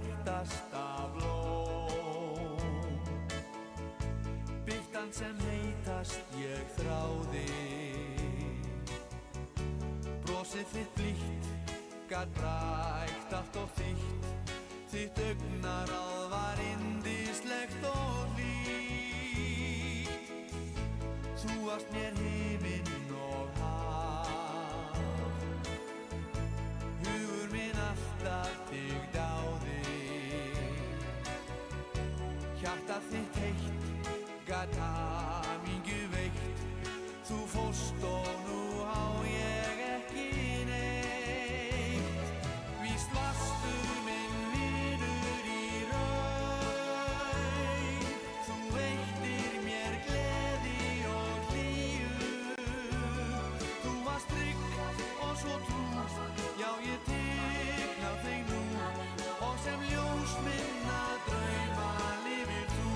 bjartasta blóm. Birtan sem heitast ég þráði, brosið þitt blítt gat brækt allt og þýtt. Þitt augnaráð var yndislegt og hlýtt. Þú varst mér himinn og haf, hugur minn alltaf þig dáði. Hjartað þitt heitt gat hamingju veitt. Þú fórst og nú á ég ekki neitt. Víst varstu minn vinur í raun. Þú veittir mér gleði og hlýju. Þú varst trygg og svo trú, já ég tigna þig nú. Og sem ljós minna drauma lifir þú.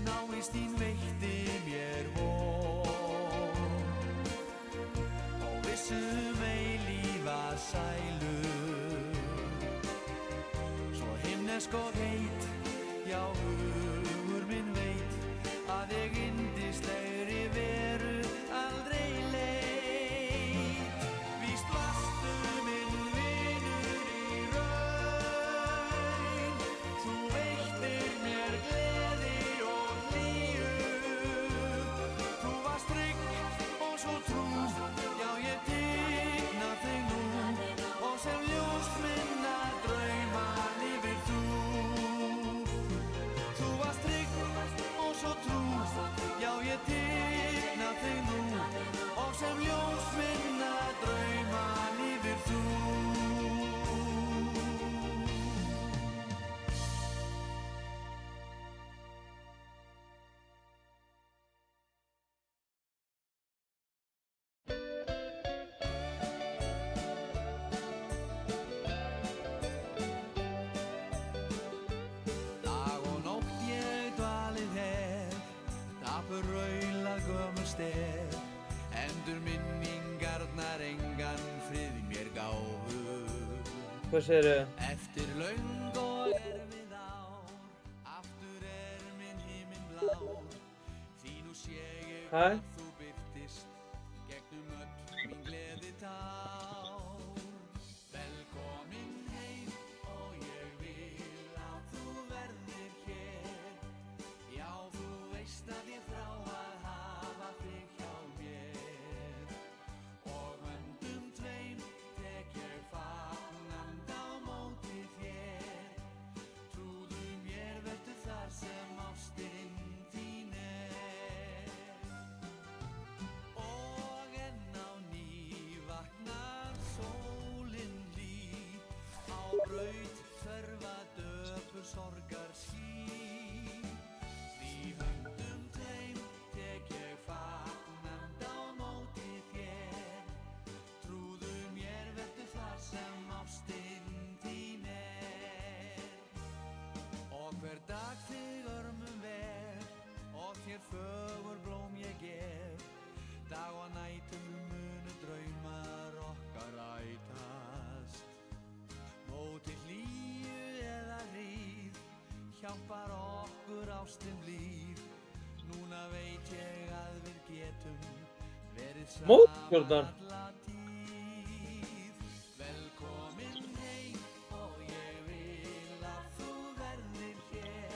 Návist þín veitti mér von og vissum eilífa sælu. Svo himnesk og heit, já hugur minn veit að ég yndislegri veru aldrei leit. Víst varstu minn vinur í raun. Þú veittir mér gleði og hlýju. Þú varst trygg og svo trú, já ég tigna þig nú. Og sem ljós minna drauma lifir þú. Þú varst trygg og svo trú, já ég tigna þig nú. Og sem ljós minna drauma lifir þú. Dag og nótt ég dvalið hef, dapur raulað gömul stef. Endur minningarnar engan frið mér gáfu. Hvað segirðu? Eftir löng og erfið ár, aftur minn himinn blár. Því nú sé ég Hæ? að þú birtist gegnum öll mín gleði tár. Velkomin heim og ég vil að þú verðir hér. Já, þú veist að ég þrá að hafa þig hjá mér. Og höndum tveim tek ég fagnandi á móti þér. Trúðu mér, vertu þar sem ástin þín er. Og enn á ný vaknar sólin hlý. Á braut hverfa döpur sorgar ský. Því höndum tveim tek ég fagnandi á móti þér. Trúðu mér, vertu þar sem ástin þín er. Og hver dag þig örmum ver, og þér fögur blóm ég gef. Dag og nætum munu draumar okkar rætast. Móti hlýju eða hríð, hjálpar okkur ástin blíð. Núna veit ég að við getum verið Mótstjórnar. alla tíð. Velkomin heim og ég vil að þú verðir hér.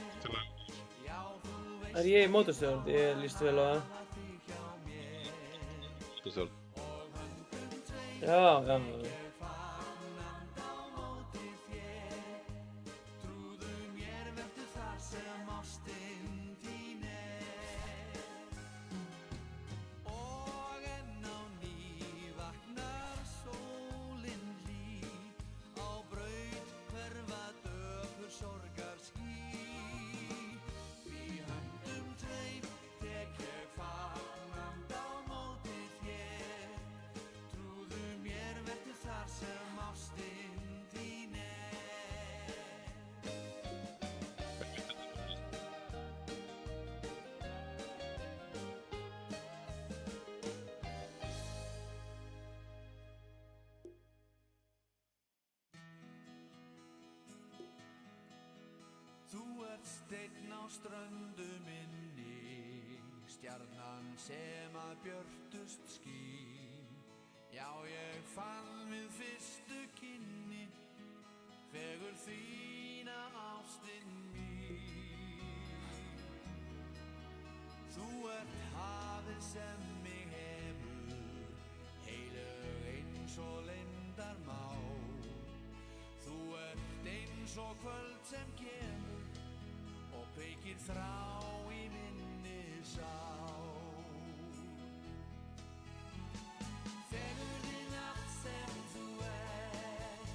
Já, þú veist Er ég í mótorstjórn? Ég líst vel á það. að þig hjá mér. Stjórn. Já. Fagnandi á móti þér. Trúðu mér, vertu þar sem ástin þín er. Og enn á ný vaknar sólin hlý. Á braut hverfa döpur sorgar ský. Því höndum tveim tek ég ströndum inni, stjarnan sem að björtust skín. Já, ég fann við fyrstu kynni, fegur þína ástin mín. Þú ert hafið sem mig hefur, heilög eins og leyndarmál. Þú ert eins og kvöld sem kemur og kveikir þrá í minni sál. Fegurðin allt sem þú ert,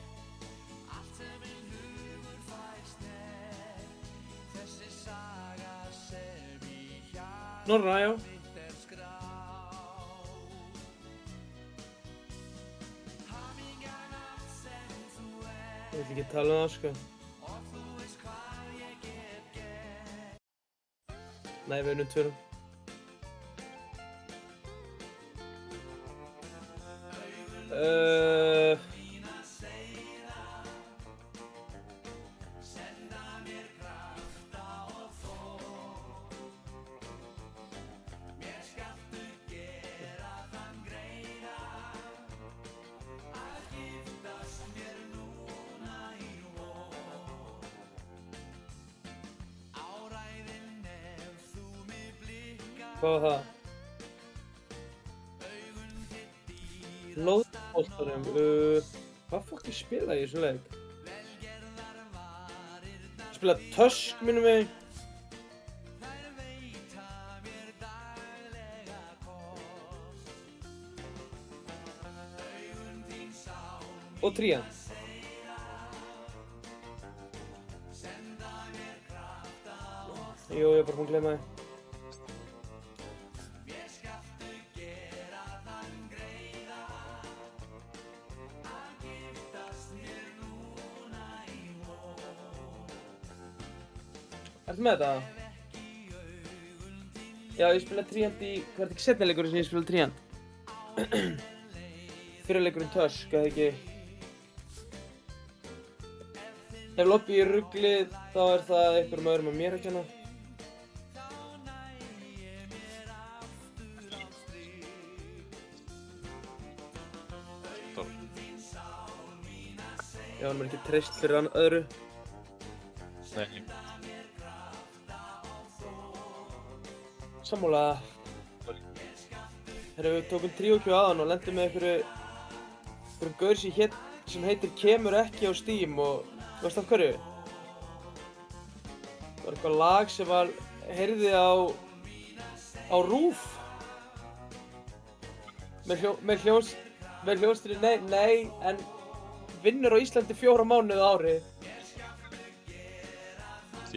allt sem minn hugur fær snert, þessi saga sem í Norra, já. mitt skráð. Hamingjan allt sem þú ert, Ég vil ekki tala það, sko. og þú veist hvað ég get gert. Nei, við erum tverum. Þína seiða, senda mér krafta og þor. Mér skaltu gera þann greiða að giftast mér núna í vor. Áræðin ef þú mig blikkar, Hvað var það? augun þitt dýra Lóðbóltarum. Hvað fokk ég spila í þessu leik? velgerðar varirnar. Spila Tusk, minnum mig. Þær veita mér daglega kost. Augun þín sál Og Trían. senda mér krafta og Jú, ég er bara búinn að gleyma því. mér skaltu gera þann greiða að giftast mér núna í vor. Ertu með þetta? Já, ég spilaði Tríant í... Hvað er þetta ekki setni leikurinn sem ég spilaði Tríant? Fyrir leikurinn Tusk, eða ekki? Ef lobby er ruglið, þá er það einhverjum öðrum en mér að kenna. Já, hann er ekki treyst fyrir hann öðru. Nei, Sammála. Herra, við tókum tríókjú aðan og lendum með einhverjum gaur sem heitir Kemur ekki á Steam og veistu af hverju? Það var eitthvað lag sem var heyrði á RÚV með hljómsveitinni nei, en vinnur á Íslandi 4 mánuði á ári.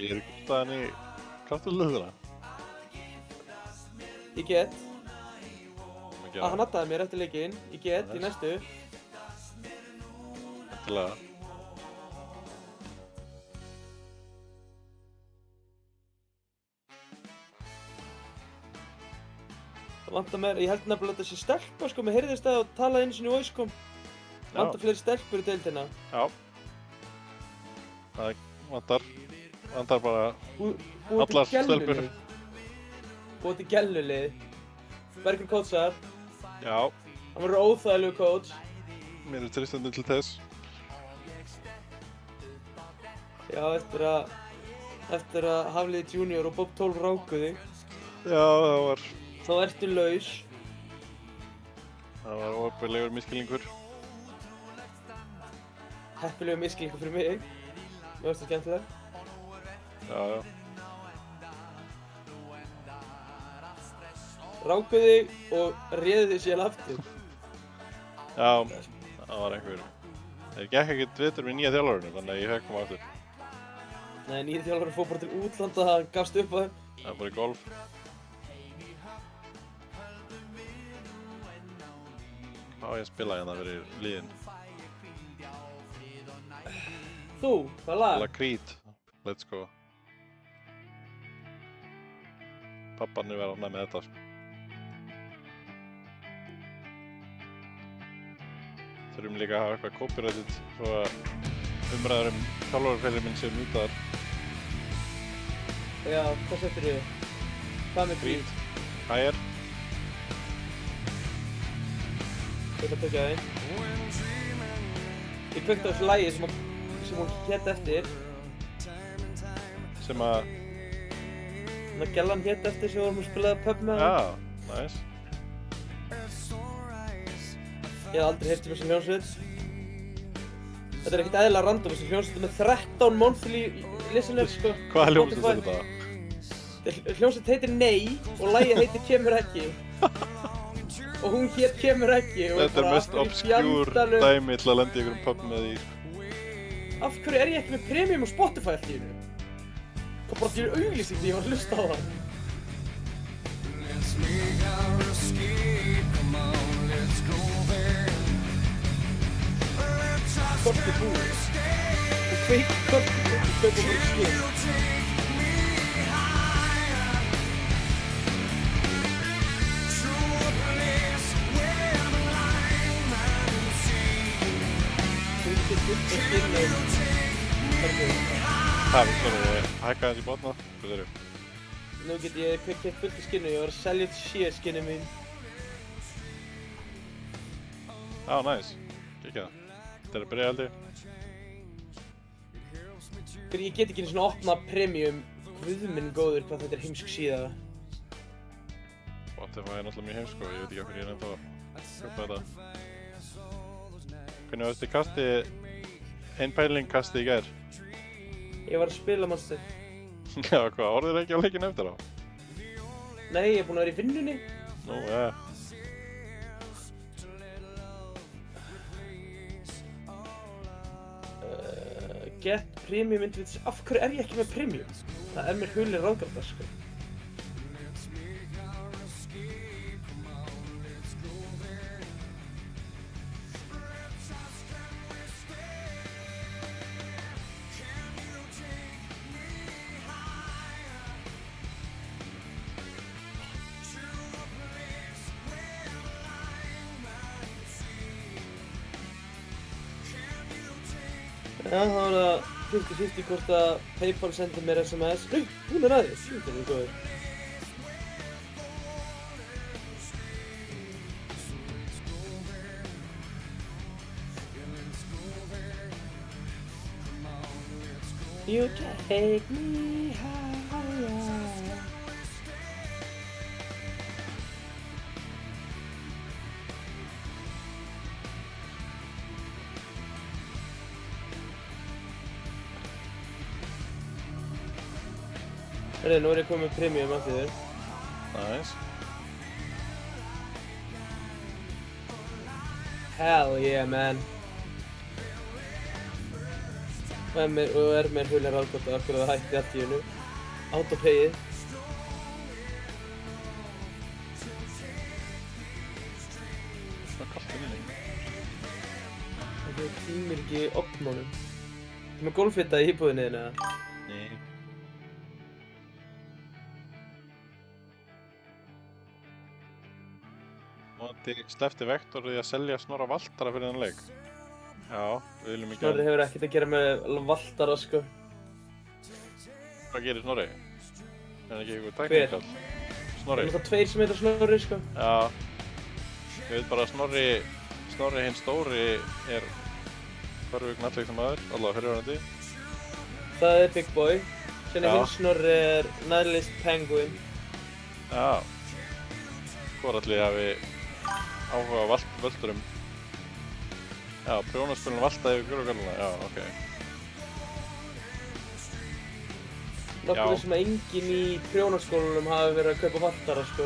ég er gúttaðan í kraftulegðuna. Ég get, Ekki að hann addaði mér eftir leikinn, ég get í næstu. Eftirlega. Það vantar mér, ég held nefnilega að þetta sé stelpa sko, mér heyrðist það og talaði einu sinni í voice.com. Vantar fleiri stelpur í deildina. Já. Það vantar bara Búið allar til stelpur. gellulið. Búið til gellulið. Bergur coachar, Já, hann verður óþægilegu coach. mér er treystandi til þess. Já, eftir að Hafliði Junior og Bob 12 ráku þig, Já, þá ertu laus. það var óöfnilegur misskilningur. Heppilegur misskilningur fyrir mig. Mér finnst það skemmtilegt. Já. Ráku þig og réðu þig síðan aftur. Já, það var einhver. Það gekk ekkert vetur með nýja þjálfarinu, þannig að ég fekk koma aftur. Nei, nýri þjálfari fór bara til útlanda, það gafst upp á þeim. Það var í golf. Hvað á ég að spila hérna fyrir liðin? Þú, hvað lag? Spila Creed. Let's go. Pappan er verið ánægð með þetta, sko. Þurfum líka að hafa eitthvað copyrighted svo að umræður þjálfarferðir minn séu mutaðar. Já, hvað settirðu? Hvað með Green. Creed? Higher. Ég ætla að tökja það inn. Ég kveikt á þessu lagi sem hún hét eftir. Sem að... Þannig að gellan hét eftir sem vorum að spila pub með hann. Já, nice. Ég hef aldrei heyrt þessa hljómsveit. Þetta er ekkert eðlilega random, þessi hljómsveit er með 13 monthly listeners, sko. Hvaða hljómsveit er þetta? Hljómsveit heitir Nei og lagið heitir Kemur ekki. Og hún hét Kemur ekki. Þetta er mest obskjúr dæmi til að lenda í einhverjum pub með því. Af hverju er ég ekki með premium á Spotify allt í einu? Það bara gerir auglýsing því ég var að hlusta á það. Korti búið. Og kveik korti og kaupa bara skil. Þú getur fullt að skilja Það er hækka hans í botna. Hvað eru? Nú get ég keipt fullt í skinnu, ég var að selja shit skinni mín. Á, nice. Kikja það. Þetta er að byrja held ég. Fyrir ég get ekki einu svona opna premium. Guð minn góður hvað þetta er heimsk síða. Spotify er náttúrulega mjög heimsko, ég veit ekki okkur ég er ennþá að köpa þetta. Hvernig varstu í kasti, ein pæling kasti í gær? Ég var að spila manstu. Já, hvað, orðir ekki á leikinn eftir á? Nei, ég er búinn að vera í vinnunni. Nú, ja. Get premium individs. Af hverju er ég ekki með premium? Það er mér hulið ráðgáta, sko. Já, þá var það 50-50 hvort að PayPal sendi mér SMS. Nei, hún er aðeins. Þetta er góður. You take me higher. Herri, nú er ég komið með premium af þér. Nice. Hell yeah, man. Og er mér hulið ráðgáta af hverju það hætti allt í hennu. Autopayið. Það er kallt inni. Það tímir ekki opnunum. Þú með golfhitta í íbúðinni þinni, eða? Nei. Móti sleppti Vektor því að selja Snorra Valtara fyrir þennan leik. Já, við viljum ekki Snorri hefur ekkert að gera með Valtara, sko. Hvað gerir Snorri? Er það ekki eitthvað Hver? tæknikall? Það Snorri? er náttúrulega tveir sem heitir Snorri, sko. Já. Ég veit bara að Snorri hinn stóri er hverju knattleiknamaður, allavega fyrirværandi. Það er Big Boy. Sen Já. hinn Snorri er Nærlist Penguin. Já. Hvor allir hafi áhuga á völdurum. Já, prjónaspilin valta yfir gulugalluna, já, ok. Nokkuð sem að enginn í prjónaskólanum hafi verið að kaupa Valtara, sko.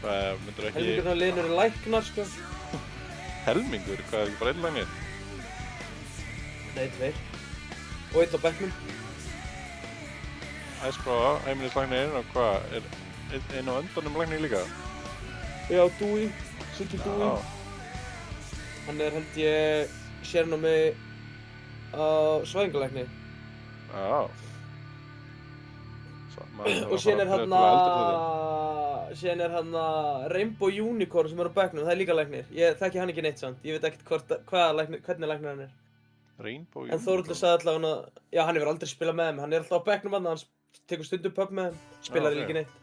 Hvað, myndur ekki... Helmingurinn af liðinu eru læknar, sko. Helmingur? Hvað, er ekki bara einn lagnir? Nei, tveir. Og einn á bekknum. Æspráða, heimilislagnir, og hvað, er einn á öndanum lagnir líka? Já, Dewey. Siggi Dewey. Já. Hann er held ég sérnámi á svæfingalækni. Já. Og síðan er hann Rainbow Unicorn sem er á bekknum, það er líka læknir. Ég þekki hann ekki neitt samt, ég veit ekkert hvernig læknir hann er. Rainbow En Þórhallur sagði allavega já, hann hefur aldrei spilað með þeim, hann er alltaf á bekknum hann tekur stundum pub með þeim, spilar ok. ekki neitt.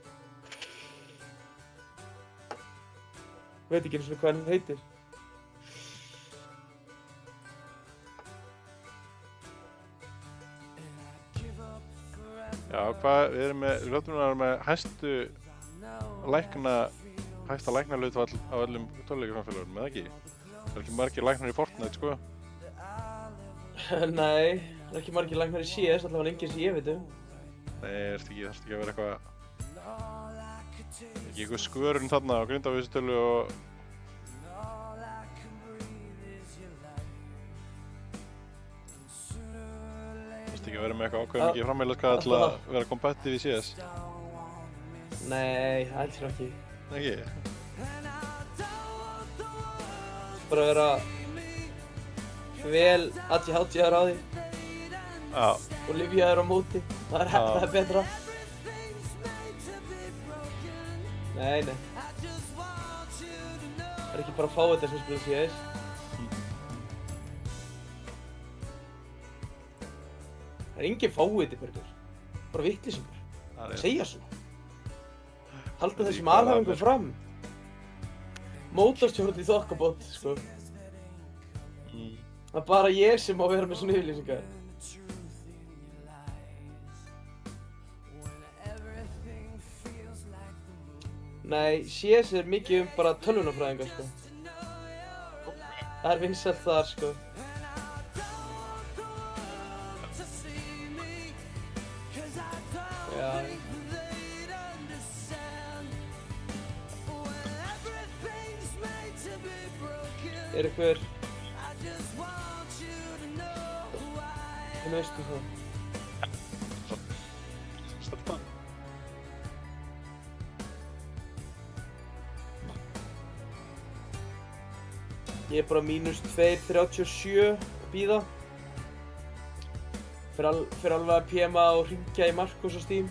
Veit ekki einu sinni hvað hann heitir. Já, hvað, við erum með, Hljóðdrunar með hæsta læknahlutfall á öllum tölvuleikjasamfélögunum, eða ekki? Það er ekki margir læknar í Fortnite, sko. Nei, það er ekki margir læknar í CS, allavega enginn sem ég veit um. Nei, þarfst ekki að vera eitthvað... Ekki eitthvað skörun þarna á Grindavísitölu og... Þarfst ekki að vera með eitthvað ákveðið mikið frammeðlaskað til að vera competitive í CS? Nei, það heldur ekki. Ekki? Bara vera vel ADHD-ar á því Já. og lyfjaður á móti. Það er betra. Nei. Það er ekki bara að fá þetta sem spila CS. Það er engin fáiði, Bergur. Bara vitleysingur. Segja svona. Halda þessum alhæfingum fram. Mótorstjórn í þokkabót, sko. Það er bara ég sem má vera með svona yfirlýsingar. Nei, CS er mikið bara tölvunarfræðingar, sko. Það er vinsælt þar, sko. Já. Er einhver... Hvernig veistu það? Ég er bara -2:37 að bíða. Fer alveg að PMa og hringja í Marcus og Steam.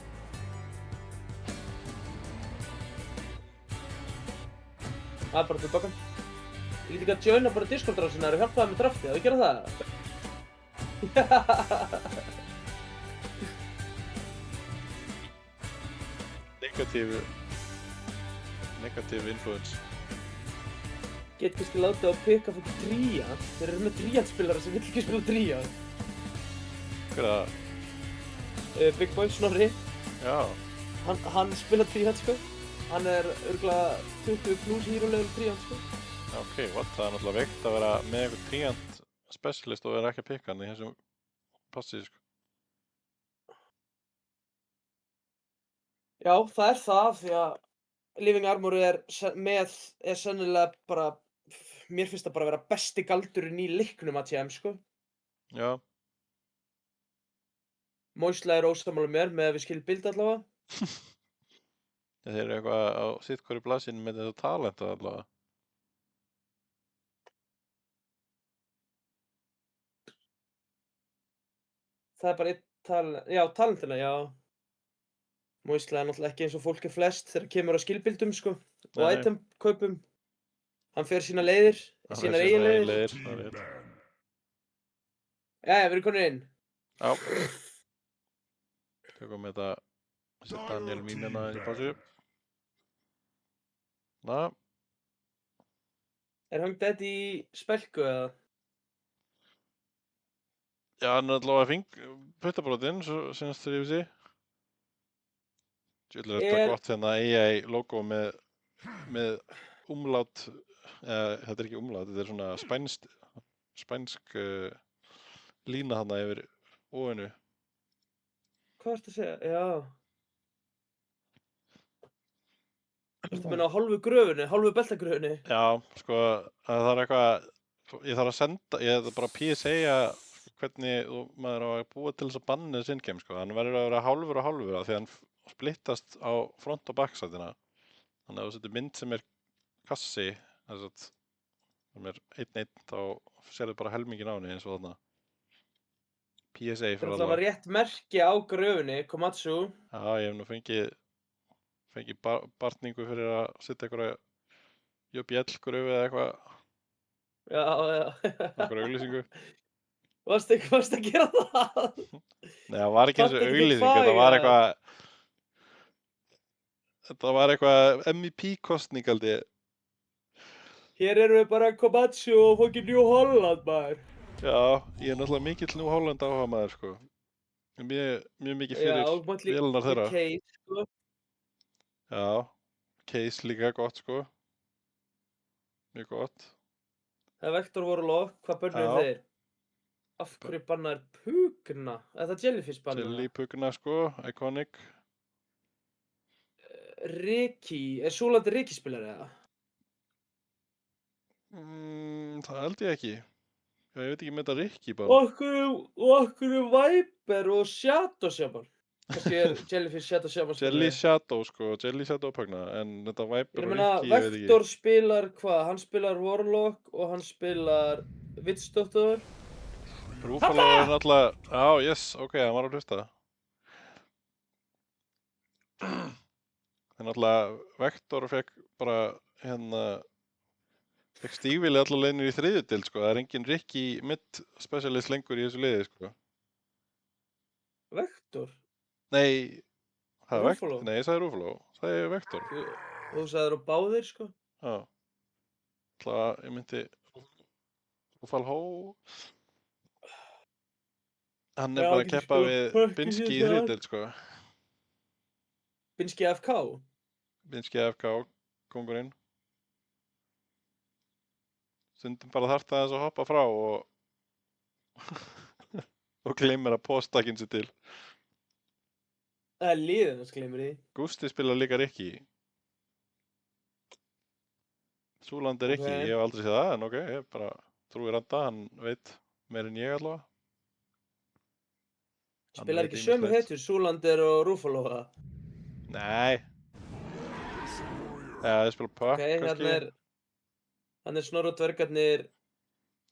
Það er bara tilbaka. Ég get ekki að joina bara Discord-rásina og hjálpa það með draftið, á ég gera það? Negative influence. Get kannski látið á pikka fyrir Tríant. Þeir eru með Tríant-spilara sem vill ekki spila Tríant. Hver er það? Big Boy Snorri. Já. Hann spila Tríant, sko. Hann er örugglega 20 plus hero-level Tríant, sko. Ok, what? Það er náttúrulega veikt að vera með eitthvað Tríant specialist og vera ekki að pikka hann í þessum passið, sko. Já, það er það, því að Living Armor er sennilega bara, mér finnst það bara að vera besti galdurinn í leiknum að TM, sko. Já. Moisla er ósammála mér með að við skiljum bild allavega. Þeir eru eitthvað á sitt hverju blaðsínu með þetta talent allavega. Það er bara talentina, já. Moisla er náttúrulega ekki eins og fólk er flest þegar kemur á skilbildum, sko, og Nei. item-kaupum. Hann fer sínar leiðir, sínar eigin leiðir. Jæja, við erum konir inn. Já. Tökum þetta, þessi Daniel mín hérna í pásu. Na. Er Hung Dead í spelku, eða? Já, hann er allavega puttabrótinn, svo senast þegar ég við sé. Tjóðlega er þetta gott hérna AI-logo með umlaut, þetta er ekki umlaut, þetta er svona spænsk lína þarna yfir óinu. Hvað ertu að segja? Já. Ertu að meina á hálfu gröfunni, hálfu beltagröfunni? Já, sko, það er eitthvað, ég þarf að senda, ég þarf bara að PSA hvernig maður á að búa til þess að banna þess in-game, sko. Hann verður að vera hálfur og hálfur af því að hann splittast á front- og backsætina. Þannig að þú setur mynd sem er kassi, sem er 1-1, þá sérðu bara helmingin á henni eins og þarna. PSA fyrir alla. Það var rétt merki á gröfunni, Komatsu. Já, ég hef nú fengið barningu fyrir að setja einhverja JBL-gröfu eða eitthvað. Já. Einhverja auglýsingu. Varstu að gera það? Nei, það var ekki eins og Kanntu ekki þitt auglýsing, fag, eða? þetta var eitthvað MEP-kostning held ég. Hér erum við bara Komatsu og fokkin New Holland, maður. Já, ég er náttúrulega mikill New Holland áhugamaður, sko. Mjög mikið fyrir Já, mátt líka vélarnar þeirra. Case, sko. Já, Case líka gott, sko. Mjög gott. Það er Vector Warlock, hvað bönnuðu Já. þeir? Af hverju bannaðir Pugna? Er það Jellyfish bannaða? Jellypugna, sko, Iconic. Riki, er Súlandi Riki-spilari, eða? Það held ég ekki. Já, ég veit ekki með þetta Rikki bara. Og okkur Viper og Shadow Shaman. Kannski er Jellyfish Shadow Shaman Jelly Shadow, sko, Jelly Shadow pugna, en þetta Viper og Rikki, ég veit ekki. Vector spilar hvað? Hann spilar Warlock og hann spilar Witch-Doctor. Rúfalo er náttúrulega, já, yes, ok, hann var að hlusta. En náttúrulega, Vector fekk bara, fekk stígvili allar leiðinir í þriðjudeild, sko. Það er engin Rikki mid-specialist lengur í þessu liði, sko. Vector? Nei, það er Vector. Ruffalo? Nei, ég sagði Rúfalo. Það er Vector. Þú sagðir á báðir, sko? Já. Það, ég myndi Rúfalo. Hann er bara að keppa við Binski í þriðjudeild, sko. Binski FK? Binski FK, kongurinn. Stundum bara þarft aðeins að hoppa frá og og gleymir að posta sér til. Það er liðið hans gleymir því. Gústi spilar líka Rikki. Súland er Rikki, ég hef aldrei séð það, en ok, ég bara trúi Randa, hann veit meir en ég allavega. Spilar ekki sömu hetjur, Súlandir og Ruffalo, eða? Nei. Já, þið spila Puck, kannski. Hann er Snorri og dvergarnir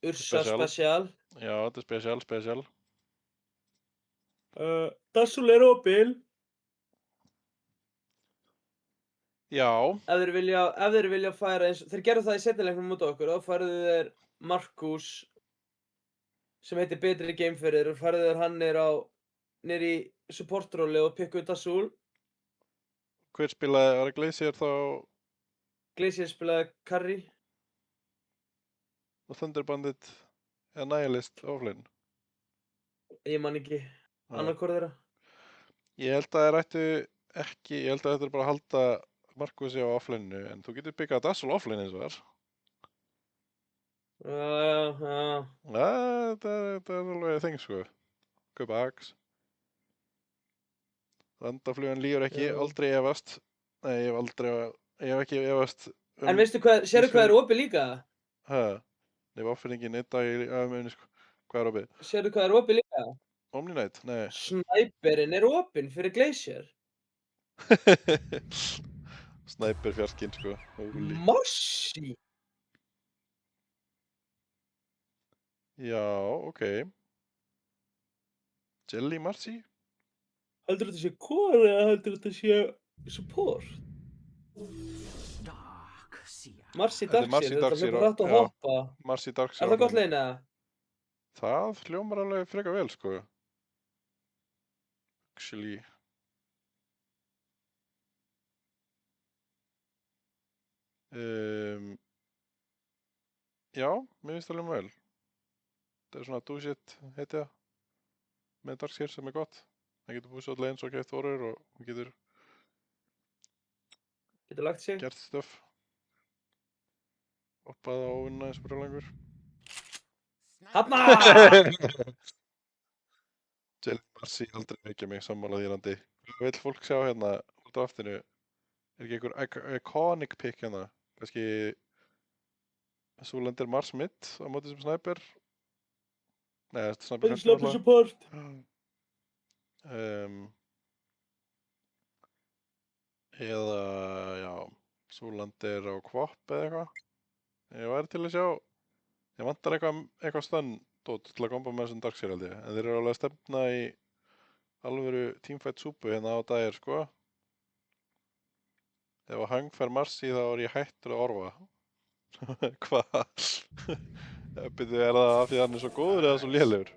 Ursa Special. Já, þetta er Special. Dassul er opinn. Já. Ef þeir vilja færa eins, þeir gerðu það í seinni leiknum út á okkur, þá færðu þeir Markus sem heitir betri gameferðir og færðu þeir hann niður í supportróli og pikkuðu Dassul. Hver spilaði, var það Glacier þá? Glacier spilaði Curry. Og Thunderbandit eða Nihilist offline? Ég man ekki annarkor þeirra. Ég held að þeir ættu ekki, ég held að þetta er bara að halda Markusi á offline-inu, en þú getur byggað Dassul offline eins og þar. Já. Þetta er alveg þeng, sko. Kaupa Axe. Randaflugan lífur ekki, aldrei efast. Nei, ég hef ekki efast. En veistu hvað, sérðu hvað er opið líka? Hæ? Nei, offerningin einn dag í aðeins, sko. Hvað er opið? Sérðu hvað er opið líka? Omni-Night? Nei. Sniperinn er opinn fyrir Glacier. Sniper fjarskinn, sko. Marsi! Já, ok. Jelly Marsi? Heldur þetta sé core eða heldur þetta sé support? Marsi Darkseer, þetta hljópar hratt að hoppa. Marsi Darkseer. Er það gott leiðin eða? Það hljómar alveg frekar vel, sko. Actually. Já, mér finnst það alveg vel. Það er svona do shit, heiti það. Með Darkseer sem er gott. Það getur búið svolítið eins og gett orður og hún getur lagt sig. Gert stöf. Hoppað á vinna eins og brjóðlangur. Hanna! Jelly Marsi aldrei vekja mig sammála því Randi. Hvað vil fólk sjá hérna út á aftinu? Er ekki einhver iconic pick hérna? Kannski Súlandir Mars mitt á móti sem sniper? Nei, þetta er sniper kannski Sniper support. Eða, já, Súlandir á Kvop eða eitthvað. Ég væri til að sjá, ég vantar eitthvað stönn til að komba með þessum Darkseer held ég. En þeir eru alveg að stefna í alvöru teamfight súpu hérna á dagir, sko. Ef að Hang fær Marsi þá er ég hættur að orfa. Hvað? Byrju, er það af því að hann er svo góður eða svo lélegur?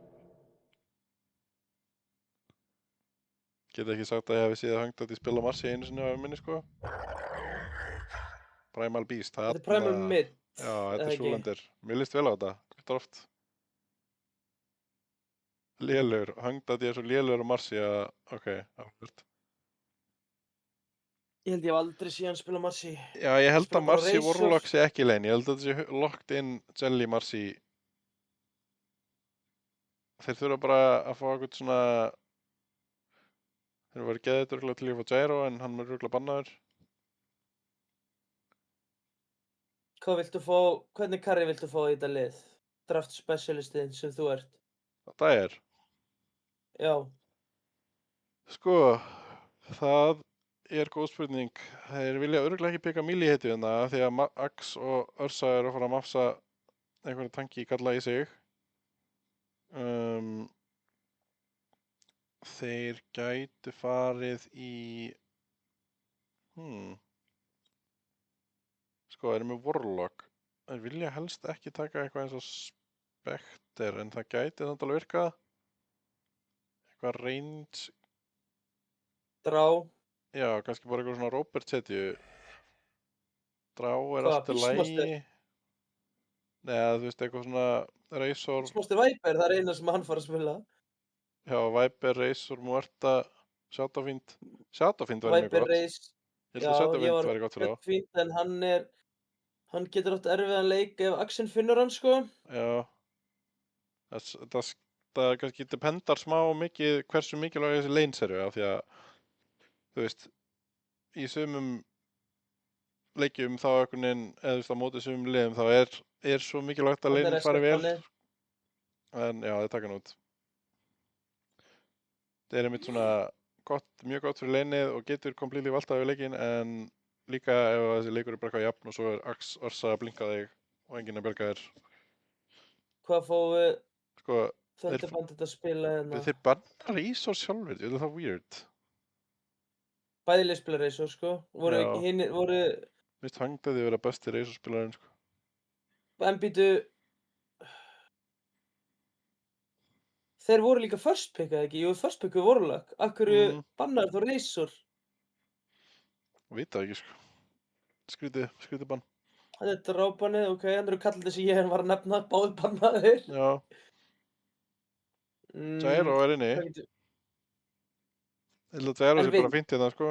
Get ekki sagt að ég hefði séð Hangdaddy spila Marsi einu sinni á minni, sko. Primal Beast, Þetta er Primal Mid, Já, þetta eða er ekki? Súlendir. Mér líst vel á þetta, þetta oft. Lélegur, Hangdaddy er svo lélegur á Marsi að, ok, áhvert. Ég held ég hef aldrei séð hann spila Marsi. Já, ég held Spila að bara Marsi Razor. Warlock sé ekki lane, ég held að þetta sé locked in Jelly Marsi. Þeir þurfa bara að fá eitthvað svona, þeir voru geðið örugglega til að fá Gyro en hann er örugglega bannaður. Hvað viltu fá, hvernig carry viltu fá í þetta lið? Draft specialistinn sem þú ert. Það er, Já, sko, það er góð spurning. Þeir vilja örugglega ekki pika Milli heitu hérna því að Axe og Ursa eru að fara að mafsa einhverju tanki galla í sig. Þeir gætu farið í, sko, þeir eru með Warlock. Þeir vilja helst ekki taka eitthvað eins og Spectre en það gæti samt alveg virkað. Eitthvað range, drá. já, kannski bara eitthvað svona Robert setju. Drá er Hvað, allt í Beastmaster? lagi. Nei, þú veist, eitthvað svona Razor, Beastmaster Viper, það er eina sem hann fara að spila. já, Viper, Razor, Muerta, Shadowfiend. Shadowfiend væri mjög Viper gott. Race. Ég held Já, að ég Shadowfiend var væri gott fyrir þá. fínt en hann getur átt erfiðan leik ef Axen finnur hann, sko. Já, það kannski dependar smá mikið hversu mikilvæg þessi lanes eru af því að, þú veist, í sumum leikjum þá einhvern veginn, eða þú veist, á móti sumum liðum þá er svo mikilvægt að Hann er lanen fari vel, bannið. en já, þeir taka hann út. Það er einmitt svona mjög gott fyrir lanið og getur completely valtað við leikinn, en líka ef þessi leikur er bara eitthvað jafn og svo er Axe Ursa að blinka þig og enginn að bjarga þér. Hvað fáum við Sko, Thunderbandit að spila hérna? þeir banna Razor sjálfur, er það weird? Bæði lið spila Razor, sko. Já. Hinir voru, Mér finnst Hangdaddy vera besti Razor spilarinn, sko. en býtu, þeir voru líka first pick, eða ekki? Jú, first pick við Warlock. Af hverju bannaður þú Razor? Veit það ekki, sko. Skrítið bann. Þetta er drábannið, ok, hann eru kallið þessi ég var að nefna, báðir bannaðir. Já, Gyro er inni. Hvað getur- Ég held að Gyro En sé bara Vind? fínt hérna, sko.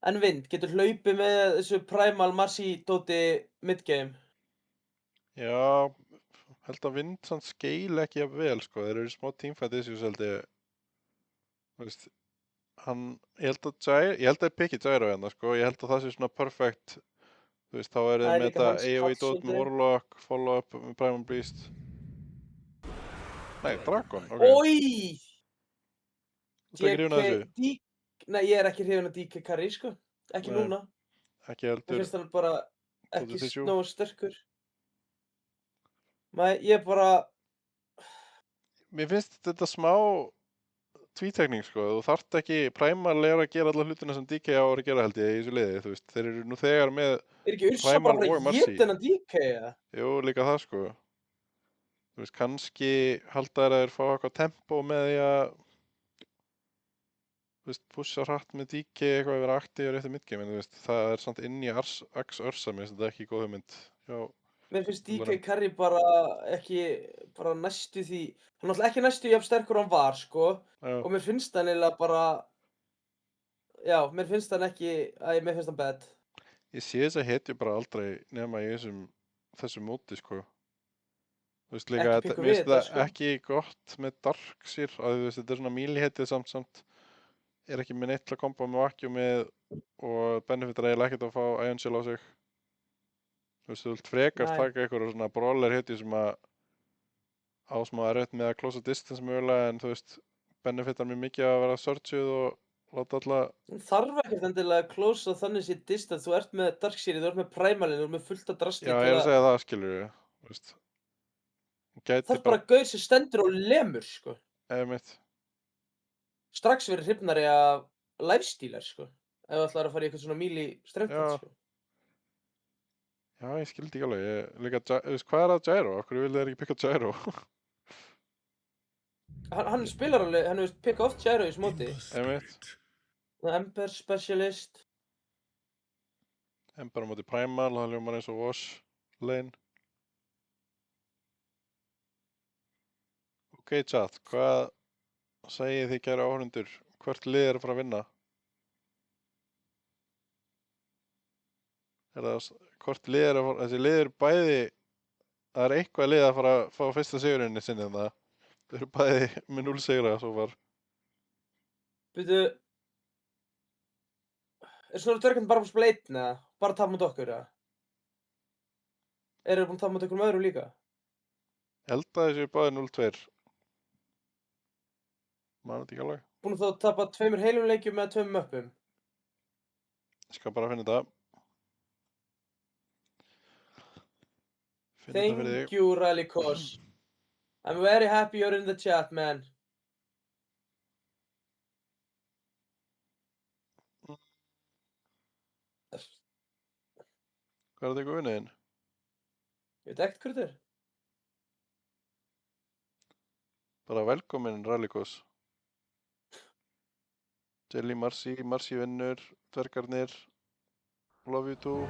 En Vind, getur hlaupið með þessu Primal Marsi dóti midgame? Já, held að Vind samt scale ekki jafn vel, sko. Þeir eru smá teamfight issues, held ég. Þú veist, ég held að þeir pikki Gyro hérna, sko. Ég held að það sé svona perfect, þú veist, þá er Það þeir er með líka þetta hans AoE kraft dot með svolítið. Warlock, follow-up með Primal Beast. Nei, Dragon, ok. Oi! Þú ert ekki hrifin af þessu? Nei, ég er ekki hrifin af DK Carry, sko. Ekki Nei. núna. Ekki Mér heldur. finnst hann bara Tóti ekki tissue. nógu sterkur. Nei, ég bara, Mér finnst þetta smá tvítekning, sko. Þú þarft ekki, Primal er að gera alla hlutina sem DK á að gera, held ég, í þessu liði, þú veist. Þeir eru nú þegar með, er ekki Ursa Primal bara og að Marsi. geta hennan DK, eða? jú, líka það, sko. Þú veist, kannski halda þær að þeir fá eitthvað tempo með því að, þú veist, pusha hratt með DK eitthvað að vera aktífur eftir midgame, en þú veist, það er samt inn í Axe Ursa, mér finnst þetta ekki góð hugmynd. Já, Mér finnst DK Alveg. Carry bara ekki, bara næstu því, hann er náttúrulega ekki næstu jafn sterkur hann var, sko. já, Og mér finnst hann eiginlega bara, já, mér finnst hann ekki, mér finnst hann bad. ég sé þess að hetju bara aldrei nema í þessu móti, sko. Þú veist líka, Ekki pikku mér við finnst þetta, það sko. ekki gott með Darkseer, að þú veist, þetta er svona mílihetið samt, er ekki með neitt til að komba með vakkjumið og benefitar eiginlega ekkert að fá Ion Shield á sig. Þú veist, þú vilt frekar Nei. taka einhverja svona brawler hetju sem að á smá erfitt með að close a distance mögulega, en þú veist, benefitar mjög mikið að vera searchuð og láta alla, Hún þarf ekkert endilega að close þannig sér distance, þú ert með Darkseer, þú ert með Primalin, þú ert með fullt af drasli já, til ég er að að, segja það, skilur við, þú veist. Gæti það er bara gaur sem stendur og lemur, sko. eða mitt, Strax verið hrifnari af lifestealer, sko. ef þú ætlar að fara í eitthvað svona melee strength Já. sko. Já, ég skildi ekki alveg. Líka, þú veist, hvað að gyro? Okkur vilja þeir ekki pikka gyro? Hann spilar alveg, hann hefur pickað oft gyro í smóti. Einmitt. Ember Specialist. Ember á móti Primal, það hljómar eins og Wash lane. Ok, chat, hvað segið þið kæra áhorfendur? Hvort lið að fara að vinna? Hvort lið að fara, þessi lið bæði, það eitthvað lið að fara að fá fyrsta sigurinn sinni en það. Þau bæði með 0 sigra svo var. Byrju, Snorri Dvergarnir bara að spila einn eða? Bara að tapa mútið okkur eða? Eru þið búin að tapa mútið okkur öðrum líka? Ég held að þessi bæði 0-2. Man þetta ekki alveg. Búin að þá tapa 2 heilum leikjum með 2 möppum? Ég skal bara finna þetta. Finna þetta fyrir þig. Thank you, Rallycos. I'm very happy you're in the chat, man. Hvað er þetta eitthvað vinniðinn? Ég veit ekkert hvað þetta er. Bara velkomin, Rallycos. Jelly, Marcy vinnur, Dvergarnir, love you too.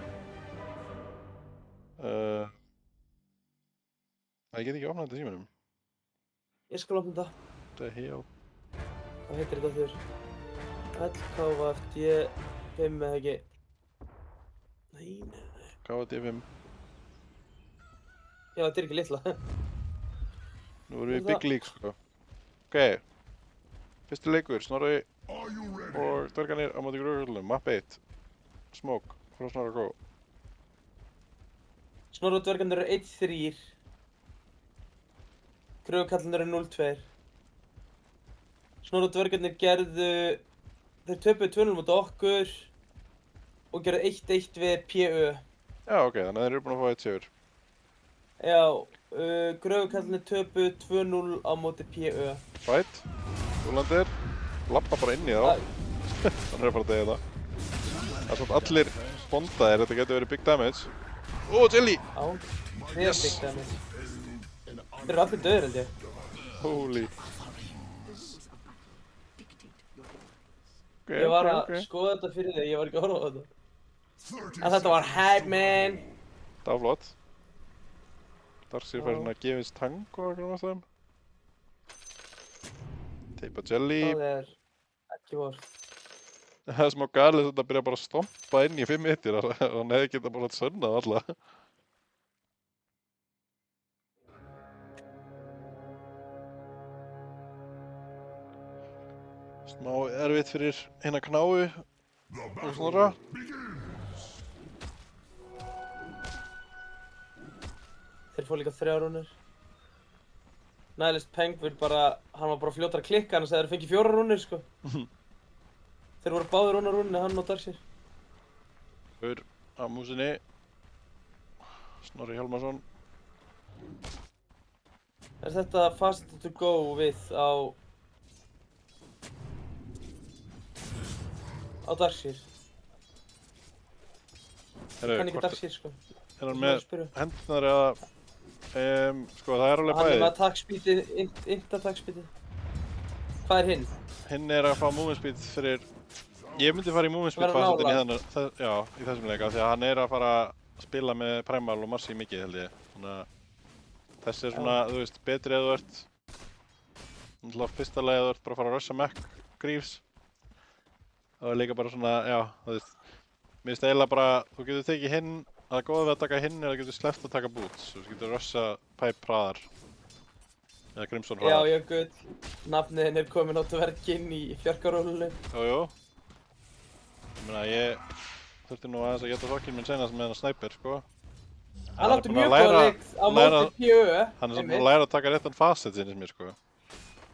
Ég get ekki opnað þetta símanum. Ég skal opna þetta. The hell. Hvað heitir þetta þurr? LKVFD 5 eða ekki? Nei. KD5. Já, þetta er ekki litla. Nú erum við í Big League, sko. Ok. Fyrsti leikur, Snorri og Dvergarnir á móti Grjóðhjöllunum. Map 1. Smoke. Frá Snorri Go. Snorri og Dvergarnir eru 1-3. Grjóðkallarnir eru 0-2. Snorri og Dvergarnir gerðu... Þeir töpuðu 2-0 móti okkur og gerðu 1-1 við PÖ. Já, ok, þannig að þeir eru búin að fá 1 sigur. Já, Grjóðkallarnir töpuðu 2-0 á móti PÖ. Fight. Úlandir. Lappa bara inn í þá. Þannig er bara að deyja það. Það er svona allir bondaðir, þetta getur verið big damage. Ó, Jelly! Já, það er big damage. Þeir eru allir döður, held ég. Holy. Okay, Ég var að okay. skoða þetta fyrir þig, ég var ekki að horfa á þetta. En þetta var hype, man! Það var flott. Darcy fær svona gefins tang og eitthvað með þeim. Teipa Jelly. Það er ekki vor. Það er smá galið þetta að byrja bara að stompa inn í 5 hittir og hann hefði getað bara að sönnað alla. Smá erfitt fyrir hérna Knáu og Snorra. Þeir fóðu líka 3 rúnir. Nihilist Penguin bara, hann var bara fljótar að klikka, annars þeir fengið 4 rúnir, sko. Þeir voru báðir rúnar rúnir, hann og Darcy. Hör á músinni. Snorri Hjálmarsson. Er þetta fast to go við á Darcy? Ég kann ekki Darcy, sko. Er hann með hendurnar eða... sko það er alveg bæði. Hann er með attack speedið, int attack speedið. Hvað er hinn? Hinn er að fá movement speed fyrir... Ég myndi fara í movement speed fasetin í þannig, já, í þessum leika, því að hann er að fara að spila með Primal og Marcy mikið, held ég. Þannig að þessi er svona, þú veist, betri eða þú ert. Náttúrulega fyrsta lagi að þú ert bara að fara að rusha Mac Greaves. Það er líka bara svona, já, þú veist. Mér finnst eiginlega bara, þú getur tekið hinn, að góða við að taka hinn er að þú getur sleppt að taka boots. Þú getur rusha Pipe hraðar. Eða Crimson hraðar. Já, Jökull. Nafniðinn er komin á dverginn í fjarkarólunni. Jú. Ég meina, ég þurfti nú aðeins að geta fokkinn minn senast með hann Sniper, sko. Hann átti mjög góða leik á móti PÖ. Hann er svona að læra að taka réttan facet sinni mér, sko.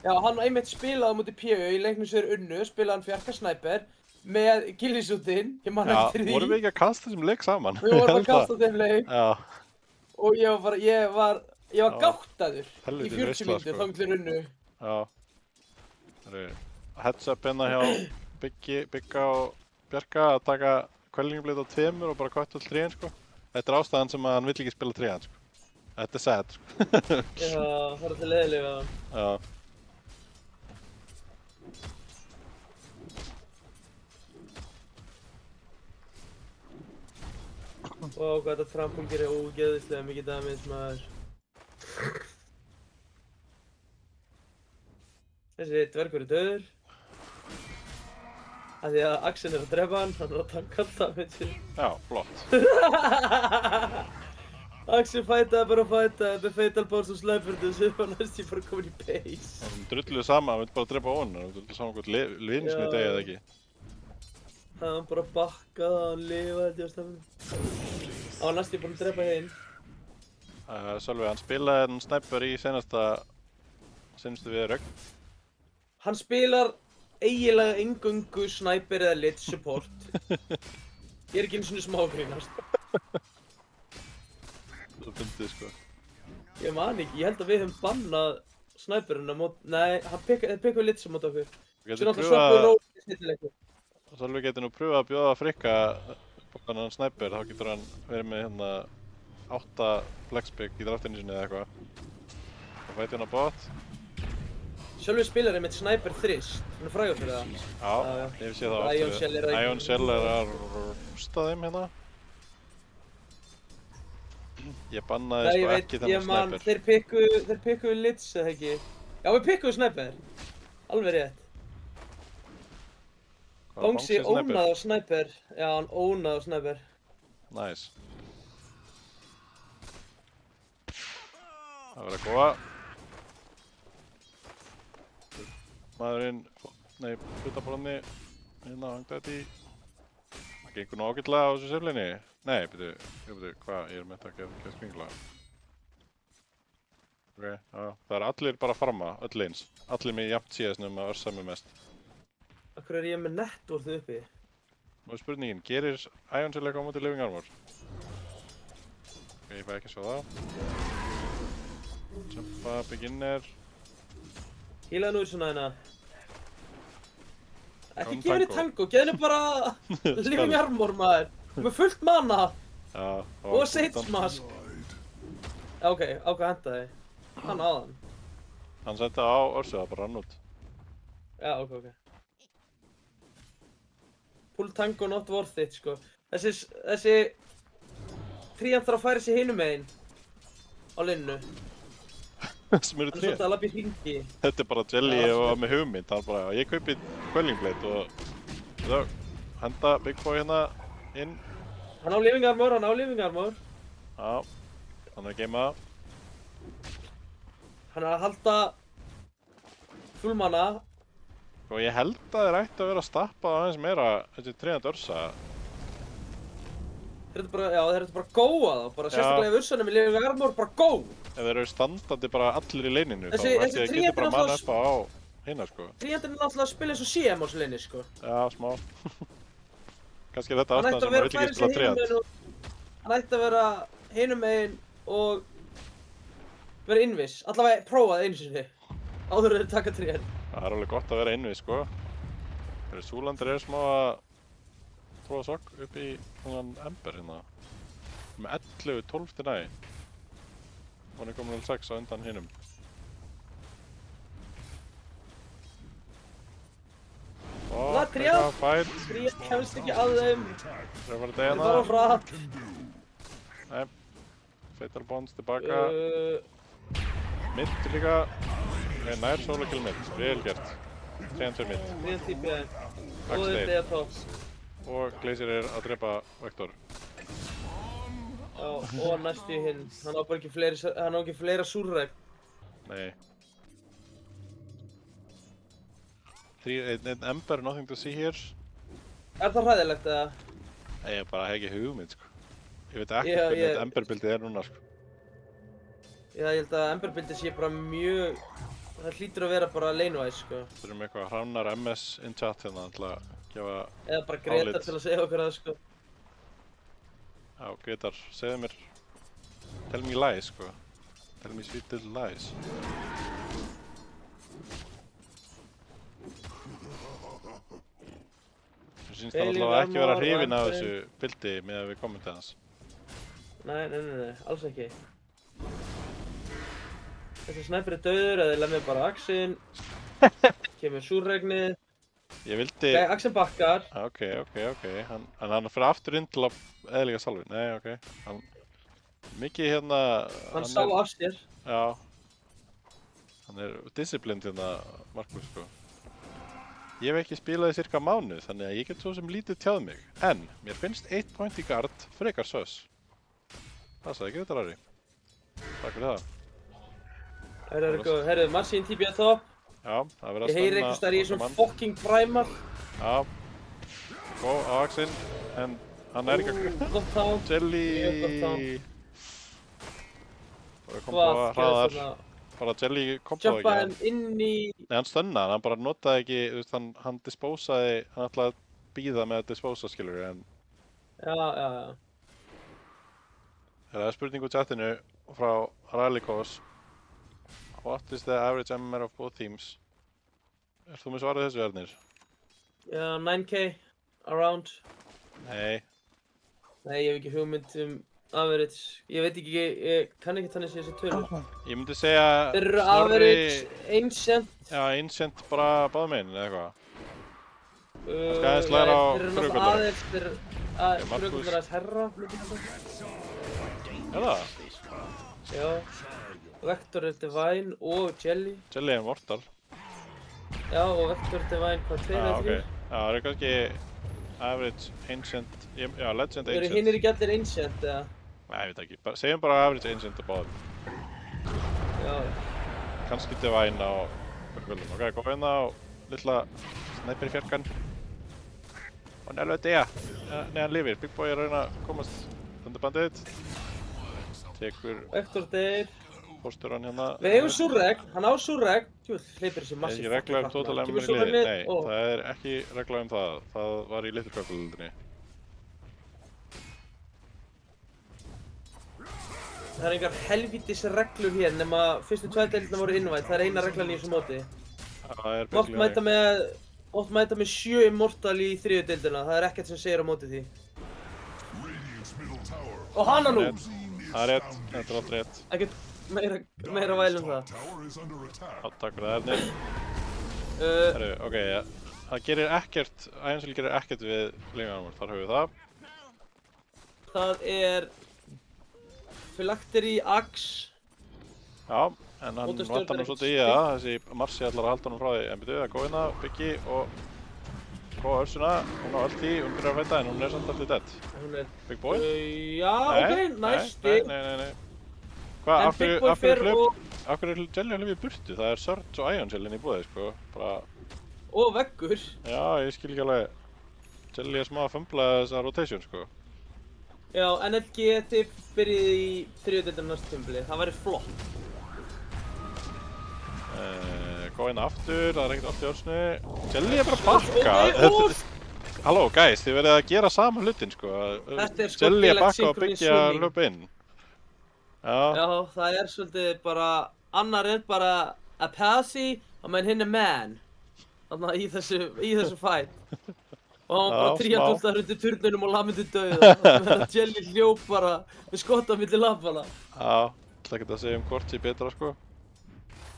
Já, hann einmitt spilaði á móti PÖ í leiknum sem er unnu, spilaði hann fjarka Sniper með gillisútinn, ég man eftir því. Já, vorum við ekki að kasta þessum leik saman? Við vorum að kasta þeim leik. Já. Og ég var gáttaður í 40 mínútur þangað til unnu. Já. Það eru heads up hérna hjá Bigga og Bjarka að taka kvellingableit á 2 og bara kvætt öll tríin, sko. Þetta ástæðan sem að hann vill ekki spila trían, sko. Þetta sad, sko. Já, það er til leiðilega á hann. Já. Vá, hvað þetta trampum gerir ógeðislega mikið damage, maður. Þessi dvergur er döður. Af því að Axel er að drepa hann er að tanka alltaf damage. Já, flott. Axel fætaði bara að fæta, með Fatal Balls og Slæfurdu sem var næst bara komin í base. Hann drulluði sama, hann vill bara drepa honum, hann drulluði sama hvort liðinsni degi eða ekki. Það hann bara bakkaði að hann lifa þetta á stafnum. Hann var næst búinn að drepa hinn. Sölvi, hann spilaði en snæpur í senastu við Rögn. Hann spilar eiginlega eingöngu sniper eða lit support. Ég er ekki einu svona smágrínast. Það fyndið, sko. Ég man ekki, ég held að við höfum bannað sniperinn á mót... Nei, þeir pikkuðu lit sem mót okkur. Við Svo getum náttúrulega svokkuð pröfað, rótið snillileikur. Sölvi getur nú pröfað að bjóða Frikka hann snæpur, þá getur hann verið með hérna 8 flexpick í draftinu sinni eða eitthvað. Það fæti hann á bot. Sjálfur spilar einmitt sniper þrist, hann er frægur fyrir það. Já, ég hef séð það Ion Shell er að- Ion Shell er að rústa þeim hérna. Ég bannaði Nei, sko ég veit, ekki ég þennan man, snæpur. þeir pikkuðu lits eða ekki. Já, við pikkuðu sniper. Alveg rétt. Hvað, Bongsi snæpur? ónaði á sniper. Já, hann ónaði á sniper. Nice. Það verður að góða. Maðurinn, nei, hlutabronni, hérna hangta þetta í. Það gengur nú ágætlega á þessu seflinni. Nei, byrju, hvað, ég er með þetta að gera skringla. Ok, já, það er allir bara farma, öll eins. Allir með jafnt CS-num að örsa mig mest. Akkur er ég með networth uppi? Nú er spurningin, gerir Ion Shell eitthvað á móti Living Armor? Ok, ég fæ ekki að sjá það. Jumpa, beginner. Hílaði nú svona hérna. Ekki Kom gefa henni Tango. tango, gefa henni bara living armor maður. Með fullt mana Já, og sage mask. Já, ok, á hvað hentaði? Hann aðan. Hann setti á Örsu, það bara rann út. Já, ok. Pull tango not worth it, sko. Þessi trían þarf að færa sig hinum megin á linnu. Smurði Hann er tré. svolítið að labba í hringi. Þetta er bara Jelly Já, og með hugmynd. Hann bara, ég kaupi Quellingblade og svo henda Big Boy hérna inn. Hann á living armor, hann á living armor. Já, hann er að geima það. Hann er að halda full mana. Og ég held að þeir ætti að vera að stappa aðeins meira þessi tréðand Örsa. Þeir eru bara góða þá, bara sérstaklega ef Ursan er með living armor, bara góð! Ef þeir eru standandi bara allir í leininu, þá Þessi ætti ég að tríandi geta bara er manna náttúrulega- upp á hinna, sko. Tríandinn er náttúrulega að spila eins og CM á þessu linni, sko. Já, smá. Kannski er þetta Hann ástæðan ætti sem að maður vera vill að færa ekki sig spila hinum tréðand. megin og... Hann ætti að vera hinum megin og... vera innviss. Allavega prófað einu sinni. Áður en þeir taka tríand. Það er alveg gott að vera innvið, sko. Þeir Súlandir eru smá að tróða sokk upp í svona Ember hérna. Með 11-12 til næ. Hún er komin alveg 6 á undan hinum. Það er tríand. Fæt. Tríand kemst ekki að þeim. Það var Þeir þetta fara á hérna. hratt. Nei. Fatal Bonds tilbaka. Mitt líka. Nei, nær solo kill mitt. Vel gert. 3-2 mitt. Tríand típið. Axel. Góðið deyja tops. Og Glacier er að drepa Vector. Já, og næstu hinn. Hann á bara ekki fleiri, hann á ekki fleira súrreg. Nei. 3-1 Ember, nothing to see here. Er það hræðilegt eða? Nei, ég bara hef ekki hugmynd, sko. Ég veit ekki Já, hvernig ég- þetta Ember-bildið er núna, sko. Já, ég held að Ember-bildið sé bara mjög... Það hlýtur að vera bara lane-wise, sko. Þurfum eitthvað hrannar MS in chat hérna til að gefa... Eða bara Greta Álit. til að segja okkur það, sko. Já, Gretar, segðu mér... Tell me lies, sko. Tell me sweet little lies. sýnst hann Eilíf allavega ekki vera Armor, hrifinn af Vantinn. þessu buildi með að við komum til hans. Nei, alls ekki. Þessi snæpir er dauður, eða lemmi bara Axinn. Kemur súrregnið. Ég vildi... Ok, Axinn bakkar. Ok. En hann fyrir aftur inn til að eðliga salvi. Nei, ok. Hann... Mikið hérna... Hann sá af sér. Já. Hann er disciplined hérna, Markus, sko. Ég hef ekki spilað í cirka mánuð, þannig að ég get svo sem lítið tjáð mig. En, mér finnst 1 point í guard frekar sös. Það sagði ekki þetta, Rari. Takk fyrir það. Herru, Marcin TP að top. Já, það verður að Ég heyri einhvers staðar í þessum fucking primal. Já. Go á Axinn, en hann er ekki að... Gott tán. Jelly! Mjög gott tán. Og við komum bara hraðar. Bara Jelly komboði ekki. Jumpa hann inn í... Nei, hann stunnaði, hann bara notaði ekki, þú veist, hann dispósaði, hann ætlaði að býða með að dispósa, skilur, en... Já. Það er spurning úr chatinu frá Rallycos. What is the average MMR of both teams? Þú með svarið þessu, Ernir? Já, 9k, around. Nei. Nei, ég hef ekki hugmynd average. Ég veit ekki, ég kann ekki þannig sé þessi tölur. Ég myndi segja... Þeir eru average, Ancient. Já, Ancient bara báðum einn, eða eitthvað. Skal aðeins læra á frugundar. Þeir eru frugundar aðeins herra, myndi ég halda. Er það? Já. Vector er Divine og Jelly. Jelly er Mortal. Já, og Vector er Divine hvað 2 eða 3? Já, það er kannski average, Ancient, já, Legend, Ancient. Eru hinir ekki allir Ancient, eða? Nei, ég veit ekki. Segjum bara average, Ancient og báðum. Já. Kannski Divine á frugundum. Ok, góð hérna á lilla snæpir í fjarkan. Og hann er alveg dea. Nei, hann lifir. Big Boy er að reyna að komast undir bandið. Tekur Vector deyr. póstur hann hérna. Við eigum súrregn, hann á súrregn. Jú, hleypir þessi Er massíf ekki regla um total MMR í liði? Nei, það er ekki regla um það. Það var í liturköpulildinni. Það er engar helvítis reglur hér nema fyrstu 2 deildina voru innvætt. Það er eina reglan í þessu móti. Það er Mátt mæta með 7 Immortal í 3. deildina. Það er ekkert sem segir á móti því. Og hana nú! Það er rétt, þetta er alltaf rétt. Ekkert meira væl það. Já, takk fyrir það, Ernir. Herru, ok, það gerir ekkert, Æjansel gerir ekkert við Lingarmur, þar höfum við það. Það er Phylactery, Axe. Já, en hann vantar nú svolítið í það, þessi Marci ætlar að halda honum frá því. En byrju, það er góðina, Biggi og góða Ursuna, hún á allt í, hún byrjar að veita en hún er samt alltaf dead. Big Boy? Já, ok, næsti. Nei. Hvað, af hverju er Jelly að lifa í burtu? Það er Surge og Æjansel inn í búið, sko, bara... Og veggur. Já, ég skil ekki alveg. Jelly er smá að fumbla þessa rotation, sko. Já, NLG þið byrjið í 3. deildina næstu tímabili, það væri flott. Góð inn aftur, það er ekkert allt í örsnu. Jelly er bara að bakka. Halló, guys, þið verðið að gera sama hlutin, sko. Þetta er sko Jelly að félagt bakka og synchronous byggja swimming. löp inn. Já, það er svolítið bara, annar er bara a passy og menn hinn er man. Þannig í þessu fight. Og hann bara tríandúltaður undir turnunum og lamindi dauða. Þannig að Jelly hljóp bara með skott á milli lampana. Já, ætla ekki að segja hvort sé betra, sko.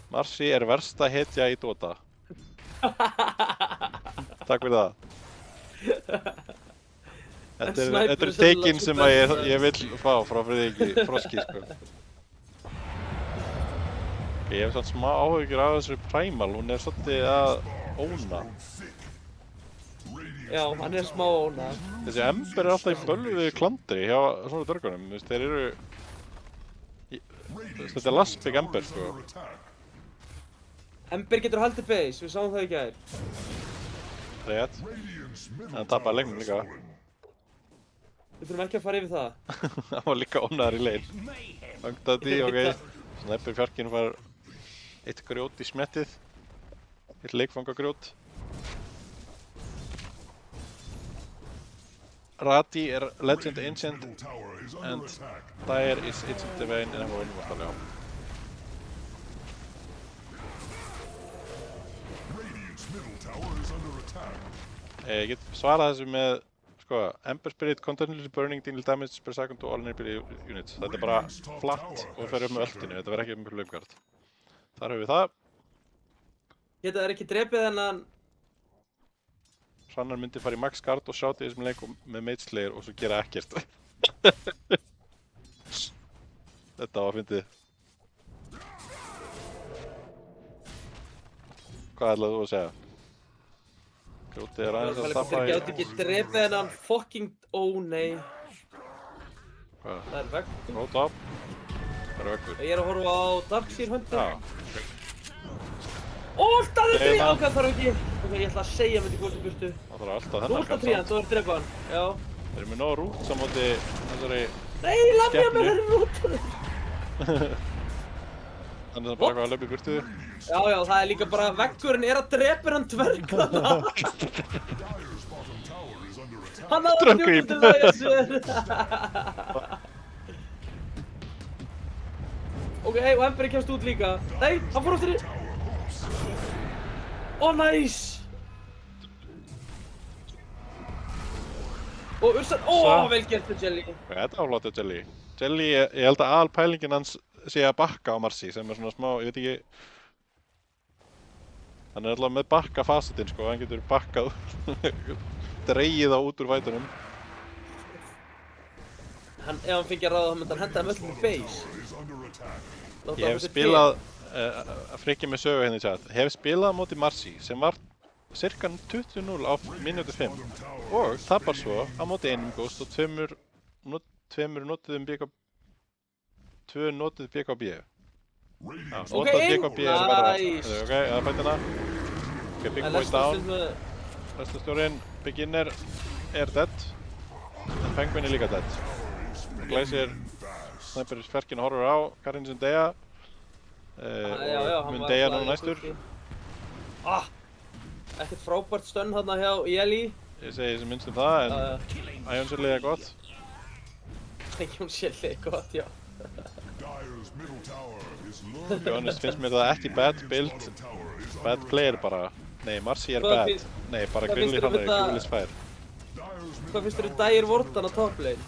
Marci er versta hetja í Dota. Takk fyrir það. Þetta eru tekin sem að ég vill fá frá Friðriki Froski, sko. Ok, ég hef samt smá áhyggjur af þessari Primal, hún er svolítið að óna. Já, hann er smá óna. Þessi Ember er alltaf í bölvuðu klandri hjá svona dörgunum, þú veist, þeir eru... Þetta er last big Ember, sko. Ember getur haldið base, við sáum það í gær. Rétt. En hann tapaði leiknum líka. Við þurfum ekki að fara yfir það. Hann var líka ónaðar í lein. Vangtaði, ok. Snæpir fjarkinn var eitt grjót í smettið. Eitt leikfangagrjót. Rati er Legend Ancient and Dire is Ancient Divine en hann var Immortal, já. Ég get svarað þessu með, sko, Ember Spirit continuously burning deal damage per second to all nearby units. Þetta bara flatt og fer upp með öltinu, þetta verður ekki með laufgard. Þar höfum við það. Geta þær ekki drepið þennan... Hrannar myndi fara í max guard og sjáti þessum leik með Mage Slayer og svo gera ekkert. Þetta var fyndið. Hvað ætlaðu þú að segja? Grjótið aðeins að stappa Þeir gætu ekki drepið þennan fucking... Ó, nei. Hvað? Það veggur. Rót á. Það veggur. Ég að horfa á Darkseer Hunter. Já. Alltaf þau þrjá! Ok, það þarf ekki. Ok, ég ætla að segja mér til góðsum burtu. Það þarf alltaf Þú þennan ert á trían, þú ert drepa hann. Já. Þeir eru með nóg rút samóti þessari Nei, lamja mér þeirri rútur. Þannig það bara eitthvað að löpa í burtu. Já, það er líka bara veggurinn að drepa hann dverg þarna. Hann hafði Drönggrip. stjórnum það ég sér. Ok, og Emberi kemst út líka. Nei, hann fór aftur í. Ó, næs. Og Ursan, vel gert fyrir Jelly. Þetta var flott Jelly. Jelly, ég held að aðalpælingin hans sé að bakka á Marci sem er svona smá, ég veit ekki. Hann er alltaf með bakka fasetinn sko, hann getur bakkað, dregið á út úr vætunum. Ef hann fengi að ráða þá myndi hann henda þeim öllum í base. Ég hef spilað, Frikki með sögu hérna í chat, hef spilað á móti Marci sem var cirka 20-0 á mínútu 5 og tapar svo á móti einum Ghost og tvö notuð BKB. Já, notað BKB er verða. Ok, eða fættina. Ok, Big Boy down. Lestastjórinn, Beginner er dead. En Penguin er líka dead. Glæsir, Sniper Ferkin horfur á, Karin sem deyja. Og mun deyja núna næstur. Ekkert frábært stönn þarna hjá Jelly. Ég segi sem minnst það, en Æjónseli er gott. Æjónseli er gott, já. Jónis finnst mér það ekki bad build, bad player bara. Nei, Marci er bad. Nei, bara Grilli hann er Grillis fær. Hvað finnst þér Dire Warden á top lane?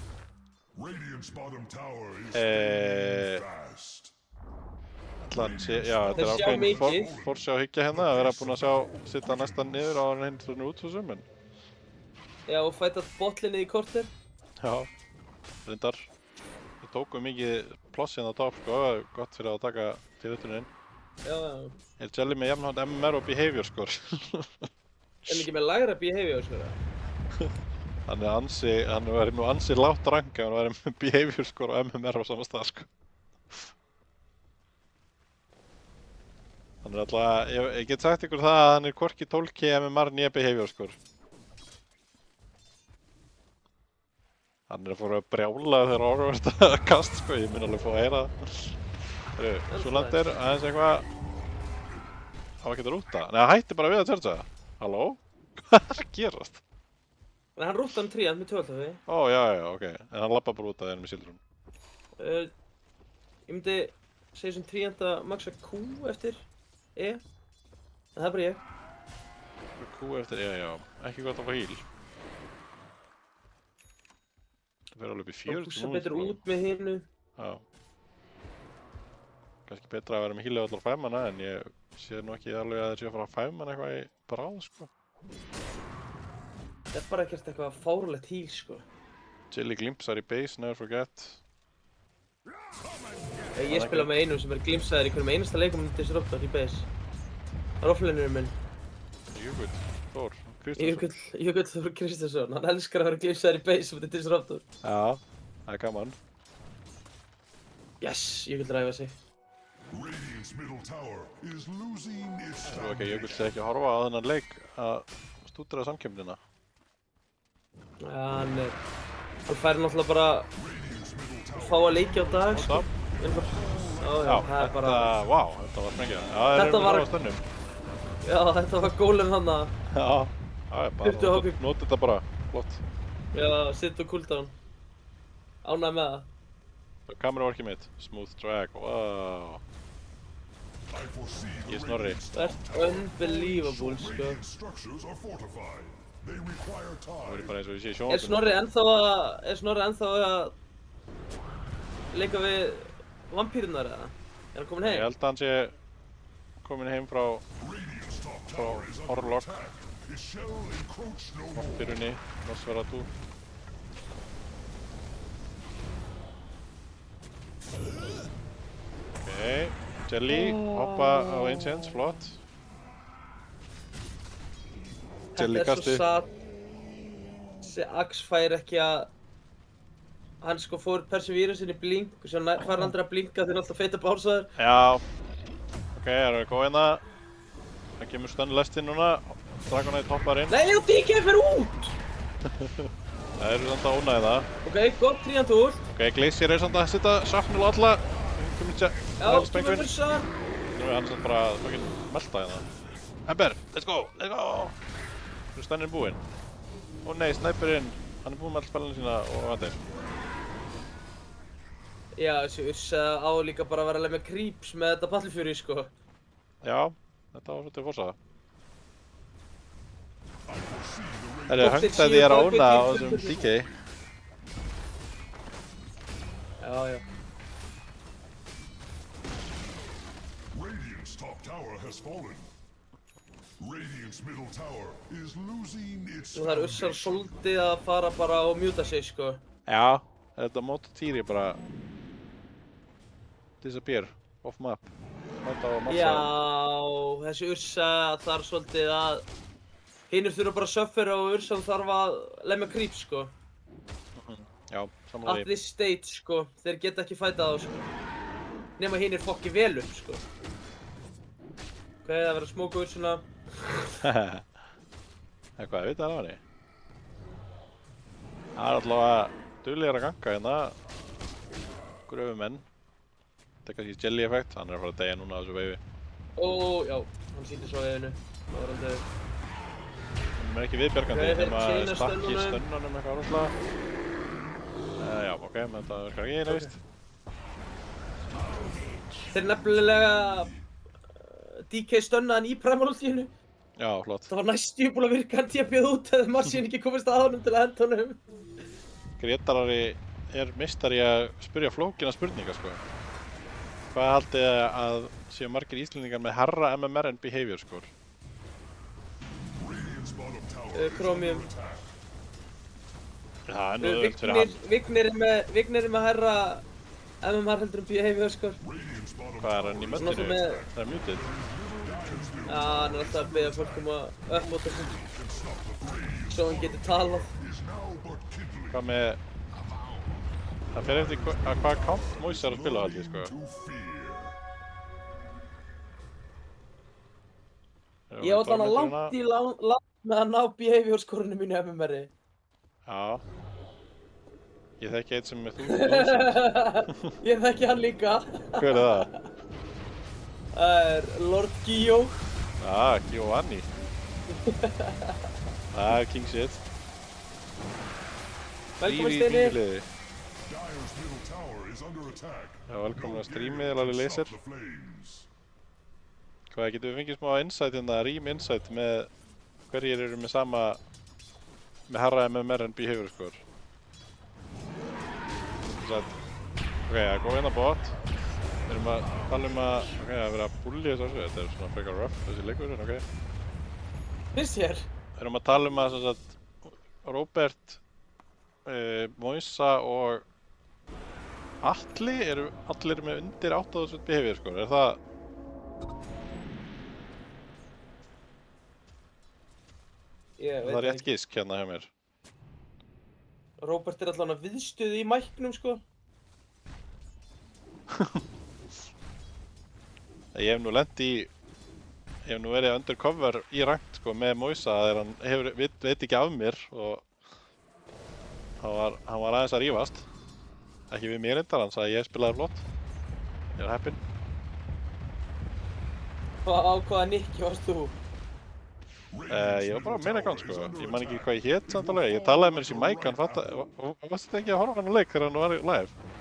Já, þetta er ákveðin forsjá hyggja hérna að vera búinn að sitta næstan niður á hann hinn svona út svo sum, en... Já, og fæta botlinni í korter. Já, reyndar. Við tókum mikið ploss hérna á top, sko, gott fyrir að taka fyrirtunin. Já. Er Jelly með jafnhátt MMR og behavior score? En ekki með lægra behavior score? Hann væri nú ansi lágt rank ef hann væri með behavior score og MMR á sama stað, sko. Hann er alltaf, ég get sagt ykkur það að hann er hvorki 12k MMR nýja behavior score. Hann er að fóra að brjála þegar orðvart að kast sko, ég minn alveg fóra að heyra það. Súlandir, aðeins eitthvað... Hann var ekki að rúta. Nei, hann hætti bara við að tjörsa. Halló? Hvað er að gerast? Nei, hann rúta hann trían með 12 við. Ó, já, ok. En hann lappa bara út að þeirra með Sildrún. Ég myndi segja sem tríanda maxa Q eftir E. En það er bara ég. Q eftir E, já. Ekki gott að fá heal. Það verður alveg upp í 40 Það pússa betur út með hinnu. Já. Kannski betra að vera með heal eða allar 5 manna, en ég sé nú ekki alveg að það sé að fara að 5 manna eitthvað í bráð, sko. Það er bara ekkert eitthvað fárulegt heal, sko. Jelly glimpsar í base, never forget. Ég spila með einum sem er glimpsaður í hverjum einasta leikum um Disruptor í base. Það er offlinerinn minn. Jökull Þór Kristjánsson. Jökull Þór Kristjánsson, hann elskar að vera glimpsaður í base um Disruptor. Já, það er gaman. Yes, Jökull ræfa sig. Svo ekki að Jökull sé ekki að horfa á þennan leik að stúdra samkeppnina. Já, hann fær náttúrulega bara að fá að leikja á dag, sko. Já, það er bara... Vá, þetta var sprengja. Já, það er með á stönnum. Já, þetta var gólinn hann að... Já, bara nota þetta bara, flott. Já, sitt og cooldown. Ánægð með það. Kameravorkið mitt, smooth drag, wow. Ég er Snorri. Það er unbelievable, sko. Það verður bara eins og ég sé í Er sjónvarpinu. Snorri ennþá að leika við vampýrunar eða? Er hann komin Ég heim? held að hann sé komin heim frá Orlok. Vampírunni, Nosferatu. Ok, Jelly, hoppa á Ancients, flott. Jelly Þetta er svo kasti. satt. Þessi Axe fær ekki að... Hann sko fór Perseveranceinn í blink og svo fær hann aldrei að blinka þegar hann alltaf feita bálsaður. Já. Ok, erum við góð hérna. Það kemur stönlest inn núna. Dragonite hoppar inn. Nei, og DK fer út! Það eru samt að ónæði það. Ok, gott tríant út. Ok, Glacier er samt að setja safnul á alla. Já, kemur Ursa. Nú er hann samt bara að fucking melta hérna. Ember, let's go, let's go! Nú er stönnin búinn. Ó nei, snæperinn. Hann er búinn með all spilinu sína og þetta er. Já, þessi Ursa á líka bara að vera alveg með creeps með þetta Battlefjúri, sko. Já, þetta var svolítið fórsaða. Það er höngt að ég er að óna á þessum DK. Já, já. Radiant's top tower has fallen. Radiant's middle tower is losing its Og það er Ursar svolítið að fara bara og mjúta sig, sko. Já, þetta móti Týri bara disappear, off map. Mæta á massa. Já, þessi Ursa þarf svolítið að... Hinnir þurfa bara að suffera og Ursan þarf að lemja creep, sko. Já, At samanlega því. this stage, sko. Þeir geta ekki fætað þá, sko. Nema hinnir fokki vel upp, sko. Ok, það verður að smóka Ursuna. Eitthvað, ég veit það af henni. Það er allavega duglegir að ganga hérna. Gröfumenn. Þetta er kannski Jelly effekt, hann er að fara að deyja núna á þessu veifi. Ó, já, hann sýndi svo veginu. Það var aldrei... Hann er ekki viðbjargandi Ok, þeir nema chaina stakki í stönnunum. stönnunum eitthvað rúslega. Já, ok, menn þetta virkar ekki einu víst. Þeir nefnilega... DK stönnaði hann í Primal-ultíinu. Já, flott. Það var næstíu búin að virka hann tíapið út eða Marcin ekki komist að honum til að henda honum. Grétarari er meistari að spyrja flókina spurninga, sko. Hvað haldið þið að séu margir Íslendingar með herra MMR en behavior score? Radiant's bottom tower Chromium. Það er nú auðvelt fyrir hann. Vignir er með hærra MMR heldur behavior, sko. Radiant's bottom Hvað er hann í Svona möttinu? með- Það er muted. Já, hann er alltaf að beða fólk að uppbóta sig. Svo hann getur talað. is now but kindling Hvað með... Það fer eftir hvað count Moise er að spila held ég, sko. to fear. Ég var allan að langt í land með að ná behavior skorunum mínu MMR-i. Já. Ég þekki eitt sem er 1000. Ég þekki hann líka. Hver er það? Það er Lord Gio. Ah, Giovanni. Það er king shit. Velkomin Líf í Steini. liði. Dire's middle tower is under attack. Já, velkomin að streamið, Lalli Laser. Stop the flames. Hvað, getum við fengið smá insight hérna, rím insight með hverjir eru með sama með herra MMR en behavior score. Ok, það góð hérna bot. Við erum að tala um að, ok, að vera að bulli þessu, þetta er svona frekar rough, þessi leikur, ok. Finnst þér? Við erum að tala um að, sem sagt, Róbert, Moisa og Atli eru allir með undir 8000 behavior score, er það? Ég Er það rétt gisk hérna hjá mér? Róbert er allan að viðstöðu í mæknum, sko. Ég hef nú lent í, ég hef nú verið undercover í rangt sko með Moisa þegar hann veit ekki af mér og hann var aðeins að rífast. Ekki við mér reyndar, hann sagði að ég spilaði flott. Ég er heppinn. Á hvaða nikki varst þú? Ég var bara main account sko, ég man ekki hvað ég hét samt alveg. Ég talaði með þessi mic, hann fattaði, varstu þetta ekki að horfa hann á leik þegar hann var live?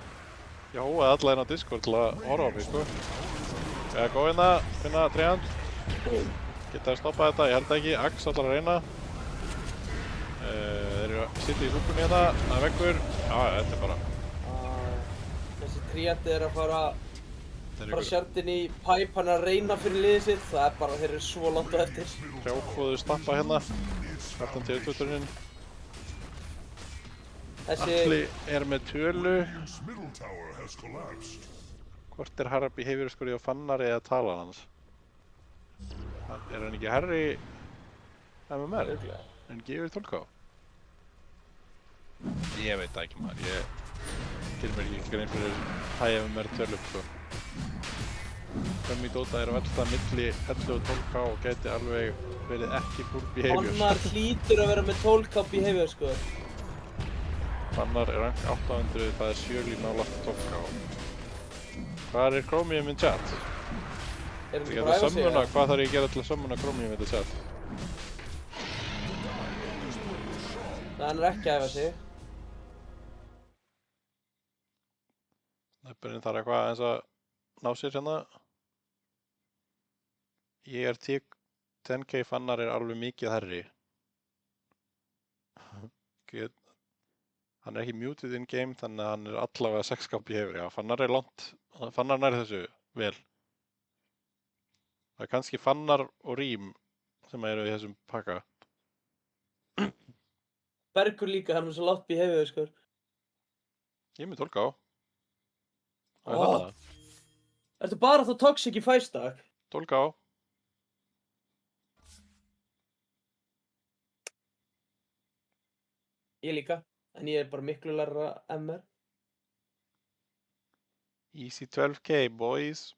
Ég hóaði alla hérna á Discord til að horfa á mig sko. Ég er góð hérna, finna tríand. Geta að stoppa þetta, ég held ekki, Axe allar að reyna. Þeir eru að sitja í súpunni hérna, það er veggur. Já, þetta er bara... Þessi tríandi er að fara Þeir frá eru sjartin í pipe, hann er að reyna fyrir liðið sitt. Það er bara, þeir eru svo langt á eftir. trjákvóðu stappa hérna. Aftan til utvöldurinn. Þessi, Atli er með tölu. Radiant's middle tower has collapsed. Hvort er Harry behavior á Fannari eða talan hans? Er hann ekki Harry MMR? örugglega. En gefur 12k? Ég veit það ekki maður, ég gerir mér ekki grein fyrir high MMR tölum sko. Frammi Dota er að velta milli 11 og 12k og gæti alveg verið ekki full behavior. Fannar hlýtur að vera með 12k behavior sko. Fannar er rank 800, það er 7 líf nálagt 12k. Hvað er Chromium in chat? Er hann Ég ekki geta bara að æfa sig? summuna, eða? hvað þarf ég að gera til að summuna Chromium in chat? Nei, hann er ekki að æfa sig. Nefnirinn þarf eitthvað eins að ná sér hérna. Ég er 10k Fannar er alveg mikið herri. Hann er ekki muted in game þannig að hann er allavega 6k behavior. Já, Fannar er langt, Fannar nær þessu vel. Það er kannski Fannar og Rím sem eru í þessum pakka. Bergur líka, hann er svo látt behavior sko. Ég er með 12k. Hvað er Ó. það? Ertu bara þá toxic í 5-stack? 12k. Ég líka, en ég er bara miklu læra MR. Easy 12k boys.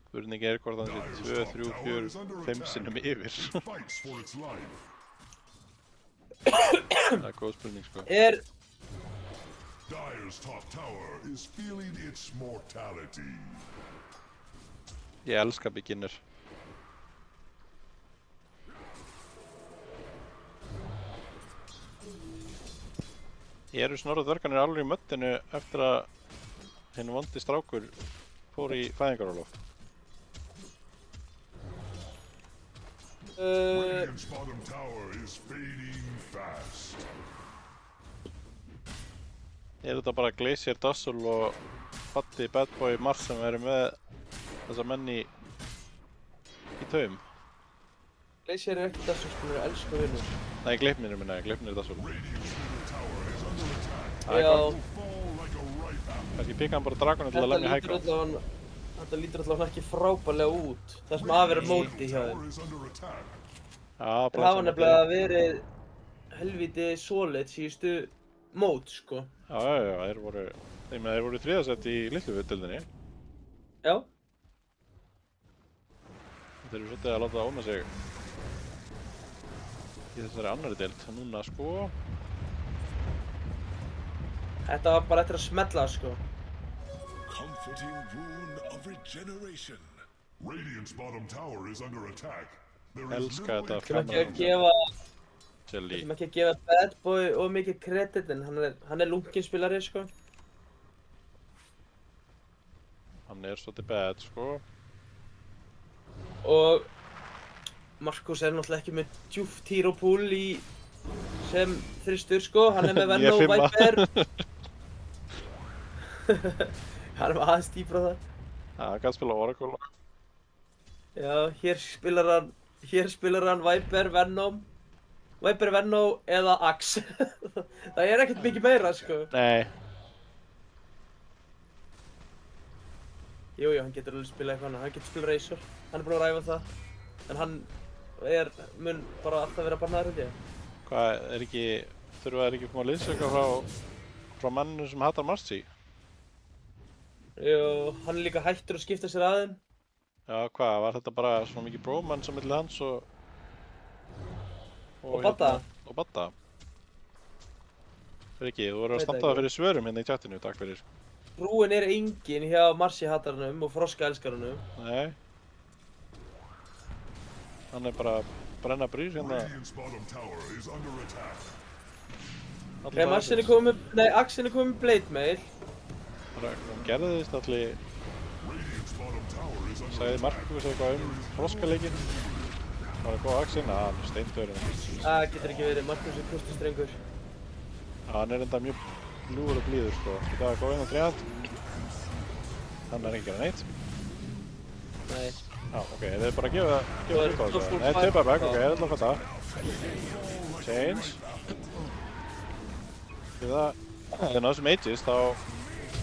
Spurning er hvort hann sé 2, 3, 4, 5 sinnum yfir. Fights for its life. Það er góð spurning sko. Er, Dire's top tower is feeling its mortality. Ég elska beginner. Eru Snorra dvergarnir alveg í möttinu eftir að hinn vondi strákur fór í fæðingarorlof? Radiant's bottom tower is fading fast. Er þetta bara Glacier, Dazzle og Fatti, Bad Boy, Mars sem eru með þessa menn í taum? Glacier er ekki þessu sko, mér er elsku vinnur. Nei, Gleipnir er minna, Gleipnir er Dazzle. Radiant's middle tower is under attack. Það er Já, gott. Fall like a ripe apple. Kannski pikka hann bara dragonið til að lemja hægra. Þetta lítur allavega ekki frábærlega út. Það sem að vera móti hjá þeim. Tower is under attack. Já, Þeir hafa nefnilega verið helviti solid síðustu mót sko. Já, þeir voru þriðasett í Litluvöldinni. Já, Þeir eru svolítið að láta óna sig í þessari annari deild. Núna sko... þetta var bara eftir að smella sko. Comforting rune of regeneration. Radiant's bottom tower is under attack. There is Elska little þetta Við ætlum ekki framræðan að gefa, Jelly. við ætlum ekki að gefa Bad Boy of mikið kredit en hann er lunginspilari sko. Hann er svolítið bad sko. Og Markus er náttúrulega ekki með djúpt hero pool í sem þristur sko, hann er með Venno Ég fimma. Viper. Hann er með aðeins dýpra þar. Já, hann kann spila Oracle. Já, hér spilar hann Viper, Venom, eða Axe. Það er ekkert mikið meira sko. Nei. Jú, hann getur alveg spilað eitthvað annað, hann getur spilað Razor, hann er búinn að ræfa það. En hann mun bara alltaf vera bannaður held ég. Hvað, þurfa þeir ekki að koma að liðsauka frá manninu sem hatar Marcy? Jú, hann er líka hættur að skipta sér aðeim. Já, hvað, var þetta bara svona mikið bromance á milli hans og Badda? Og Badda. Riki, þú voru að Veit standa ekki. það fyrir svörum hérna í chatinu, takk fyrir. Trúin er engin hjá Marcy hatarnum og Froska elskarunum. Nei. Hann er bara að brenna brýr hérna. Radiant's bottom tower is under attack. allan daginn. Axin er komið með Blade Mail. Hann gerðist allir... Radiant's sagði Markus eitthvað froskaleikinn. Það var góð axinn, hann er steindauður. Það getur ekki verið, Markus kustustrengur. Hann er enda mjög ljúfur og blíður sko. Það var góð inn á tríðan. Hann er ekki að gera neitt. Nei. Já, ok, þið er bara að gefa upp á þessu. Nei, 2 buyback, ok, ég ætla að fatta. Change. Þegar náðu sem ages, þá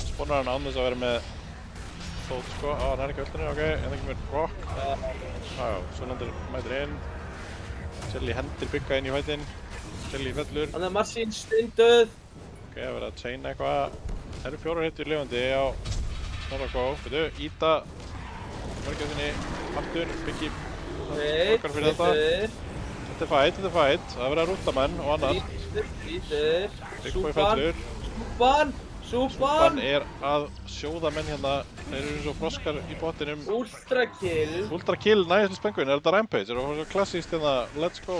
spawnar hann án þess að vera með þótt sko. Á, hann er ekki öllunni, ok, en það kemur rock. Já, Solander mætir inn. Shelly hendir bygga inn í fætinn. Shelly fellur. Þannig að Marcin steindauð. Ok, það verður að chaina eitthvað. Það eru 4 hittur lifandi á Snorra Go. Veitu, íta mörgjöfðinni, aftur, byggi. Borgar fyrir þetta. Þetta er fight. Það verður að rúta menn og annað. Lítur. Big Boy fellur. Súpan. Er að sjóða menn hérna. Þeir eru eins og froskar í bottinum. Ultra kill. Ultra kill, næstum spenguinn. Er þetta Rampage? Er það svo klassískt hérna, let's go.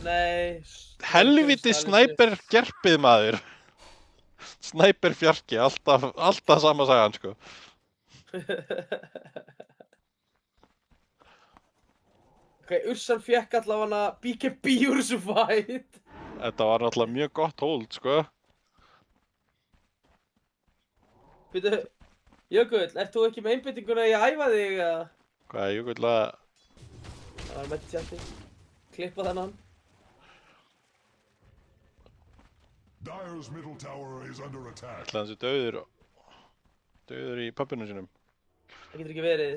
Nei. Helviti snæper gerpið maður. Snæper fjarki, alltaf sama sagan sko. Ok, Ursan fékk allavega BKB úr þessu fight. Þetta var náttúrulega mjög gott hold sko. Býtu, Jökull, ert þú ekki með einbeitinguna í að æfa þig eða? Hvað er Jökull að... Það var með tjatti. Klippa þennan. Dire's middle tower is under attack. ætla hans dauður í pubbinu sínum. Það getur ekki verið.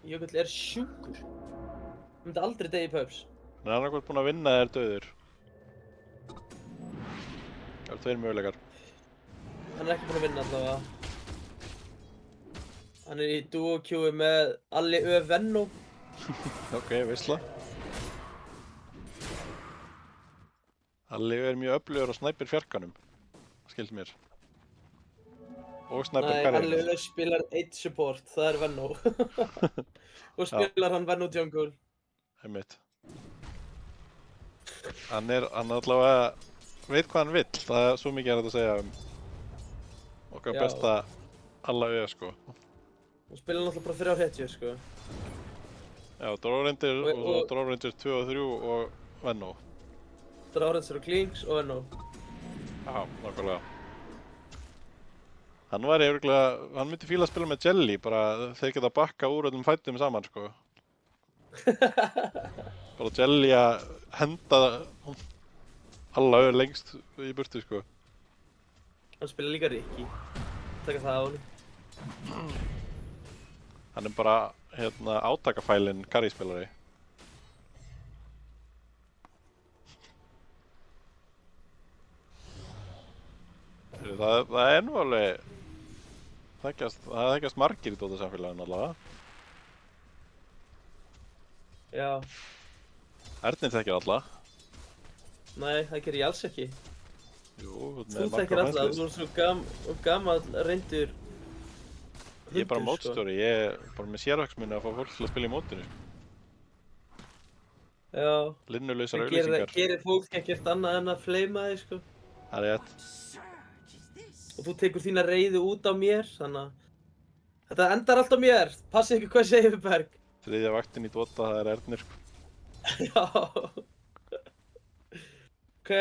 Jökull er sjúkur. Hann myndi aldrei deyja í pubs. En hann er annarkvæmt búinn að vinna þér dauður. Það eru 2 möguleikar. Hann er ekki búinn að vinna allavega. Hann er í duo queue með Alli Ö Venno. Ok, veistla. Alli er mjög öflugur á snæper fjarkanum. Skildi mér. Og snæper Nei, karriérinn. Alli Ö spilar 1 support, það er Venno. Og spilar hann Venno jungle. Einmitt. Hann allavega veit hvað hann vill. Það er svo mikið hægt að segja okkar Já. besta Alla Ö sko. Hún spilar náttúrulega bara 3 hetjur, sko. Já, Drórendir og svo Og- Drórendir 2 og 3 og Venno. Drárendsir og Klings og Venno. Já, nákvæmlega. Hann var yfirlega, hann myndi fíla að spila með Jelly, bara þeir geta bakka úr öllum fættum saman, sko. Bara Jelly að henda Alla Ö lengst í burtu, sko. Hann spilar líka Rikki. Taka það á honum. Hann er bara, átakafælinn karríspilari. Það er nú alveg, það þekkjast margir í Dota samfélaginu allavega. Já. Ernir þekkir alla. Nei, það gerir ég alls ekki. Jú, Þú þekkir alla, þú er svo gamall reyndur Ég er bara hundur, sko. mótstjóri, ég er bara með sérhagsmuni að fá fólk til að spila í mótinu. Já. Linnulausar Það auglýsingar. gerir fólk ekkert annað en að fleyma þig, sko. Það er rétt. Og þú tekur þína reiði út á mér, þannig að þetta endar allt á mér. Passi ekki hvað segir við Berg. Þriðja vaktin í Dota, það er Ernir. Já. Ok.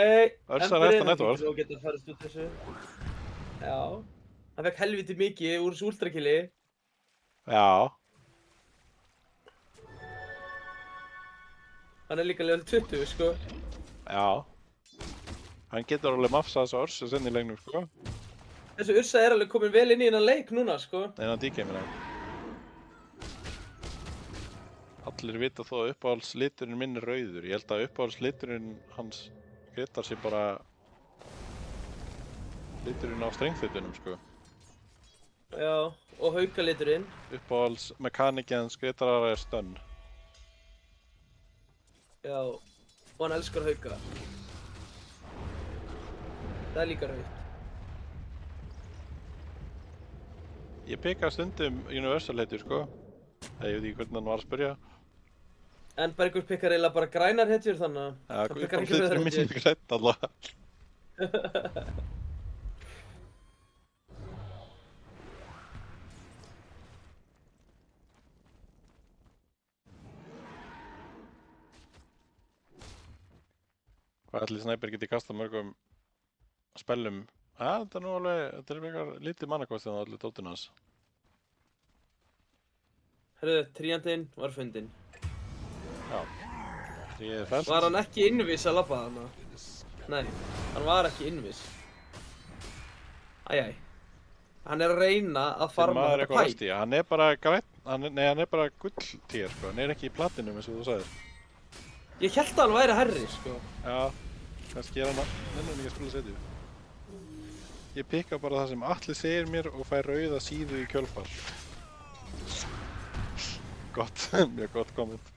Örsar eftir network. Þú getur að farast út þessu. Já. Hann fekk helviti mikið úr þessu ultrakilli. Já. Hann er líka level 20, sko. Já. Hann getur alveg mafsað þessu Örsu sinn í leiknum, sko. Þessu Ursa er alveg komin vel inn í hennan leik núna, sko. Einan D-gameina. Allir vita þó að uppáhaldsliturinn minn er rauður. Ég held að uppáhaldsliturinn hans Gretar sé bara liturinn á strengþutunum, sko. Já, og haukaliturinn. Uppáhaldsmekanikið hans Gretarar er stönn. Já, og hann elskar hauka. Það er líka raukt. Ég peka stundum Universal heitur, sko. Ég veit ekki hvernig hann var að spyrja. En Bergur pikkar eiginlega bara grænar hetjur, þannig að Já, hann pikkar ekki uppáhaldsliturinn rauðar minn er hetjur. grænt allavega. Hvað ætli Snæper geti kastað mörgum spellum? Þetta er nú alveg, þetta er eitthvað lítið mannakosti á allir dótinu hans. Herðu, tríandinn var fundinn. Já. Ég er fælt. Var hann ekki innviss að labba þarna? Nei, hann var ekki innviss. Æjæj. Hann er að reyna að farma Maður er þetta eitthvað pæp. resti. Hann er bara græn, hann er bara gulltír, sko. Hann er ekki í platinum eins og þú sagðir. Ég hélt að hann væri herri, sko. Já, kannski er hann ekki að spila setju. Ég pikka bara það sem Atli segir mér og fæ rauða síðu í kjölfar. Gott, mjög gott komment.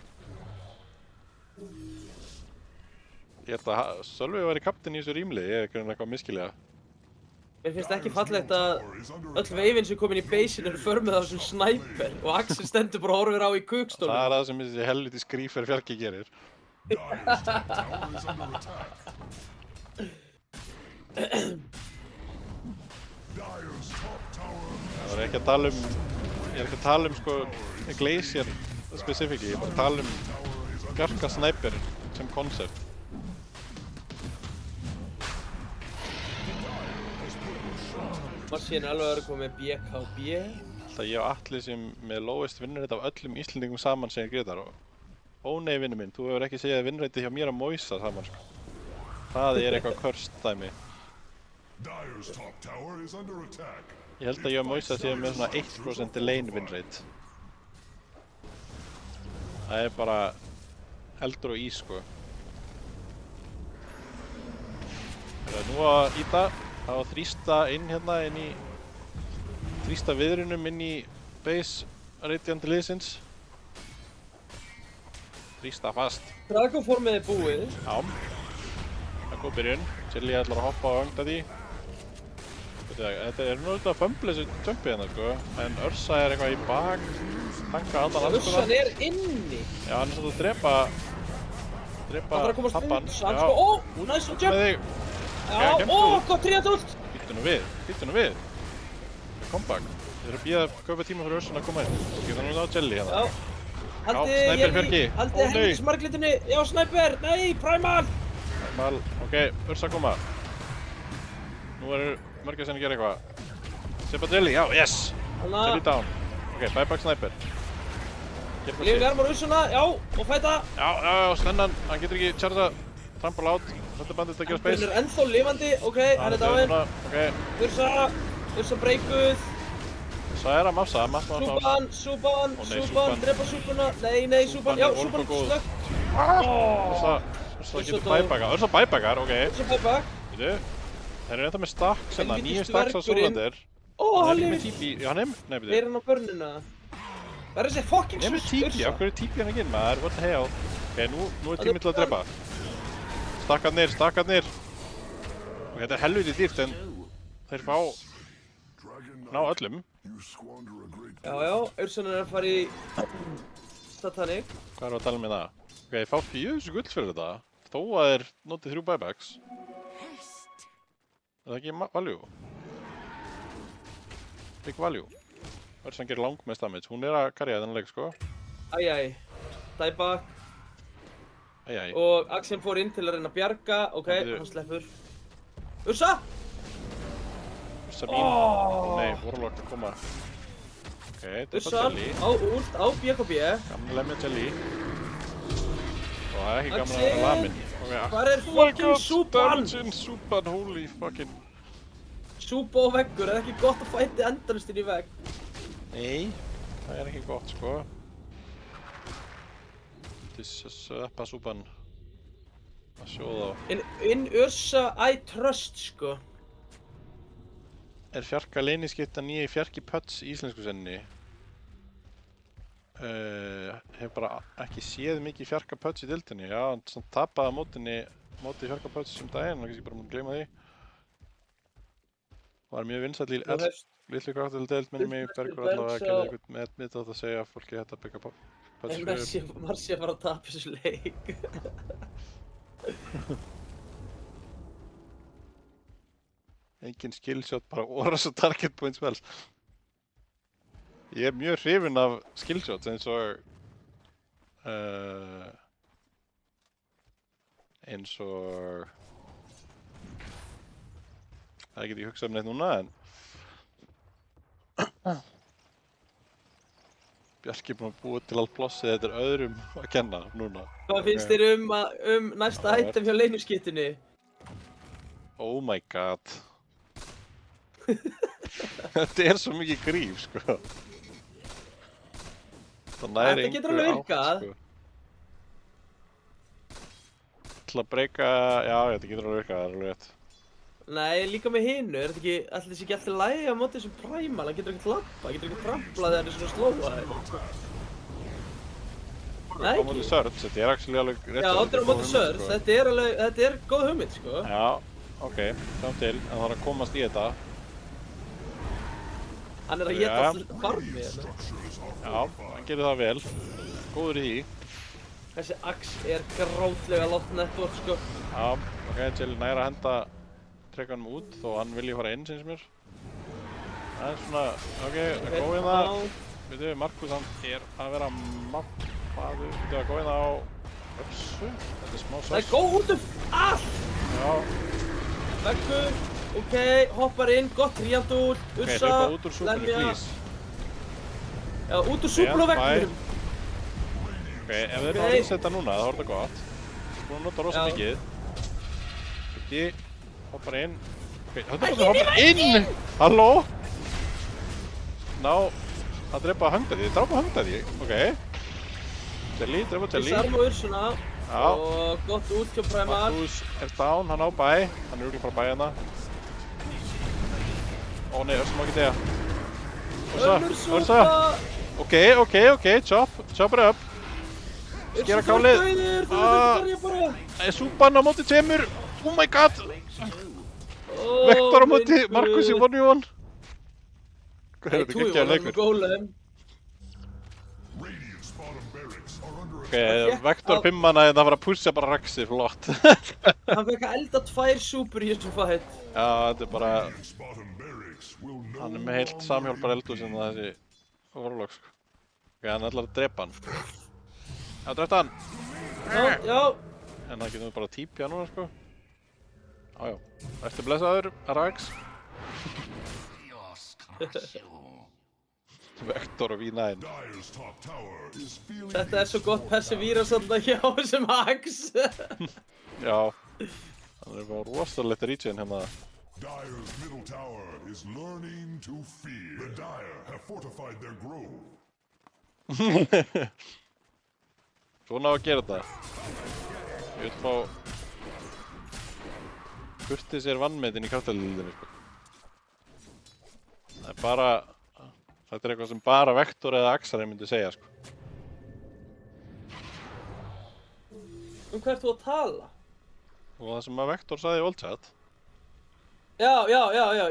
Ég held að Sölvi væri kaptinn í þessu rýmli, ég er eitthvað miskilega. Mér finnst ekki fallegt að öll veifin sem komin í basin eru förmið af þessum snæper og Axel stendur bara og horfir á í kukstólum. Það er það sem þessi helviti skrífer fjarki gerir. Dire's top tower is under attack. Dire's top tower. Það er ekki að tala um, ég er ekki að tala um sko Glacier specifíki, ég er bara að tala um Garka Sniper sem koncept. Marsín er alveg að vera komið með BKB. Alltaf ég og Atli sem með lowest vinnurrate af öllum Íslendingum saman segir Gretar og ó nei vinnu minn, þú hefur ekki segjað vinnurrate hjá mér að Moisa saman sko. Það er eitthvað cursed dæmi. Dire's top tower is under attack. Ég held að ég og Moisa séum með svona 1% lane vinnrate. Það er bara eldur og ís sko. Það er nú að íta, það að þrýsta inn hérna þrýsta viðrunum inn í base Radiant liðsins. Þrýsta fast. Dragonformið er búið. Já. Það er góð byrjun. Chili ætlar að hoppa á öngda því. Þetta er nú auðvitað að fumbla þessu jumpi hérna sko, en Ursa er eitthvað í bak, tanka allan Ursan anskoðan. er inni. Já, hann er svolítið að drepa Það þarf að komast tabbann. út, hann sko, ó, næs og jump. Með þig. Já, ó, gott tríandult. Býttu nú við. Það er comeback. Þið eru að bíða að kaupa tíma fyrir Ursan að koma inn. Skipta hann á Jelly hérna. Já, haldið Snæper Björki. Haldið Ó, nei. helgismarglitunni. Já, Snæper, nei, Primal. Mal, ok, Ursa koma. Nú eru mörgir sem að gera eitthvað. Sepa Jelly, já, yes! Jelly down. Ok, buyback Sniper. Lífið armar Ursuna, já, og fæta. Já, slennan, hann getur ekki charga. Trample out, þetta bandið að gera space. Hann er ennþá lifandi, ok, hann er dáinn. Ok, Ursa breykuð. það er að massa. Súpan, Ó, nei, Súpan, drepa Súpuna. Nei, Súpan, já, er Súpan volgóð. slögt. Ursa getur buybackar. Ursa buybackar, ok. Ursa buyback. Veitu, þeir eru ennþá með stacks hérna, Helvítis 9 stacks á dvergurinn. Sólandir. Ó, Hann hann er ekki með lifir. TP, já hann er, nei Er byrju. hann á börnuna? Hvað er þessi fucking Ég er með TP, Ursa? af hverju er TP hann ekki inn maður, what the hell. Ok, nú er tíminn til að drepa. Stakkarnir. Ok, þetta er helviti dýrt en þeir fá ná öllum. You squander a great Já, Ursan er að fara í Satanic. Hvað erum við að tala um með það? Ok, þeir fá 4 gull fyrir þetta, þó að þeir notið 3 buybacks. Er það ekki value? Big value. Ursan gerir langmest damage, hún er að karja þennan leik sko. Æjæj. Dieback. Æjæj. Og Axel fór inn til að reyna að bjarga. Ok, Bíddu. hann sleppur. Ursa! Ursa mín. Nei, Warlock að koma. Ok, þetta er Ursa bara Jelly. á ult á BKB. Gamla lemja Jelly. Og það er ekki gaman að Axel! vera lamin. Okay, Hvar er fucking Súpan? Súpan, holy fucking. Súpa og veggur, er ekki gott að fæti endalist inn í vegg? Nei, það er ekki gott sko. Þess að söpa súpan að sjóða á. In Ursa I trust, sko. Er fjarka leyniskipta nýja í fjarki pöts í íslensku senni? Hef bara ekki séð mikið fjarka pöts í dildinni. Já, hann svona tapaði á móti fjarka pöts sem daginn, hann kannski bara múin að gleyma því. Var mjög vinsæll í litlu kvartal deild, minnum mig, Bergur allavega að gera eitthvað með mitt átt að segja að fólki hætti að byggja pöts fyrir. Marci að fara að tapa þessu leik. Engin skillshot, bara oras og target points vel. Ég er mjög hrifinn af skillshots eins og eins og það get ég hugsað neitt núna en Bjarki er búinn að búa til allt plossið, þetta er öðrum að kenna núna. Hvað finnst þér um næsta Já, item hjá leyniskittunni? Oh my god. Þetta er svo mikið gríf, sko. Það næri Þetta getur alveg virkað. sko. Til að breyka, já, þetta getur alveg virkað, það er alveg rétt. Nei, líka með hinu, er þetta ekki, ætli þessi ekki alltaf lægi á móti þessum Primal, hann getur ekkert lappa, hann getur ekkert trampla þegar hann er svona slóaði. Nei, Á móti ekki? Surge, þetta er actually alveg rétt. Já, þetta er á móti Surge, sko. þetta er góð hugmynd, sko. Já, ok, sjáum til, en það þarf að komast í þetta. Hann er að Já. geta farmi hérna. Já, hann gerir það vel. Góður í því. Þessi Axe er gráðlega látt network, sko. Já, ok, Jill næra að henda trekanum út, þó hann vilji fara inn, syns mér. Það er svona, ok, að góða inn það. Veitu, Markus hann er að vera mappaður. Veitu, að góða inn það á öpsu. Þetta er smá Það er söss. góð út um allt! Já, Veggur, ok, hoppar inn, gott tríandúl, ok, Ursa, hlaupa út úr súpunni, please. Já, út úr súpun og Vel, bye. veggnum. Ok, ef þeir fá að resetta núna, þá er þetta gott. Búin að nota rosa Já. mikið. Ekki, hoppar inn. Ok, þetta er bara hoppar inn! Halló? Ná, að drepa hangda því, drápa hangda því, ok. Jelly, drepa Jelly. Disarm og Ursuna. Já. Og gott út hjá Primal. Markus er down, hann á bæ. Hann er örugglega bara bæ hérna. Ó nei, Ursa má ekki deyja. Ursa, Önnur Ursa. Ok, chop it up. Skera kálið. Þú Ah. verður bara. Það er súpan á móti tveimur. Oh my god. Ó, Vektor á móti minn Markus í guð. 1v1. Hvað Nei, er þetta Túi geggjaður var leikur? með gólem. Radiant's bottom barracks are under Ok, attack. Vektor 5 manna en það var að pussa bara Raxi, flott. Hann fekk að elda 2 súpur í þessum fight. Já, þetta er bara, Radiant's bottom barracks will no hann er með heilt samhjálpar eldhús en þessi Warlock, sko. Ok, hann ætlar að drepa hann. Já, drefta hann. Já, En það getur bara að típja núna, sko. Já. Ertu blessaður, Rax? Vektor og V9. Dyer's top tower is feeling þetta er svo gott perseverance alltaf hjá þessum Axe. Já. Hann er bara rosalegt regen hérna. Dyer's middle tower is learning to fear. The Dire have fortified their grove. Svona á að gera þetta. Ég vil fá kurtið sér vannmetin í kraftalildinni, sko. Það er bara, þetta er eitthvað sem bara Vektor eða Axari myndi segja, sko. Hvað ert þú að tala? Og það sem að Vektor sagði í Oldchat. Já,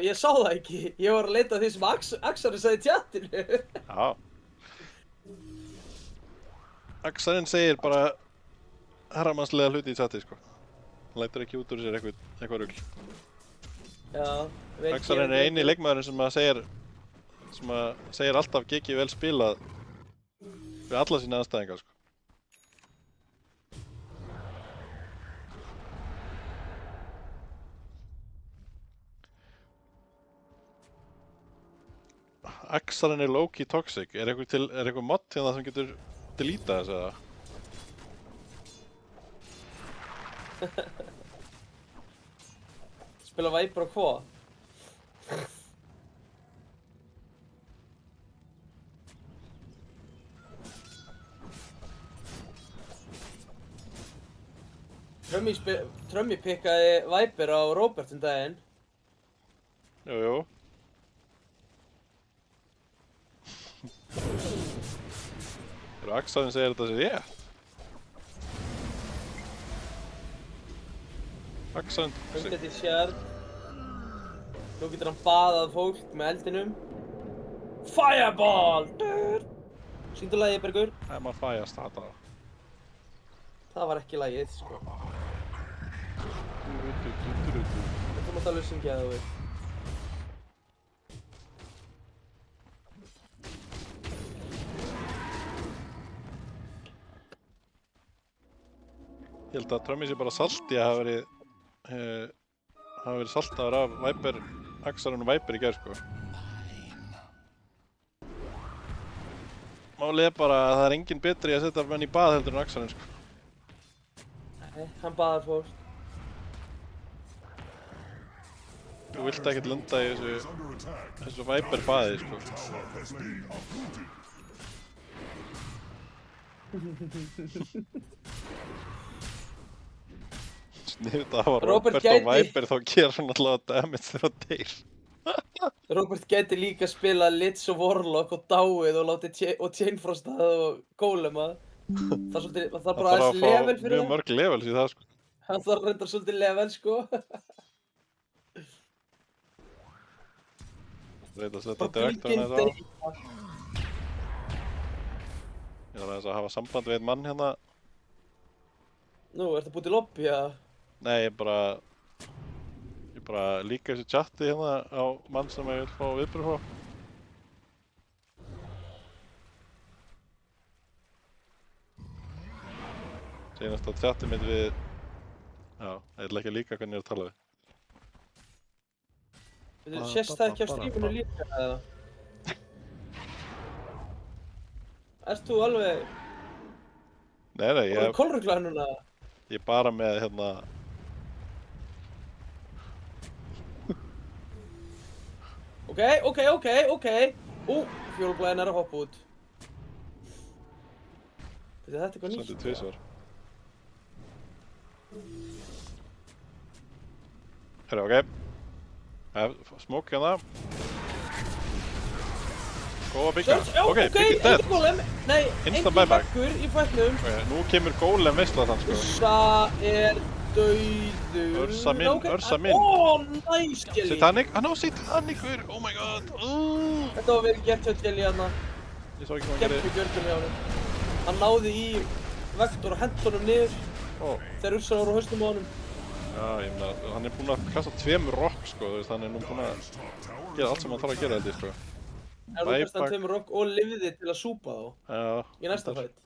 ég sá það ekki. Ég var að leita að því sem Axari sagði í tjattinu. Já. Axarinn segir bara herramannslega hluti í chati, sko. Hann lætur ekki út úr sér eitthvað rugl. Já, vel Axarinn er eini leikmaðurinn sem að segir alltaf GG vel spilað við alla sína aðstæðingar, sko. Axarinn er low-key toxic. Er eitthvað mod hérna sem getur deleta þess eða? Spila Viper og hvað? Trömmi pikkaði Viper á Robert um daginn. Jú. Þegar Axarinn segir þetta sér ég. Axarinn toxic. Þetta er sjörn. Nú getur hann baðað fólk með eldinum. Fireball! Sýndu lagið, Bergur. Það er maður fæ að starta það. Það var ekki lagið, sko. Þú mátt alveg syngja það við. Ég held að Trömmi sé bara salti að hafa verið saltaður af Viper, Axarinn og Viper í gær, sko. Málið er bara að það er enginn betri að setja menn í bað heldur en Axarinn, sko. Nei, hann baðar fórst. Þú vilt ekkert lenda í þessu Viper baði, sko. Sniðut að hafa Robert Robert og gæti- Viper þá gera hann alltaf damage þegar hann deyr. Robert gæti líka spilað Lich og Warlock og dáið og látið Chainfrostað og Golema. Það er svolítið, það er Það bara þarf að aðeins fá level fyrir mjög það. mörg levels í það, sko. Hann þarf reyndar svolítið level, sko. Reyta að setja Bara direktorinn fylginn þess á. deyja. Ég þarf aðeins að hafa samband við einn mann hérna. Nú, ertu búið til lobby, eða? Nei, ég bara líka þessu chatti hérna á mann sem ég vil fá viðbröð frá. Seinast á chatti mitt við, já, ég ætla ekki að líka hvernig ég er að tala við. Sést það ekki á stríminu líka, eða? Ert þú alveg Nei, orðinn kolruglaður núna? ég er bara með hérna, Ok. Fjólublæðin er að hoppa út. Þetta er eitthvað nýtt. sendið tvisvar. Herra, ok. Smók hérna. Góða byggja. Ok, byggja dead. Engin golem. Nei, Instant engin buyback. veggur í fætnum. Ok, nú kemur golem veistla þann, sko. Ursa er dauður. Ursa minn, Ok, Ursa minn. Ó, næs, Jelly. Satanic? Hann á Satanikur! Oh my god! Þetta var verið gert hjá Jelly hérna. Ég svo ekki hvað hann Kempi gerði. gjörgum hjá hann. Hann náði í vektor og hent honum niður Ó, þegar Ursa voru á hausnum á honum. já, ég meina, hann er búinn að kasta 2 rock, sko, þú veist, hann er nú búinn að gera allt sem hann þarf að gera, held ég, sko. En þú kastar hann tveimur rock og lifði til að súpa þá Já, í næsta fætt.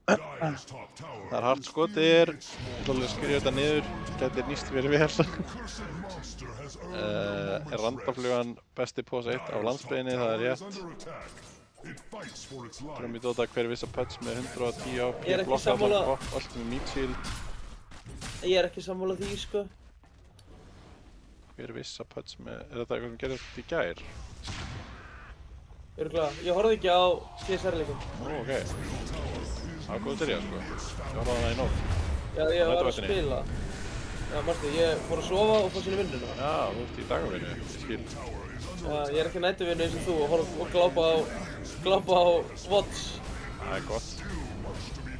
Dire's top tower það er hart skotir, ég ætla alveg að skrifa þetta niður, gæti nýst verið vel. cursed monster has earned Er randaflugan besti pós 1 á landsbyggðinni, það er is rétt. under attack. It fights for its life. Drömmi Dota hver vissa pöts með 110 AP, Ég er ekki blokka allan sammála- bot, allt með meat shield. Ég er ekki sammála því, sko. Hver vissa pöts með, er þetta eitthvað sem gerðist í gær? Örugglega. Ég horfði ekki á CSR-leikum. Ó, ok. Það var góð að byrja, sko. Ég horfði á hana í nótt. Já, ég var að Næturvaktinni. spila. Já, marstu, ég fór að sofa og fór sinni vinnuna. Já, þú ert í dagvinnu, ég skil. Já, ég er ekki næturvinnu eins og þú og glápa á Watch. Það er gott.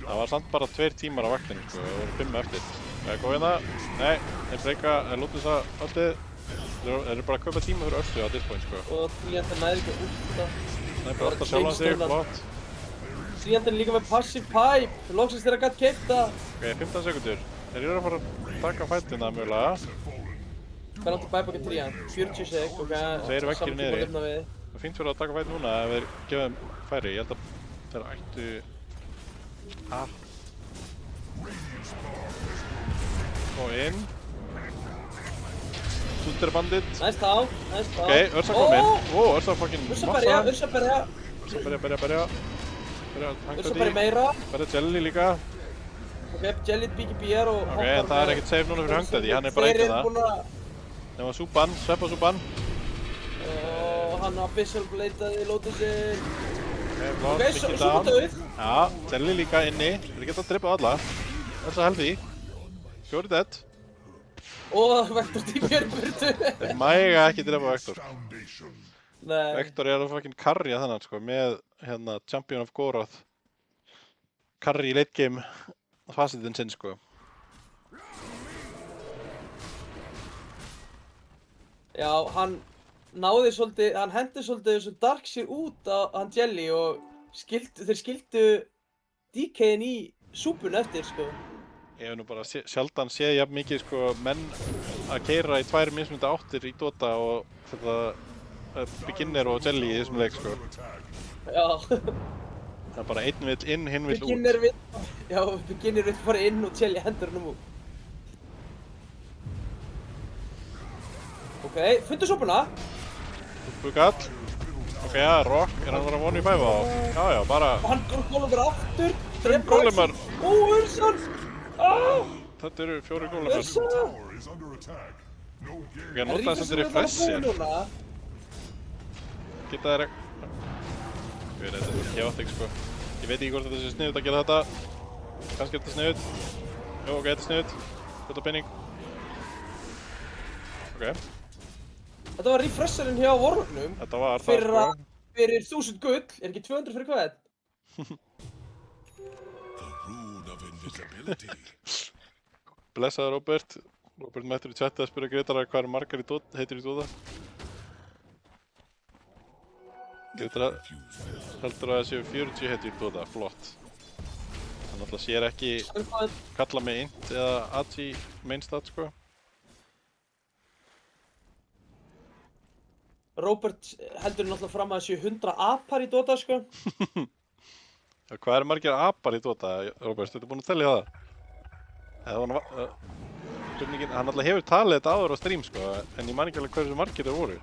Það var samt bara 2 tímar á vaktinu, sko. Það voru 5 eftir. Það er góð hérna. Nei, þeir breyka, þeir lúta þess að alltið. Þeir eru bara að kaupa tíma fyrir öllu á this point, sko. Og Tríandinn næði ekki að últa. Það er bara alltaf sjálfan sig, flott. Tríandinn líka með Passive Pipe. Loksins þeirra gætt keipta. Ok, 15 sekundur. Þeir eru að fara að taka fættina, mögulega. Hvað náttúrulega bæpa ekki Tríand? 40 sek, ok. Tveir veggir Saman tíma niðri. lifna við. Það er fínt fyrir að taka fætt núna ef þeir gefa þeim færi. Ég held að þeir ættu að og inn. Sunderbandit. Næst tá. Ok, Ursa kom inn. Ó, Ursa fucking Ursa massa. berja, Ursa berja. Ursa berja. Ursa berja meira. Berja Jelly líka. Ok, Jelly BKB og Ok, en það er ekkert safe núna fyrir Hangdaddy. Hann er bara Þeir eitt eru af búin það. að... Nefna Súban, Sveppasúban. Og hann Abyssal Bladeaði Lotusinn. Ok, flott, Ok, Vicky svo down. döð. Já, Jelly líka inni. Þeir geta að drippa alla. Ursa healthy. 4 dead. Og Vektor tímjör burtu. Þeir mæga ekki drepa Vektor. Foundation. Nei. Vektor er að fucking carrya þannig, sko, með hérna Champion of Goroth. Carry í late game facetinn sinn, sko. Já, hann náði svolítið, hann hendi svolítið þessu Darkseer út á hann Jelly og þeir skildu DK-in í súpun eftir, sko. Ég hef nú bara sjaldan séð jafn mikið, sko, menn að keyra í 2 mismunandi áttir í Dota og þetta beginner og Jelly í þessum leik, sko. Já. Það er bara einn vill inn, hinn vill út. Beginner vill fara inn og tjelja hendurinn út. Ok, fundu sopuna. Bugall. Ok, já, Rock, er hann bara vonu í 5 á? Já, bara... Og hann gólemar aftur. Gólemar. Ó, Ursan! Þetta eru 4 gólemar. Ursa! Tower is under attack. No game. Ok, nota þess að þetta er refreshir. Geta þær ekki... Ég veit, þetta er chaotic, sko. Ég veit ekki hvort þetta sé sniðut að gera þetta. Kannski er þetta sniðut. Jú, ok, þetta er sniðut. Fullt af penning. Ok. Þetta var refresherinn hjá Warlocknum. Þetta var það, sko. Fyrir 1000 gull. Er ekki 200 fyrir hvað? The rune of invisibility. Blessaður, Robert. Robert mættur í chati að spyrja Gretara hvað eru margar heitir í Dota. Gretara heldur að það séu 40 heitir í Dota. Flott. Hann alltaf sér ekki kalla mig int eða AG mainstat, sko. Robert heldur náttúrulega fram að það séu 100 apar í Dota, sko. Hvað eru margir apar í Dota, Robert? Þú ert búinn að tellja það? Spurningin, hann alltaf hefur talið þetta áður á stream, sko, en ég man ekki alveg hversu margir það voru.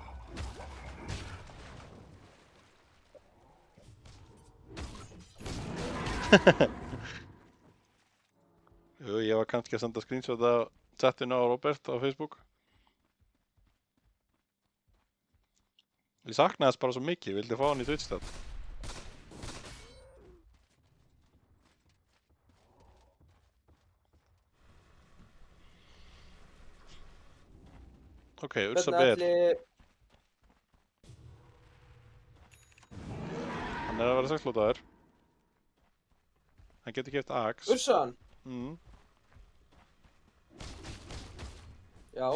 Jú, ég var kannski að senda screenshot af chatinu á Robert á Facebook. Ég saknaði þess bara svo mikið, ég vildi fá hann í Twitch-stat. Ok, Ursa ber. Hann er að vera sexlótaður. Hann getur keypt Axe. Ursan? Já.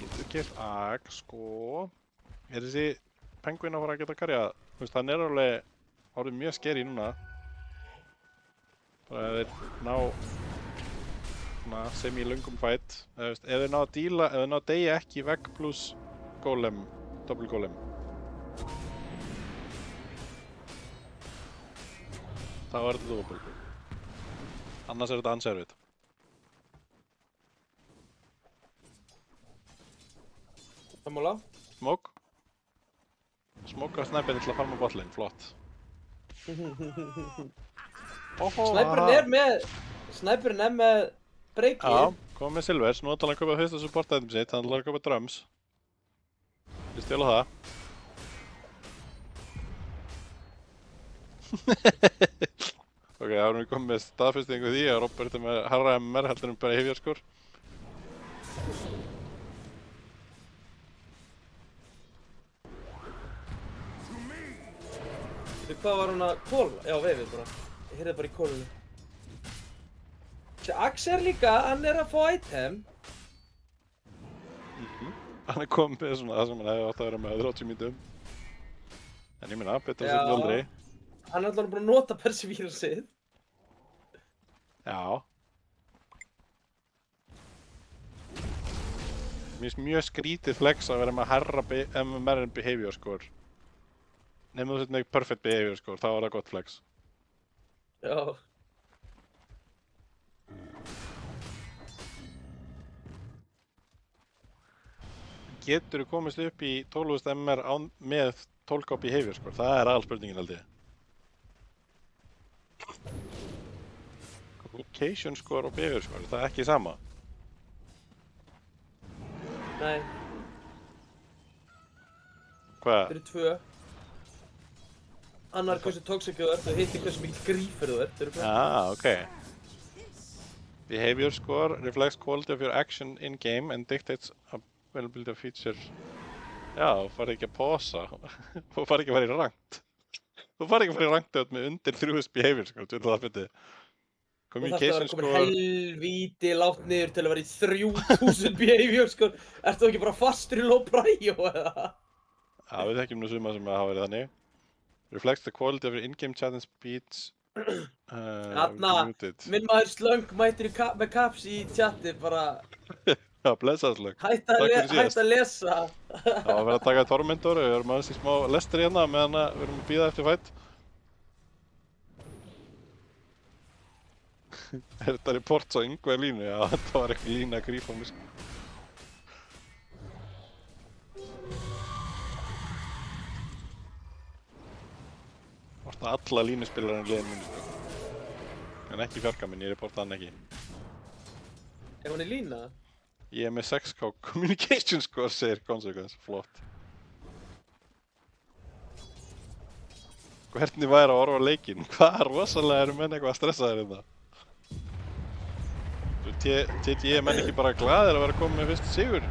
Getur keypt Axe, sko. Er þessi penguin að fara að geta karjað? Þú veist, hann er alveg orðið mjög scary núna. Bara ef þeir ná semi-löngum fight. Ef þeir ná að díla, ef þeir ná að deyja ekki vegg pluss golem, double golem. Þá er þetta doable. Annars er þetta unserved. Sammála. Smoke. Smoke að snæpinni til að farma botlane, flott. Snæpurinn er með breakið. Já, komið með Silvers, nú ætlar hann að kaupa fyrsta support item sitt, hann ætlar að kaupa drums. Ég stela það. Ok, þá erum við komið með staðfestingu því að Robert er með harra MMR heldur en bara hefjarskor. Hvað var hann að kóla? Já, vefið bara. Ég heyrði bara í kólinu. Þessi Axe er líka, hann er að fá item. Hann er komið með svona það sem hann hefði átt að vera með 30 mínútum. En ég minna, betur að setja aldrei. Hann er alltaf búinn að nota Perseverance-ið. Já. Mér finnst mjög skrítið flex að vera með hærra MMR en behavior score. Nefnum þú sett með perfect behavior score, þá var það gott flex. Já. Getur þú komist upp í 12.000 MR með 12k behavior score? Það er aðal spurningin held ég. Location score og behavior score, það er ekki sama. Nei. Hvað? Þetta eru 2. Annar hversu toxic þú ert og hittir hversu mikil grífur þú ert. Ok. Behavior score reflects quality of your action in-game and dictates availability of feature. Já, þú farið ekki að posa. Þú farið ekki að fara í ranked. Þú farið ekki að fara í ranked með undir 3000 behavior score, þú veit það fyndið. Communication score... Og það er komin helvíti lágt niður til að vera í 3000 behavior score. Ertu þú ekki bara fastur í low prio eða? Já, við þekkjum nú suma sem hafa verið þannig. Reflects the quality of your in-game chat and speech. Þarna, minn maður Slöng mættir með caps í chati bara Já, blessaðslög. Hætt Takk fyrir síðast. að lesa. Já, við verðum að taka Tormentor, við erum aðeins í smá lestri hérna meðan við erum að bíða eftir fætt. Er þetta report svo yngveð línu? Já, þetta var ekki lína að grípa á mig. Varst alla línuspilarinn liðin minni, sko. En ekki fjarka minn, ég reporta hann ekki. Er hún í lína? Ég er með 6K communication score, segir Consequence. Flott. Hvernig væri að horfa á leikinn? Hvað rosalega eru menn eitthvað að stressa þér hérna? TTE menn ekki bara glaðir að vera komið með fyrst sigur?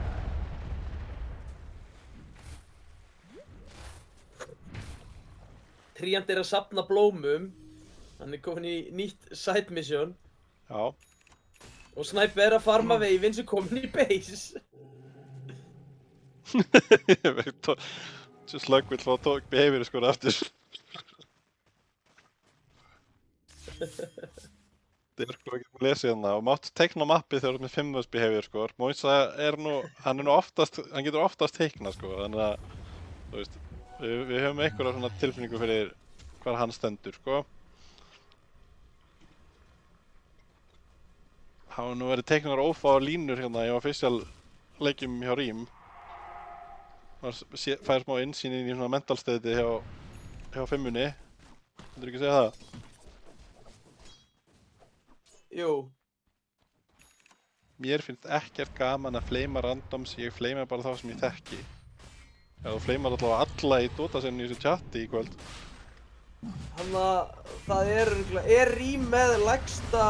Tríant er að safna blómum. Hann er komin í nýtt side mission. Já. Og Sniper er að farma veifinn sem komin í base. Ég veit að Slug vill fá behavior score aftur. Þetta er sko ekki að lesa hérna og mátt teikna á mappi þegar þú ert með 5 behavior score. Moisa er nú, hann getur oftast teikna sko, þannig að, þú veist, við höfum einhverja svona tilfinningu fyrir hvar hann stendur sko. Hafa nú verið teiknar ófáar línur hérna í official leikjum hjá Rím. Maður fær smá innsýn inn í svona mental state hjá 5-unni. Myndirðu ekki segja það? Jú. Mér finnst ekkert gaman að fleima randoms, ég fleima bara þá sem ég þekki. Ef þú fleimar allavega alla í Dota-sennu í þessu chati í kvöld. Þannig að það er Rím með lægsta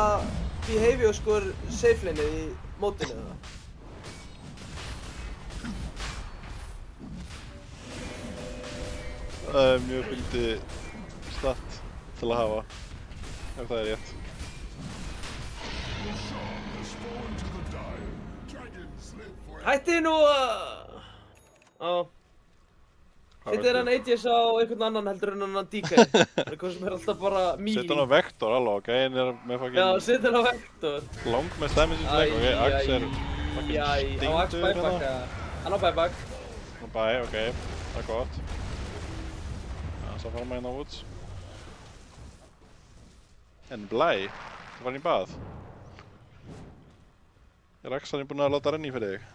behavior score safe laneið í mótinu eða? Það er mjög fyndið stat til að hafa, ef það er rétt. Hættið nú að... Settir hann Aegis á einhvern annan heldur en hann DK. Það er eitthvað sem er alltaf bara melee. Settir hann á Vector alveg, ok? Hann er með fucking... Já, settir hann á Vector. Langmest damage í þessu leik, ok? Axe er fucking Á Axe stingdur buyback hérna. eða? Hann á buyback. Hann á buy, ok. Það er gott. Já, svo fara maður hérna á Woods. En Blæ, þú var hann í bað. Er Axarinn búinn að láta renni fyrir þig?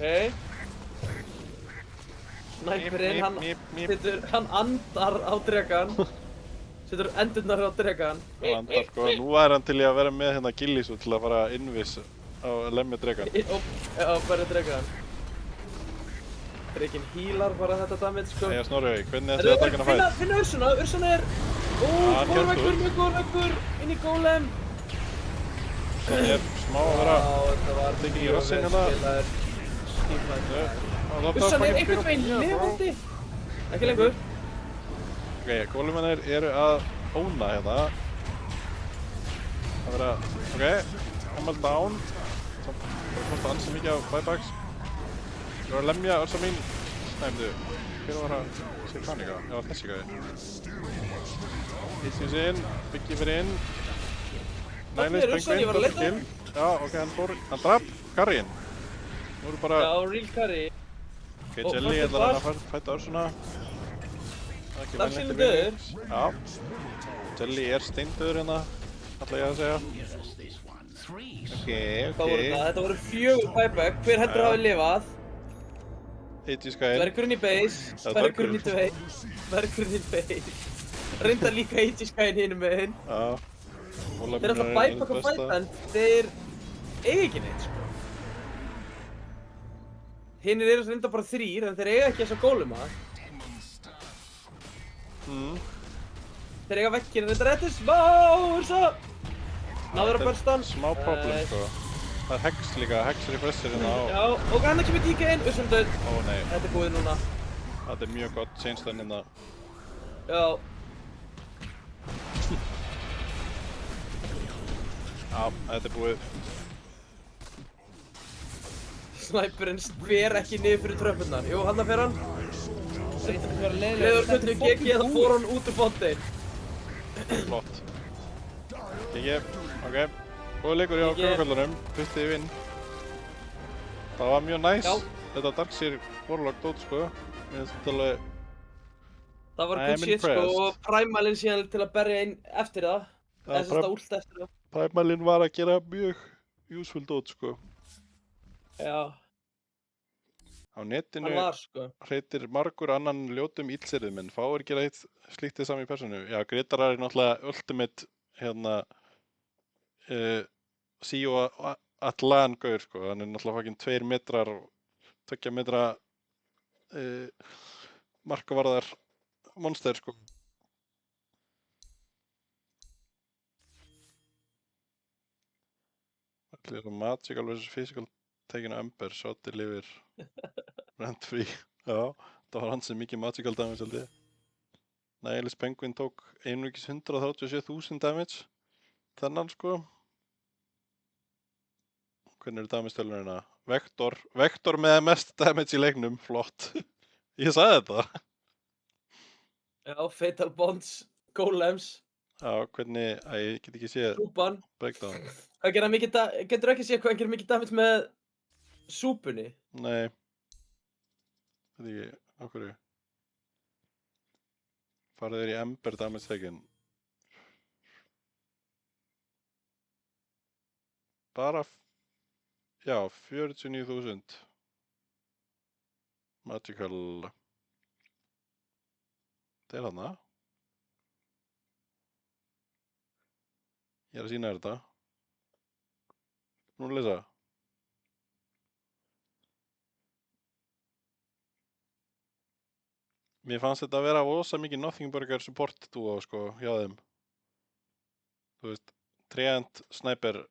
Ok. Sniperinn, hann andar á dregan. Setur endurnar á dregan. Og andar sko, nú er hann til í að vera með hérna Gillisu til að fara innviss á að lemja dregan. Já, bara dregan. Dreginn healar bara þetta damage sko. Nei, Snorri, hvernig ættu að taka hann að fætt? Finna Ursuna, Ursuna er... góður veggur, inn í golem. Það er smá að vera... þetta var tekinn í rassinn hérna. Ursuna er einhvern veginn lifandi. Ekki lengur. Ok, gólemennir eru að óna hérna. Það vera... ok, Hammal down. Það kosti ansi mikið af buybacks. Þú eru að lemja Ursa mín. Nei, myndu, hver var að sé panika? Já, þessi gæði. Hittis inn, Biggie fyrir inn. Nælis, Penguin, kill. Já, ok, hann draf Karrin. Nú eru bara... Já, real carry. Ok, Jelly ætlar hann að fæta Ursuna. Darkseid er döður. Já. Jelly er steindauður hérna, ætla ég að segja. Ok. Þetta voru 4 buyback. Hver heldur hafi lifað? Aegis gæinn. Dvergurinn í base, dvergurinn í base, dvergurinn í base. Reyndar líka Aegis gæinn hinum meginn. Já. Þeir er alltaf buyback og fight en þeir eiga ekki neitt sko. Hinnir eru reyndar bara 3 en þeir eiga ekki þessa góluma. Þeir eiga vekkinn reyndar þetta er smá Ursa. Náður að bursta hann. Smá problem sko. Það er Hex líka, Hex refresher hérna á. Já, og hann kemur DK inn, Ursa döð. Ó nei. Þetta er búið núna. Þetta er mjög gott chainstun hérna. Já. Já, þetta er búið. Sniperinn fer ekki niður fyrir tröppurnar. Jú, hann fer hann. Það getur ekki verið leiðilegur. Leður kvöldu GG þá fór hann út úr fontein. Flott. GG, ok. Góð leikur hjá GG. Krökkuköllunum, fyrsti vinn. Það var mjög næs. Já. Þetta Darkseer Warlock dót sko. Mér finnst þetta alveg... Það var I good am shit sko impressed. og Primalinn síðan til að berja inn eftir það. Já, Eða þess að últ eftir það. Primalinn var að gera mjög useful dót sko. Já, Á netinu hann var sko. hreytir margur annan ljótum illsirðum en fáir gera eitt slíkt þið sami í personu. Já, Gritarar er náttúrulega ultimate hérna Sio Atlan gaur sko. Hann er náttúrulega fucking 2 metrar og 2 metra markavarðar monster sko. Allir svo magical versus physical taken Ember, shot lifir rent free. Já, það var hans sem mikið magical damage held ég. Nihilus Penguin tók einungis 137.000 damage. Þennan sko. Hvernig eru damage-tölurina? Vector með mest damage í leiknum, flott. Ég sagði þetta. Já, Fatal Bonds, Golems, Já, hvernig, ég get ekki séð Súpan. breakdown. Hvað gerir hann mikið getur ekki séð hvað hann gerir mikið damage með súpunni? Nei. Veit ekki, á hverju. Farið þér í Ember damage taken. Bara, já, 49.000. Magical. Það er hana. Ég er að sýna þér þetta. Nú lesa. Mér fannst þetta að vera rosa mikið Nothing Burger support duo sko hjá þeim. Þú veist, Treant, Sniper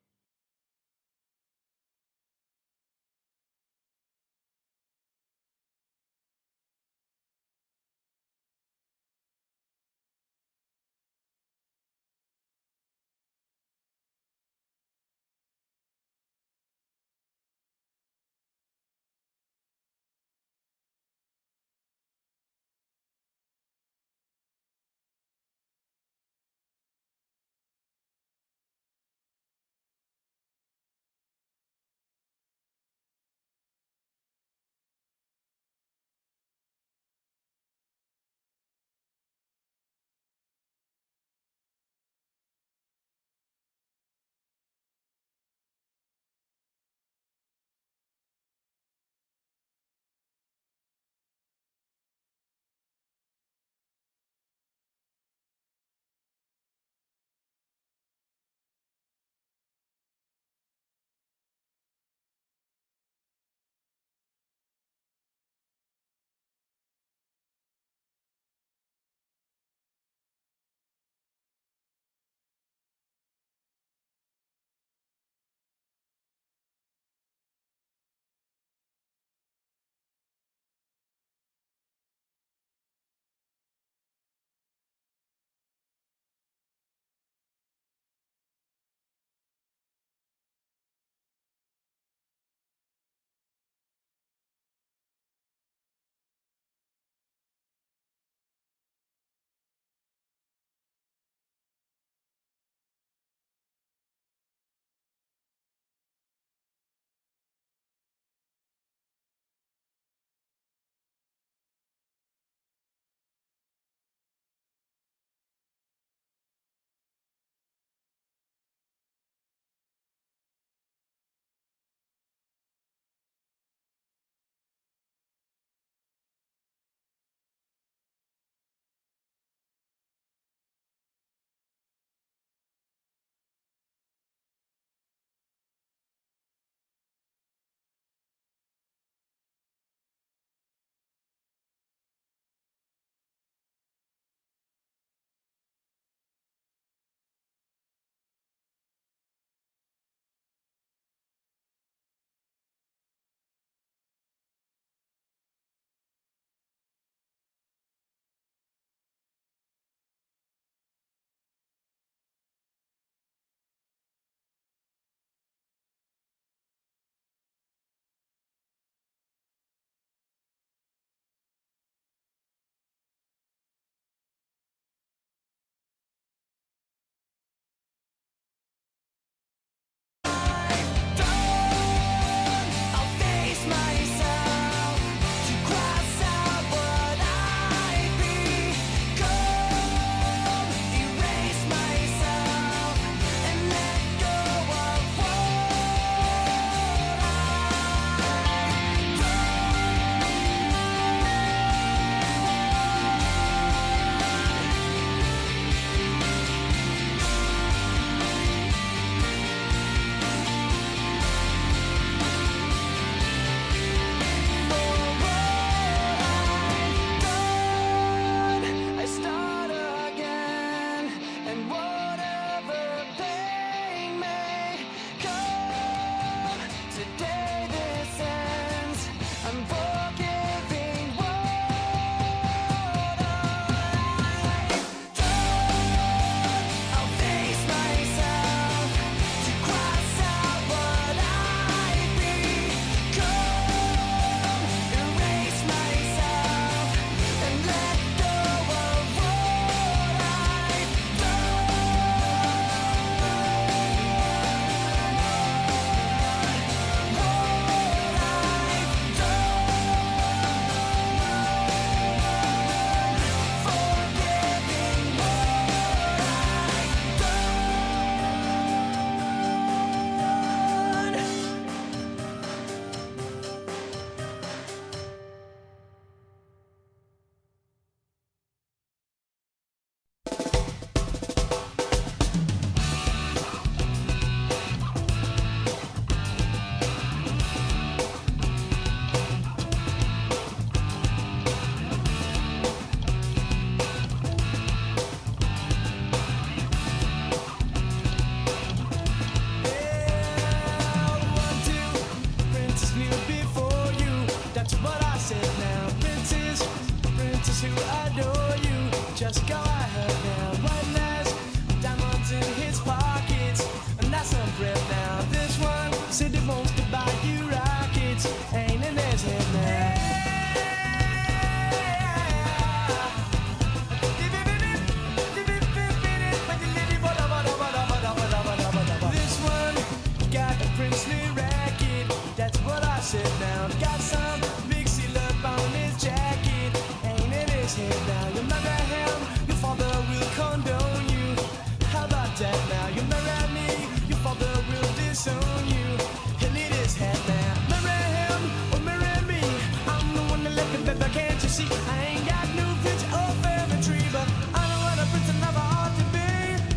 focus on you. He'll need his head there. Marry him or marry me. I'm the one that left him, baby, can't you see? I ain't got no future or family tree, but I know what a pretty lover ought to be.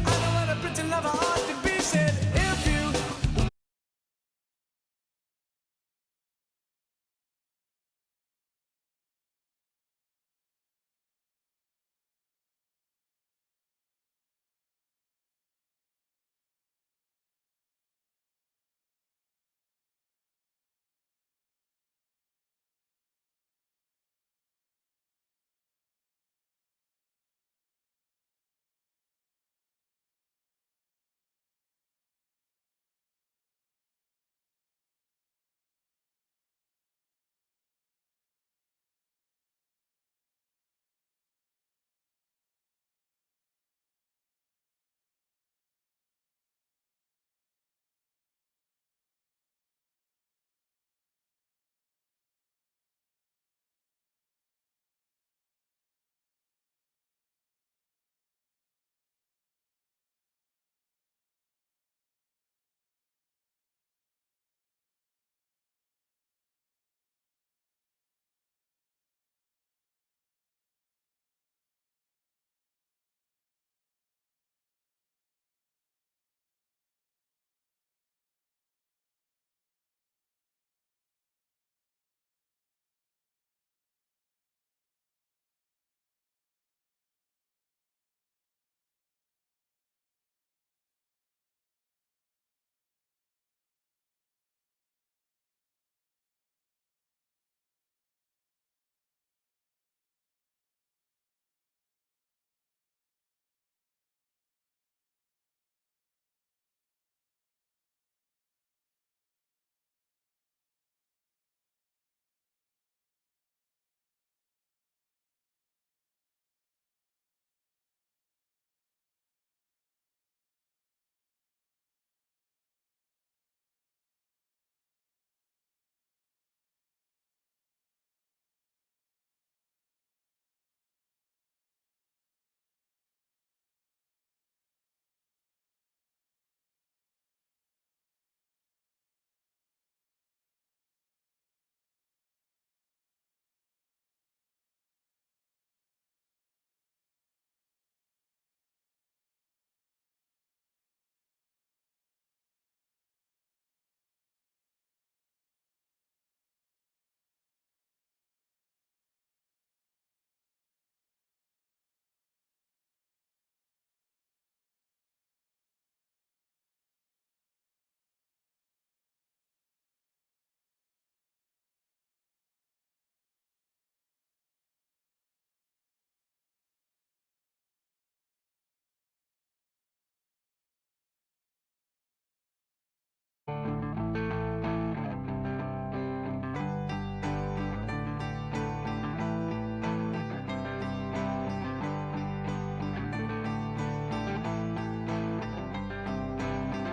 I know what a pretty lover ought to be. Said if you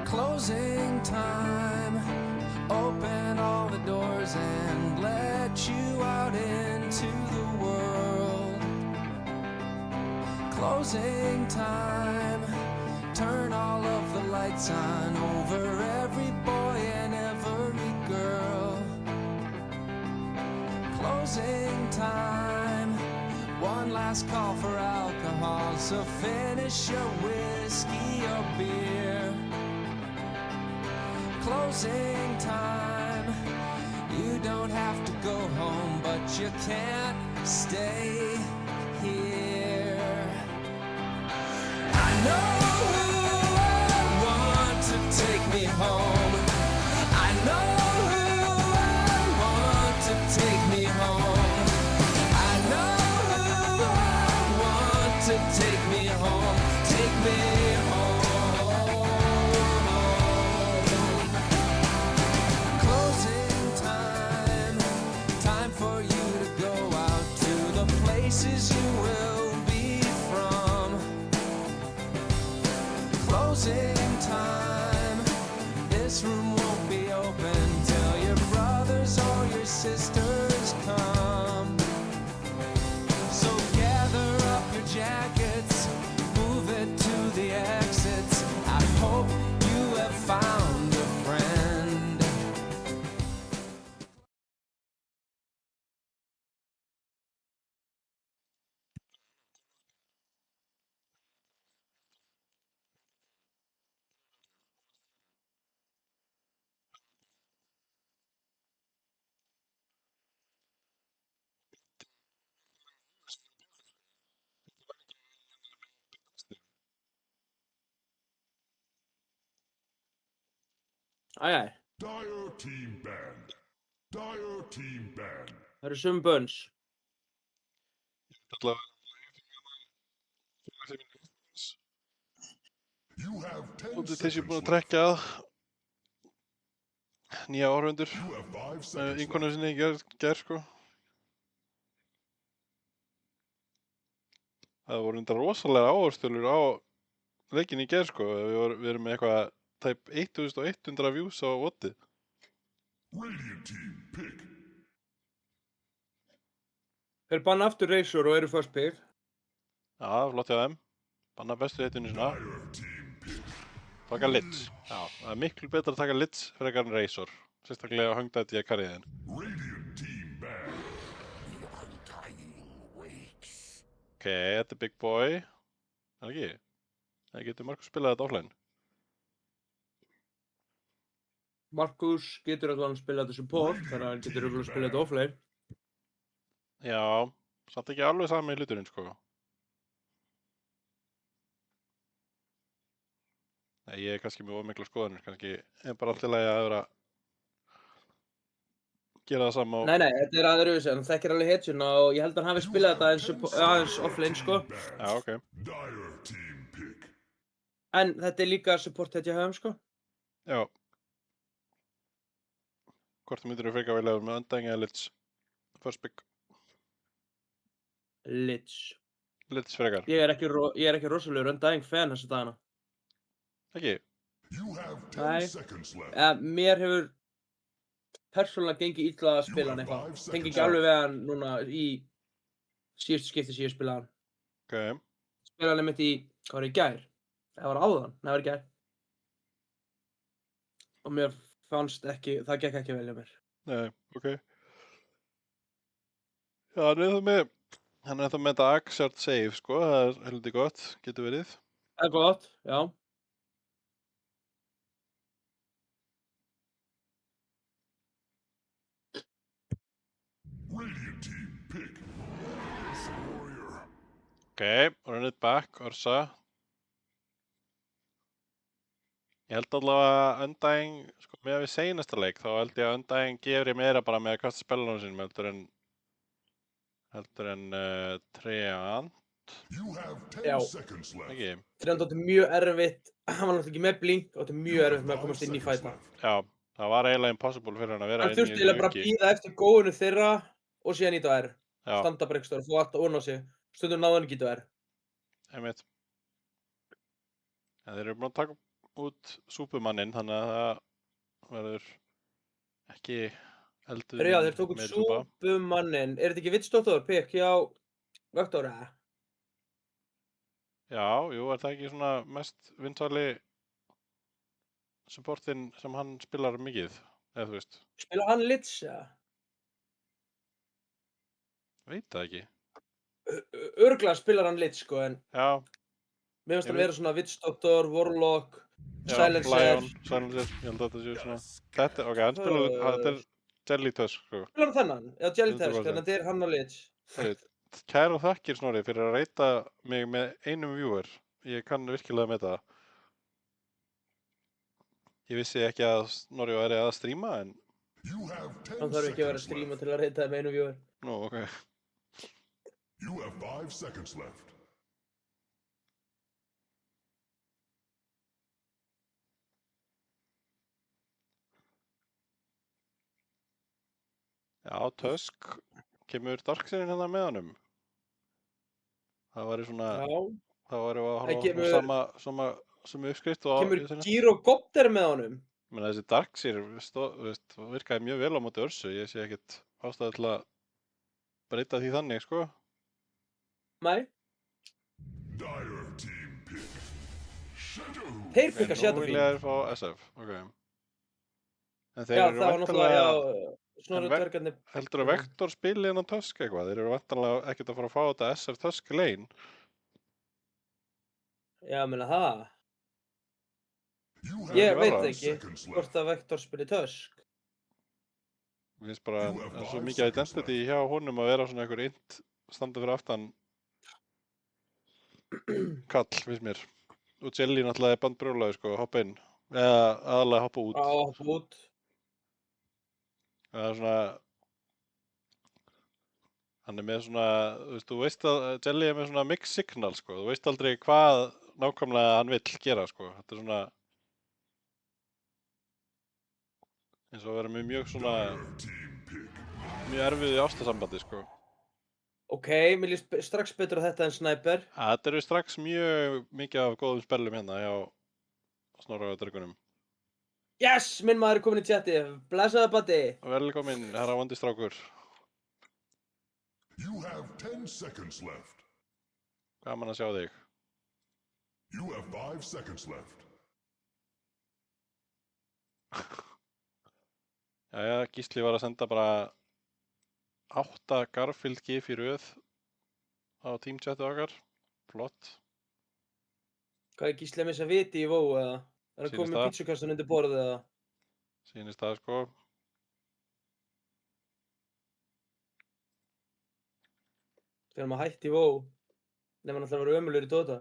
closing time, open all the doors and let you out into the world. Closing time, turn all of the lights on over every boy and every girl. Closing time, one last call for alcohol, so finish your whiskey or beer. Closing time, you don't have to go home, but you can't stay here. I know who I want to take me home. I know who I want to take me home. I know who I want to take me home. Take me home. Places you will be from. Closing time, this room won't be open till your brothers or your sisters come. So gather up your jackets, move it to the exits. I hope you have found a friend. Æjæj, Dire team banned. Dire team banned. það eru sömu bönns. Allavega, You have 10 og þessi seconds búin að left. trekja að nýja áhörfundur You have 5 með seconds vinkonu left. sinni í gær sko. Það voru undar rosalega áhorfstölur á leikinn í gær sko. Við erum með eitthvað tæp 1100 views á oddið. Radiant team pick. Þeir banna aftur Razor og eru first pick. Já, flott hjá þeim. Banna bestu heitinu sinna. Dire team pick. Taka Litz. Já, það er miklu betra að taka Litz frekar en Razor. Sérstaklega á höngdæti í karriðin. Radiant team banned. Ok, þetta er Big Boy. Er það ekki? Það getur Markus spilað þetta offline. Markus getur allan að spila þetta support, þannig að hann getur alveg að spila þetta offlane. Já, samt ekki alveg sami hluturinn sko. Nei, ég er kannski með ómikla skoðanir, kannski er bara allt í lagi að vera gera það sama Nei, þetta er aðröðis, en hann þekkir alveg hetjuna og ég held að hann hafi spilað þetta aðeins offlane, sko. Já, ok. Dire team pick. En þetta er líka support hetja höfum, sko. Já. Hvort þú myndir frekar velja með Undying eða Litz? First pick. Litz. Litz frekar. Ég er ekki rosalegur Undying fan þessa dagana. Ekki? You have 10 Nei. seconds left. Mér hefur persónulega gengið illa að spila hann eitthvað. Tengi ekki alveg við hann núna í síðustu skipti sem ég spilaði hann. Ok. Spilaði hann einmitt í, hvað var það, í gær? Það var áðan, nei, það var í gær. Og mér fannst ekki, það gekk ekki vel hjá mér. Nei, ok. Já, hann er það með þetta Axard save, sko. Það er heldur gott, getur verið. Það er gott, já. Radiant team pick. Warrior. Ok, run it back, Ursa. Ég held allavega að Undying, sko, með við seinasta leik, þá held ég að Undying gefur ég meira bara með að kasta spelunum sínum heldur en Treant, You have 10 Já. seconds left. ekki? Treant átti mjög erfitt, hann var náttúrulega ekki með blink, átti mjög erfitt með að komast inn í fæta. Já, það var eiginlega impossible fyrir hann að vera Hann inn í þurfti eiginlega bara að auki. bíða eftir góðinu þeirra og síðan íta R. Já, Standa bara ekki stór, þú alltaf ón á sig. Stundum náðu hann ekki íta R. einmitt. En þeir eru búin að taka út súpumanninn, þannig að það verður ekki eldur Já, þeir tóku meiri súpa. súpumannin. Er þetta ekki Vittsdóttur, pikk hjá Vektor, eða? Já, jú, er það ekki svona mest vinsæli supportinn sem hann spilar mikið, eða þú veist, Spila hann Litz, eða? veit það ekki. Örglega spilar hann Litz, sko, en Já, mér finnst Ég hann vera svona Vittsdóttur, Warlock, já, Silencer. Lion, Silencer, ég held að þetta séu svona. Þetta, ok, hann spilar, þetta er Jelly Tusk, sko. Spilar hann þennan? Já, Jellytusk, 100%. þannig að þetta er hann og Litz. Heyrðu, Kæru þakkir Snorri fyrir að reyta mig með einum viewer. Ég kann virkilega með það. Ég vissi ekki að Snorri væri að stríma, en You have 10 Hann þarf ekki að vera að seconds stríma left. til að reyta það með einu viewer. nú, ok. You have 5 seconds left. Já, Tusk, kemur Darkseidin hérna með honum? Það væri svona, Já. það væri að Það horfa kemur- á sama uppskrift og Kemur Gyrocopter með honum? Ég meina, þessi Darkseid virkaði mjög vel á móti Ursu. Ég sé ekkert ástæðu til að breyta því þannig, sko. Nei. Dire team pick. Shadow. Þeir En pikka nú Shadowfiend. vilja þeir fá SF, ok. En þeir Já, eru það var náttúrulega, væntanlega, já, Snorri En dvergarnir. heldur að Vektor spili innan Tusk eitthvað? Þeir eru væntanlega ekkert að fara að fá þetta SF Tusk lane. Já, meina það. You have Ég Heldur veit það? ekki seconds hvort left. að Vektor spili Tusk. Mér finnst bara You have en svo 5 mikið seconds identity hjá honum að vera svona einhver int standa fyrir aftan kall, finnst mér. Og Jelly náttúrulega er bandbrjólaður, sko, hoppa inn. Eða aðalega hoppa út. Hoppa út. Það er svona... Hann er með svona, þú veist að Jelly er með svona mix signal, sko. Þú veist aldrei hvað nákvæmlega hann vill gera, sko. Þetta er svona... eins og að vera með mjög svona... mjög erfiðu ástasambandi, sko. Ok, mér líst strax betur á þetta en Sniper. Þetta eru strax mjög mikið af góðum spellum hérna hjá Snorra og Draugunum. Yes, minn maður er komin í chati. Blessaðu Baddi. Velkomin, herra vondi strákur. You have 10 seconds left. Gaman að sjá þig. You have 5 seconds left. Jæja, Gísli var að senda bara 8 Garfield gif í röð á teamchatu okkar. Flott. Hvað er Gísli að missa viti í vó eða? Er hann Sýnist komið með það. pítsukastan undir borðið eða? Sýnist það, sko. Þegar maður hætti í vó. Nefnir náttúrulega að vera ömurlegur í Dota.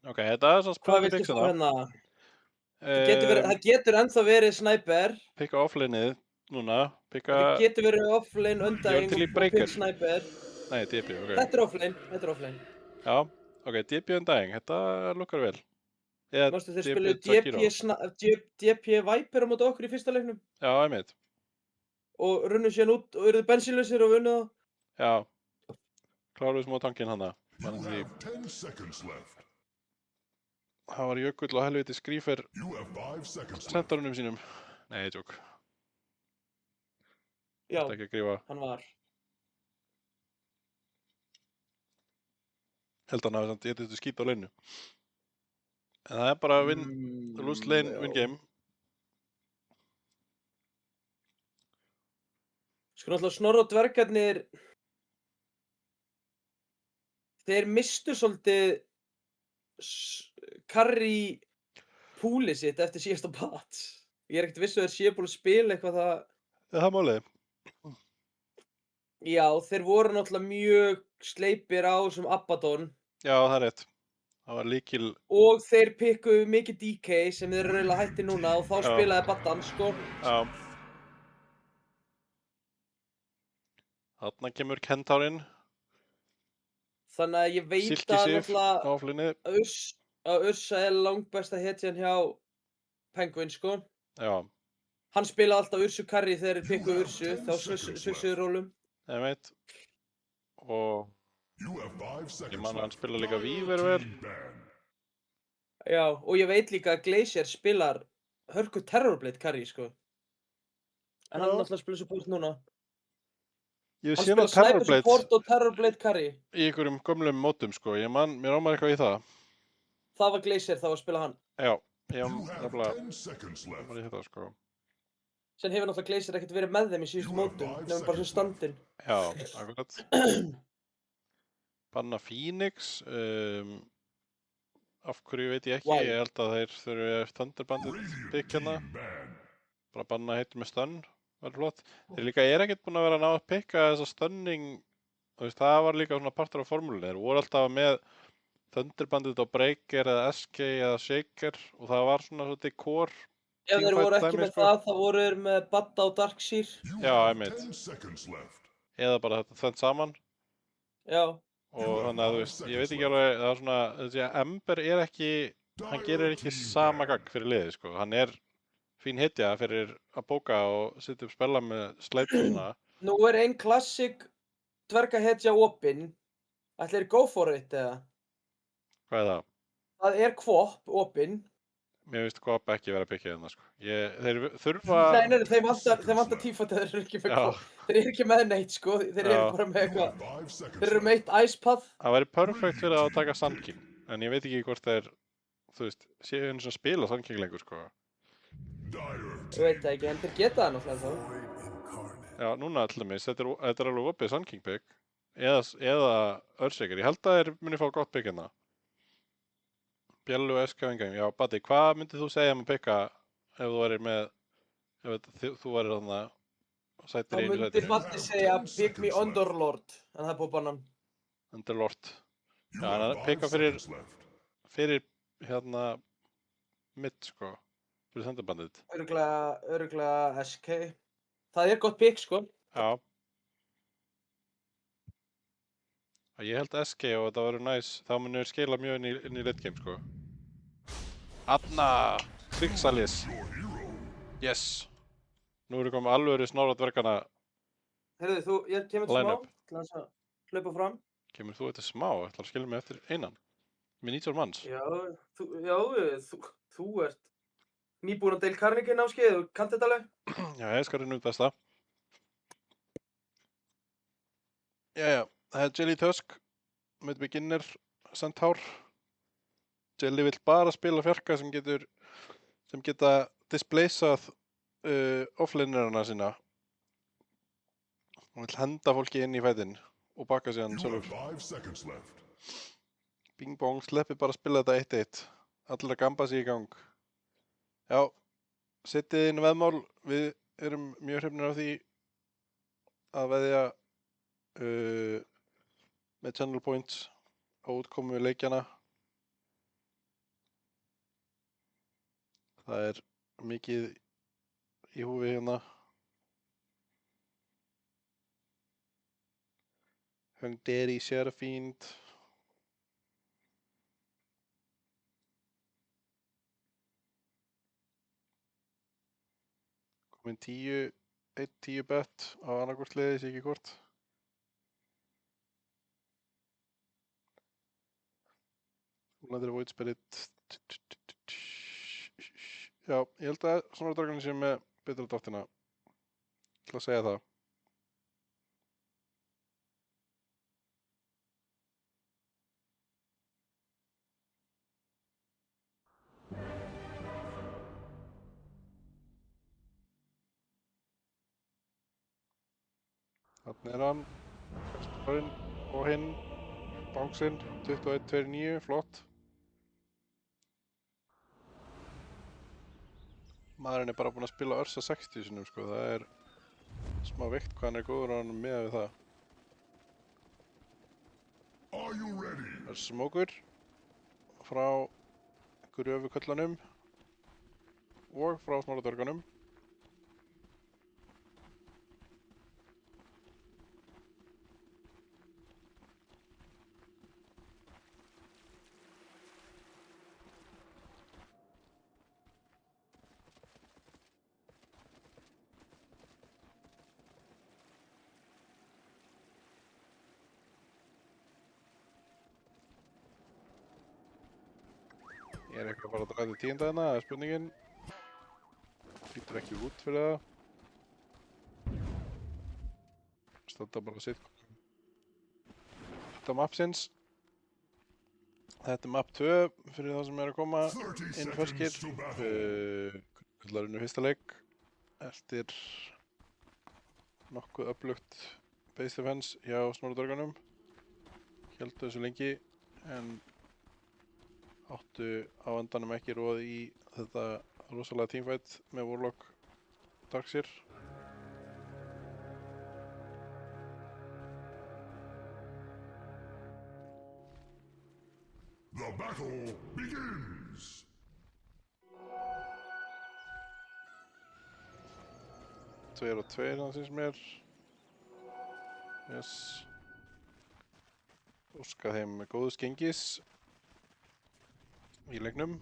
Ok, þetta er svona Hvað spennandi viltu pixina. fá hérna? Það getur ennþá verið Sniper. Pikka offlaneið núna. Pikka... Það getur verið offlane undying til í og breaker. pick Sniper. Nei, DP, ok. Þetta er offlane, þetta er offlane. Já, ok, DP undying. Þetta lukkar vel. Eða Mástu þeir DP spiluðu Zakiro. DP Viper á móti okkur í fyrsta leiknum Já, einmitt. og runnu síðan út og eruðu bensínlausir og vunnu það. Já. Kláruðu smá tankinn hana. You have 10 seconds left. Það var Jökull og helviti Skrýfer You have 5 seconds left. sendarunum sínum. Nei, tjók. Já, Þetta ekki að grífa. hann var. Held að hann hafi samt getið þetta skít á leinu. En það er bara win, lose lane, win game. Sko náttúrulega Snorra og dvergarnir, þeir mistu svolítið carry púlið sitt eftir síðasta patch. Ég er ekkert viss að þeir séu búin að spila eitthvað það. Það er málið. Já, þeir voru náttúrulega mjög sleipir á þessum Abaddon Já, það er rétt. Það var líkil... og þeir pikkuðu mikið DK sem þeir eru eiginlega hætti núna og þá Já. spilaði Baddan, sko. Já. Þarna kemur Kentárinn. Þannig að ég veit Silki að Sif á náttúrulega offlaneið. að Ursa er langbesta hetjan hjá Penguin, sko. Já, Hann spilaði alltaf Ursu carry þegar þeir You pikkuðu have Ursu, 10 þá seconds svisuðu rólum. ég veit. Og You have 5 seconds ég man að hann left. spila líka Víver vel. Team ban. Já, og ég veit líka að Glacier spilar hörku Terrorblade carry, sko. En hann Já. er náttúrulega að spila support núna. Ég hef Hann séð spila á Sniper Terrorblade support og Terrorblade carry. í einhverjum gömlum mótum, sko. Mér ámar eitthvað í það. Það var Glacier þá að spila hann. Já, ég You have nefnilega 10 seconds left. ámar í þetta, sko. Sen hefur náttúrulega Glacier ekkert verið með þeim í síðustu You have mótum, 5 nefnum bara sem seconds standinn. Já, akkurat. Banna Phoenix. Af hverju veit ég ekki. Why? Ég held að þeir þurfi Thunderbandið Radiant pick hérna. team ban. Bara banna heitur með stun. Verður flott. Þeir líka ekkert búin að vera að ná að pikka þessa stunning. Þú veist, það var líka svona partur af formúlunni. Þeir voru alltaf með Thunderbandið á Breaker eða SK eða Shaker og það var svona svolítið core. Ef þeir Teamfight voru ekki dæmi, með sko. það, þá voru þeir með Badda og Darkseer. You Já, have einmitt. 10 seconds left. Eða bara þetta þvennt saman. Já, Og þannig að þú veist, ég veit ekki alveg, það er svona, þessi að Ember er ekki, hann gerir ekki sama gagn fyrir liðið, sko. Hann er fín hitja fyrir að bóka og setja upp spella með slætuna. nú er ein klassik dvergahetja opinn. Ætli þeir go for it eða? Hvað er það? Það er kvop opinn. Mér finnst Coop ekki vera að byggja hérna, sko. Þeir þurfa... Nei, þeim vantar tífat þeir eru ekki með Já. kvop. Þeir eru ekki með neitt, sko. Þeir eru Já. bara með You eitthvað. have 5 seconds Þeir eru left. með eitt Ice Path. Það væri perfekt fyrir að taka Sun King. En ég veit ekki hvort þeir, þú veist, séu eins og spila Sun King lengur, sko. Dire Ég veit það ekki, en þeir geta það náttúrulega þá. Já, núna allir mis, þetta er alveg opið Sun King pick. eða Earthshaker. Ég held að þeir muni fá gott pick hérna. Bjellu og SK Vingheim. Já, Baddi, hvað myndið þú segja um að picka ef þú værir með, þú værir þarna sætir Þá í einu myndi sæti? Baddi segja pick me Underlord, en það er búið bannan. Underlord. You Já, hann have er að 5 picka seconds left. fyrir hérna mitt, sko. Fyrir sendabandið. Örugglega SK. Það er gott pick, sko. Já. Ég held SK og þetta verður næs. Þá munir skila mjög inn í late game, sko. Anna! Krigsalis. Your hero. Yes! Nú erum við komið alvöru Snorra-dvergana. Heyrðu, ég kemur til smá, Line-up. til þess að hlaupa fram. Kemur þú eftir smá? Ætlar að skilja mig eftir einan? Með 19 manns? Já, þú ert nýbúinn að Dale Carnegie námskeið, þú kannt þetta alveg. Já, ég skal reyna út þess það. Jæja, það er Jelly Tusk með beginner Centaur. Jelly vill bara spila fjarka sem geta displaceað offlanerana sína. Hann vill henda fólki inn í fætin og baka sig hann You have sjálfur. 5 seconds left. Bing bong, sleppi bara að spila þetta 1-1. Allir að gamba sig í gang. Já, setið inn veðmál. Við erum mjög hrifnir af því að veðja með channel points á útkomu leikjana. Það er mikið í húfi hérna. Hungderi, Serafind. Komin 10 bet á annarkvort liði, sé ekki hvort. Úlandir Void Spirit. Já, ég held að Snorra-dvergarnir séu með betra dáttina. Ég ætla að segja það. Þarna er hann. Kastarinn og hinn. Bánsinn. 21-29, flott. Maðurinn er bara búinn að spila Örsa 60 sinnum, sko. Það er smá veikt hvað hann er góður á hann með við það. Are you ready? Það er smókur frá gröfuköllunum og frá Snorra-dvergunum. Ég er eitthvað að fara að draga til 10. hérna, það er spurningin. Lítur ekki út fyrir það. Standa bara sitt. Þetta er mapsins. Þetta er map 2 fyrir það sem er að koma 30 inn ferskir. seconds to battle. Kullarinn fyrsta leik. Eftir nokkuð öflugt base defense hjá Snorra-dvergunum. Héldu þessu lengi en áttu á endanum ekki roð í þetta rosalega teamfight með Warlock Darkseer. The battle begins. Tveir og tveir, það syns mér. Yes. Óska þeim góðs gengis í leiknum.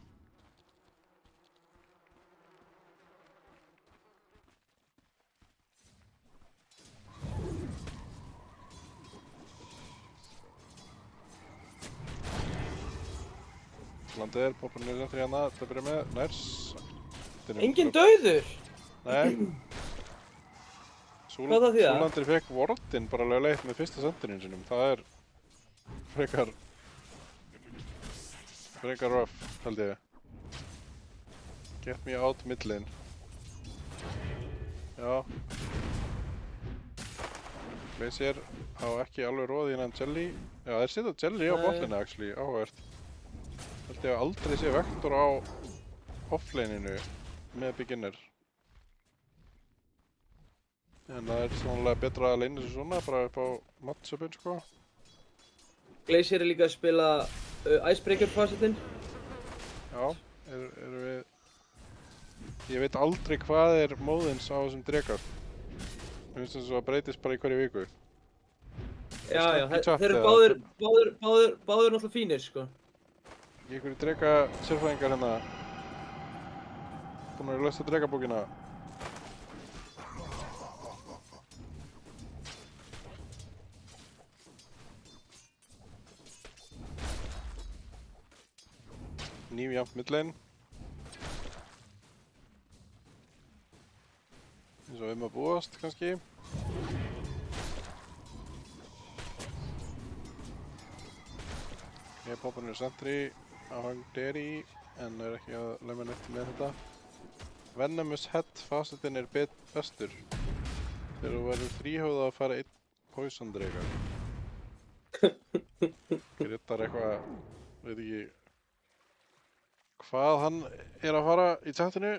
Landið er, poppar niður eftir hérna, til að byrja með, nærs. Enginn dauður! Nei. Hvað það þýða? Súlandir fekk Wardin bara alveg leitt með fyrsta sendurinn sinum. Það er frekar rough, held ég. Get me out midlane. Já. Glacier á ekki alveg róði innan Jelly. Já, þeir setja Jelly á Nei. botlane actually, áhugavert. Held ég að aldrei sé Vector á offlaneinu með beginner. En það er sannlega betra að leyna þessu svona, bara upp á matchupin sko. Glacier er líka að spila Icebreaker fasetinn. Já, erum við... Ég veit aldrei hvað er móðins á þessum drekar. Mér finnst þess að það breytist bara í hverju viku. Já, já, Ekki chat þeir eru eða- báðir náttúrulega fínir, sko. Í einhverju dreka sérfræðingar hérna. Búin að lesa drekabókina. Nýjafnt midlane. Eins og að búast kannski. Ég poppa niður sentry á Hungderi en er ekki að lemja neitt með þetta. Venomous Head fasetinn er bestur. Þegar þú verður þríhöfða að fara einn poison drega. Grittar eitthvað, veit ekki hvað hann er að fara í chatinu.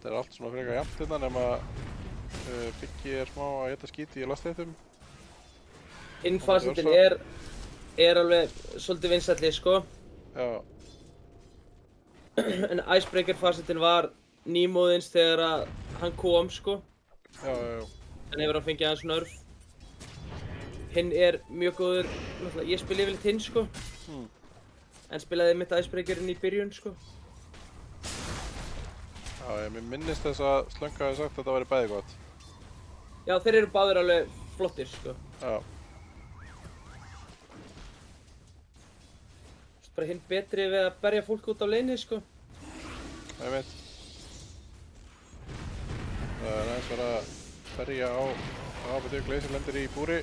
Þetta er allt svona frekar jafnt hérna nema Biggi er smá að geta skíti í lastreitum. Hinn fasetinn er alveg svolítið vinsælli, sko. Já, En Icebreaker fasetinn var nýmóðins þegar að hann kom, sko. já, já. En hefur hann fengið hans nörf. Hinn er mjög góður, náttúrulega, ég spila yfirleitt hinn, sko. En spilaði mitt Icebreakerinn í byrjun, sko. Já, mér minnist þess að Slönga hafi sagt að þetta væri bæði gott. Já, þeir eru báðir alveg flottir, sko. Já, Bara hinn betri við að berja fólk út á leinið, sko. ég veit. Það er aðeins verið að berja á betur Glacier lendir í búri.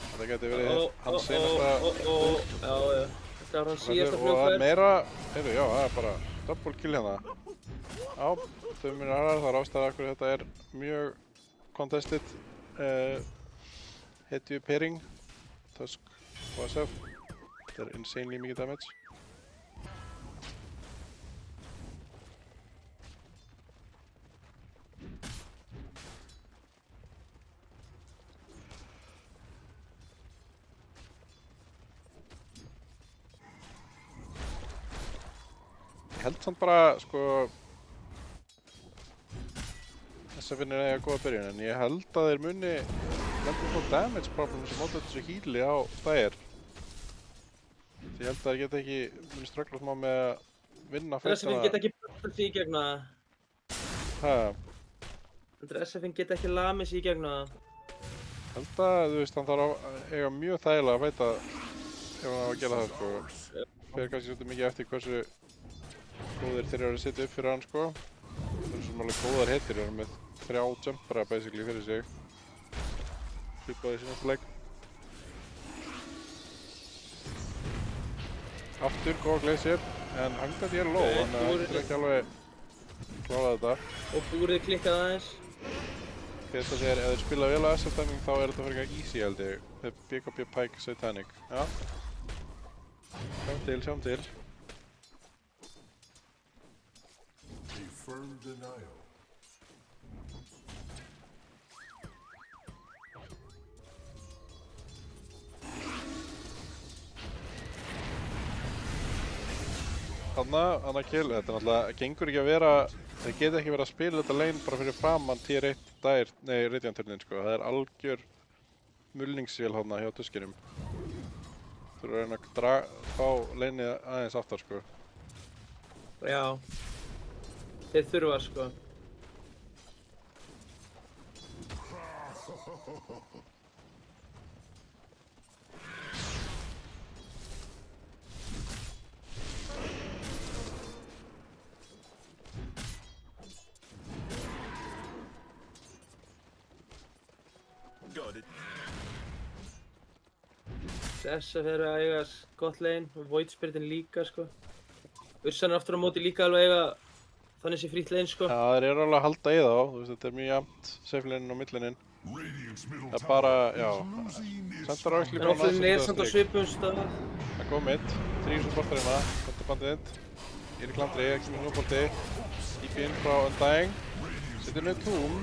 Þetta geti verið hans seinasta Já, já. Þetta var hans síðasta og það er flugferð. meira, heyrðu, já, það er bara double kill hérna. Já, þau mínir aðrar, það er ástæða af hverju þetta er mjög contested hetju pairing, Tusk og SF. Þetta er insanely mikið damage. Ég held samt bara, sko, SF-in er eiga góða byrjun, en ég held að þeir muni lenda upp á damage problem sem móta þessu heali á Dire. Ég held að þeir geta ekki muni ströggla smá með að vinna SFN geta ekki bröttað sig í gegn það. Hæ, SFN geta ekki lamið sig í gegn það. held að, þú veist, hann þarf að eiga mjög þægilega að veita ef hann á að gera það, sko. Fyrir kannski svolítið mikið eftir hversu góðir þeir eru að setja upp fyrir hann, sko. Það eru svona alveg góðar hetjur, þeir eru með 3 jumpera basically fyrir sig. Svipaði í síðasta leik. Aftur góða Glacier, en Hangdadi er low, þannig að hann getur ekki alveg klárað þetta. Og búrið klikkað aðeins. Þetta segir, ef þeir spila vel á SF-timing þá er þetta frekar easy held ég. Þeir BKB Pike Satanic. Já. Sjáum til. A firm denial. Anna kill, þetta er náttúrulega, gengur ekki að vera, þeir geta ekki verið að spila þetta lane bara fyrir framann tier 1 Dire, nei Radiant-turnin sko, það er algjör mulningsvél hérna hjá Tuskinum. Þú eru að reyna að fá laneið aðeins aftar sko. Já. Þeir þurfa, sko. Got it. SF eru að eiga gott lane og Void Spiritin líka, sko. Ursan er aftur á móti líka alveg að eiga þannig sé frýtt lane, sko. Já, þeir eru alveg að halda í þá, þú veist, þetta er mjög jafnt safe lane og midlaneinn. Radiant's middle Það er tower bara, já, is losing its sentar á ekki En offline er samt á svipum stað. Það kom mitt, 3 supportar hérna, þetta bandið þitt. Ég er í klandri, ekki með snúbolti. Ípi inn frá Undying. Setur niður Tomb.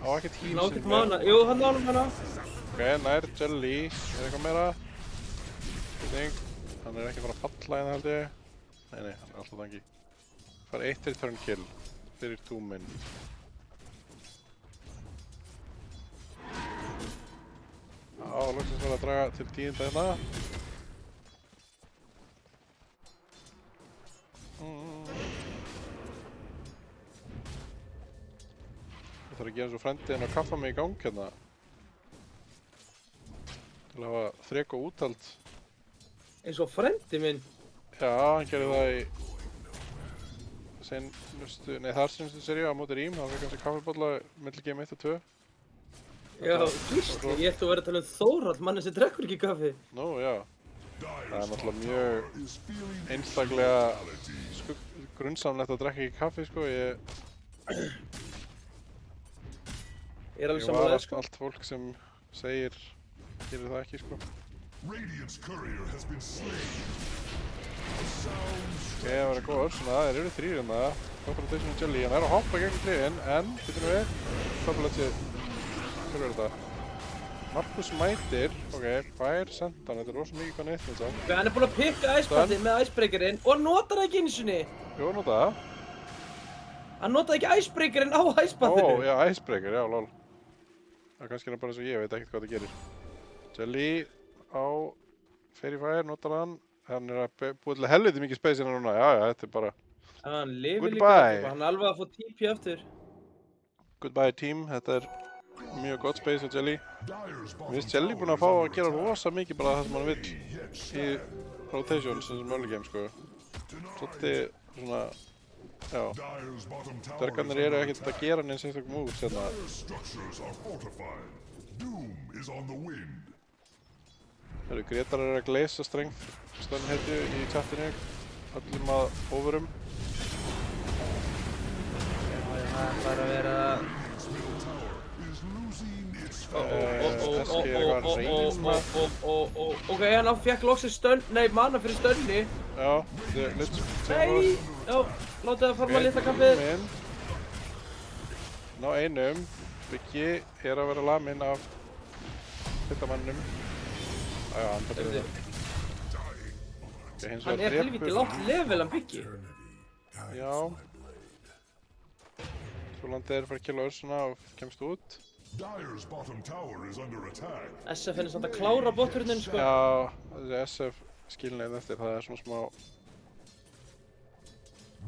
Á ekkert heal Ná sem ekkert mana. Jú, hann ánum hana. Ok, nær Jelly. Er eitthvað meira? Spurning. Hann er ekki að fara að falla hérna held ég. Nei, hann er alltaf þangi. Fara 1 return kill fyrir Tombin. Já, loksins verður að draga til 10. hérna. Ég þarf að gera eins og frendiðinn að kaffa mig í gang hérna. Til að hafa þrek og úthald. Eins og frendi minn. Já, hann gerði það í þar seinustu seríu á móti Rím. Það var kannski kaffibólla milli game 1 og 2. Já, gísli, ég ætti að vera að tala um Þórhall, manni sem drekkur ekki kaffi. Nú, já. Það er náttúrulega mjög einstaklega grunnsamlegt að drekka ekki kaffi, sko. Ég er alveg Ég sammála var þér, sko. allt fólk sem segir gerir það ekki, sko. Radiant's courier has been slain. Ok, það verður góð örsuna, þeir eru 3 hérna. Confrontation og Jelly, hann er að hoppa gegn trefin, en, getur við, Fabuleti, hver er þetta? Markus mætir, ok, fær sendan, þetta er rosa mikið hvað neitt með það. Ok, hann er búinn að pikka Icepathið með Icebreakerinn og notar það ekki einu sinni. Jú, nota það. Hann notaði ekki Icebreakerinn á Ó, Icepathinu. já, Icebreaker, já, lol. Það er kannski bara eins og ég veit ekkert hvað það gerir. Jelly á Fairy Fire, notar hann. Hann er að búið til helviti mikið space hérna núna, já, þetta er bara Hann lifir líka, Goodbye. hann er alveg að fá TP aftur. goodbye team, þetta er mjög gott space á Jelly. Dyer's Mér bottom finnst Jelly búinn að fá tower að gera rosa mikið bara það sem hann vill yet í rotations þessum early game, sko. Svolítið svona, já, Dyer's bottom tower dvergarnir eru ekkert að gera neins einstaklega moves hérna. Dyer's structures are fortified. Doom is on the wind. Þegar Gretar eru að gleysa stönhetju í chatinu, öllum að overum. Það er bara að vera að... Radiant's middle tower is losing its Eski er eitthvað að reyna. Ok, hann fekk loksins stönn, nei, mana fyrir stönni. Já, let's Nei, já, látið það forma litla kaffið. Ná einum, Biggi er að vera laminn af hittamannum. Jájá, hann bara það. Hann er helviti lágt level, hann Biggi. Já. Svolandi er að fara að killa Ursuna og kemst út. Dyer's bottom tower is under attack. SF er samt að klára botturinn, sko. Já, þessi SF skilneið eftir, það er svona smá...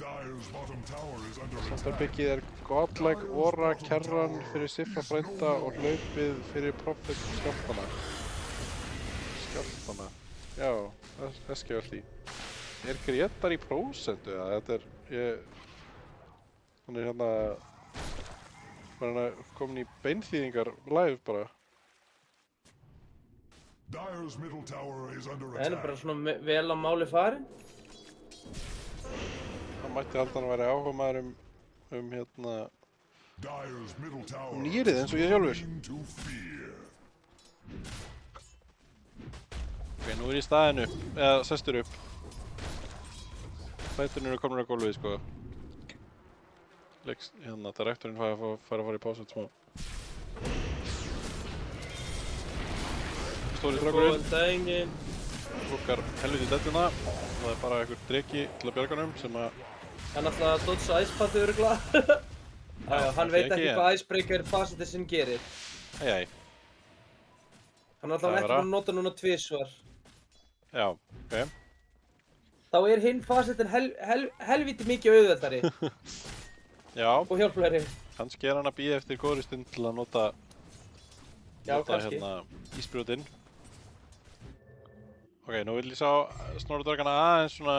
Dyer's bottom tower is under Samt attack. er Biggi er godlike Ora, Kerran fyrir Siffa frænda og hlaupið fyrir Prophet skjálftana. Skjálftana. Já, Eski öll í. Er Gretar í prósentu? Ja, þetta er... Hann er hérna... Hann er komin í beinþýðingar live bara. Dyer's middle tower is under Það er bara attack. svona vel á máli farin. Hann mætti halda hann að vera áhugamaður hérna... Dyer's middle tower Nýrið eins og ég sjálfur. to fear. Ok, nú er ég í staðinu, eða sestur upp. Fæturinn eru komnir á gólfið, sko. Hérna, direktorinn fær að fara í pásu smá. Stóri strákurinn, Góðan daginn. lukkar helviti deadina. Það er bara einhver dreki til að bjarga honum sem að... Hann ætlaði að dodsa Icepathið örugglega. Jájá, hann veit ekki hvað Icebreaker facetið sinn gerir. Æjæj, Hann er alltaf ekki búinn að nota núna tvisvar. já, ok. Þá er hinn facetin helviti mikið auðveldari Já, og hjálplegri. kannski er hann að bíða eftir góðri stund til að nota kannski. hérna ísbrjótinn. Ok, nú vil ég sjá Snorradvergana aðeins svona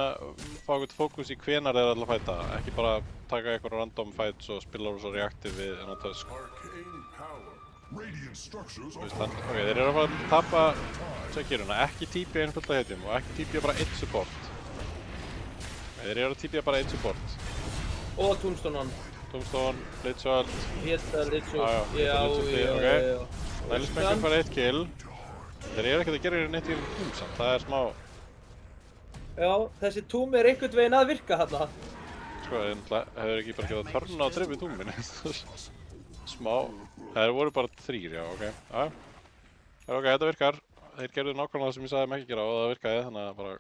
fá eitthvað fókus í hvenar þeir ætla að fæta. Ekki bara taka eitthvað random fights og spila svo reaktiv við en að tusk. Arcane power. Radiant structures Þú are veist, ok, þeir eru að fara að tapa Sekiruna, ekki TP einn fullt af hetjum og ekki TP bara einn support. Þeir eru að TP bara einn support. Og Tombstone hann. Tombstone, Blitzwald, Hétta Litsu. Já, Já. Nælismengur bara 1 kill. Þeir eru ekkert að gera neitt í Tomb samt, það er smá, Já, þessi Tomb er einhvern veginn að virka þarna. sko, hefur ekki bara getað törna á drefi Tombin. Smá, þeir voru bara 3, já, ok. Já, ok, þetta virkar. Þeir gerðu nákvæmlega það sem ég sagði þeim ekki gera og það virkaði, þannig að bara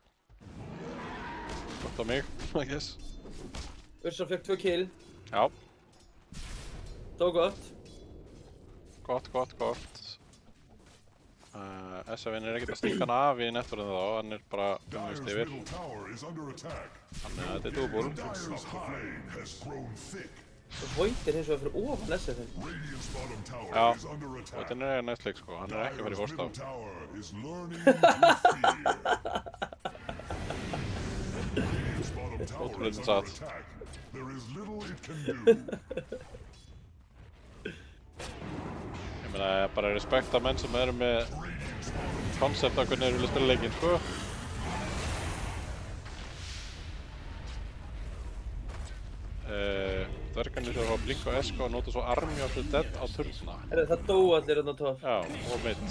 gott á mig, I guess. Ursa fekk 2 kill. Já, Það var gott. gott. SF-in er ekkert að stinga hann af í netverðinu þá, hann er bara Dyer's yfir. middle tower is under attack. Þannig að þetta er dúbúl. Dyer's flame has grown thick. Void er hins vegar fyrir ofan SF-in. Radiant's bottom tower Já, is under og attack. þetta er næst leik sko, hann er ekki að fara í Dyer's fórstá. middle tower is learning to fear. Radiant's bottom tower is Ótrúlega under satt. attack. There is little it can do. Ég meina, bara respekt að menn sem eru með koncept af hvernig þeir vilja spila leikinn sko. Dvergarnir sem hafa blink og esko og nota svo Army of the Dead á turna. Það dó allir þarna top. Já, og mitt.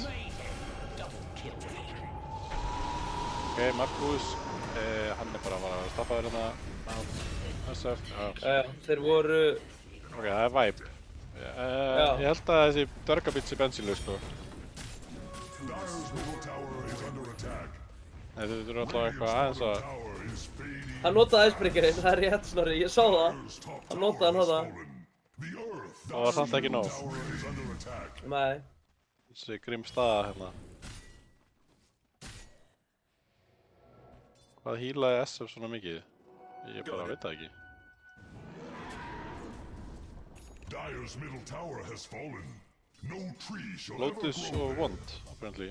Ok, Markus, hann er bara að fara að stappa þér hérna á SF. Já. Þeir voru... Ok, það er vibe. Ég held að þessi dvergabit sé bensínlaus sko. Dyer's middle tower is under attack. Nei, þetta er alltaf eitthvað aðeins að... Tower is fading. Hann notaði Icebreakerinn, það er rétt Snorri, ég sá það. Dyer's top Hann notaði hann tower þarna. has fallen. The earth. Það var samt ekki nóg. Tower is under attack. Nei. Þessi grimm staða hérna. Hvað hýlaði SF svona mikið? Ég bara veit það ekki. Dyer's middle tower has fallen. No tree shall ever Lotus grow og there. Wand, apparently.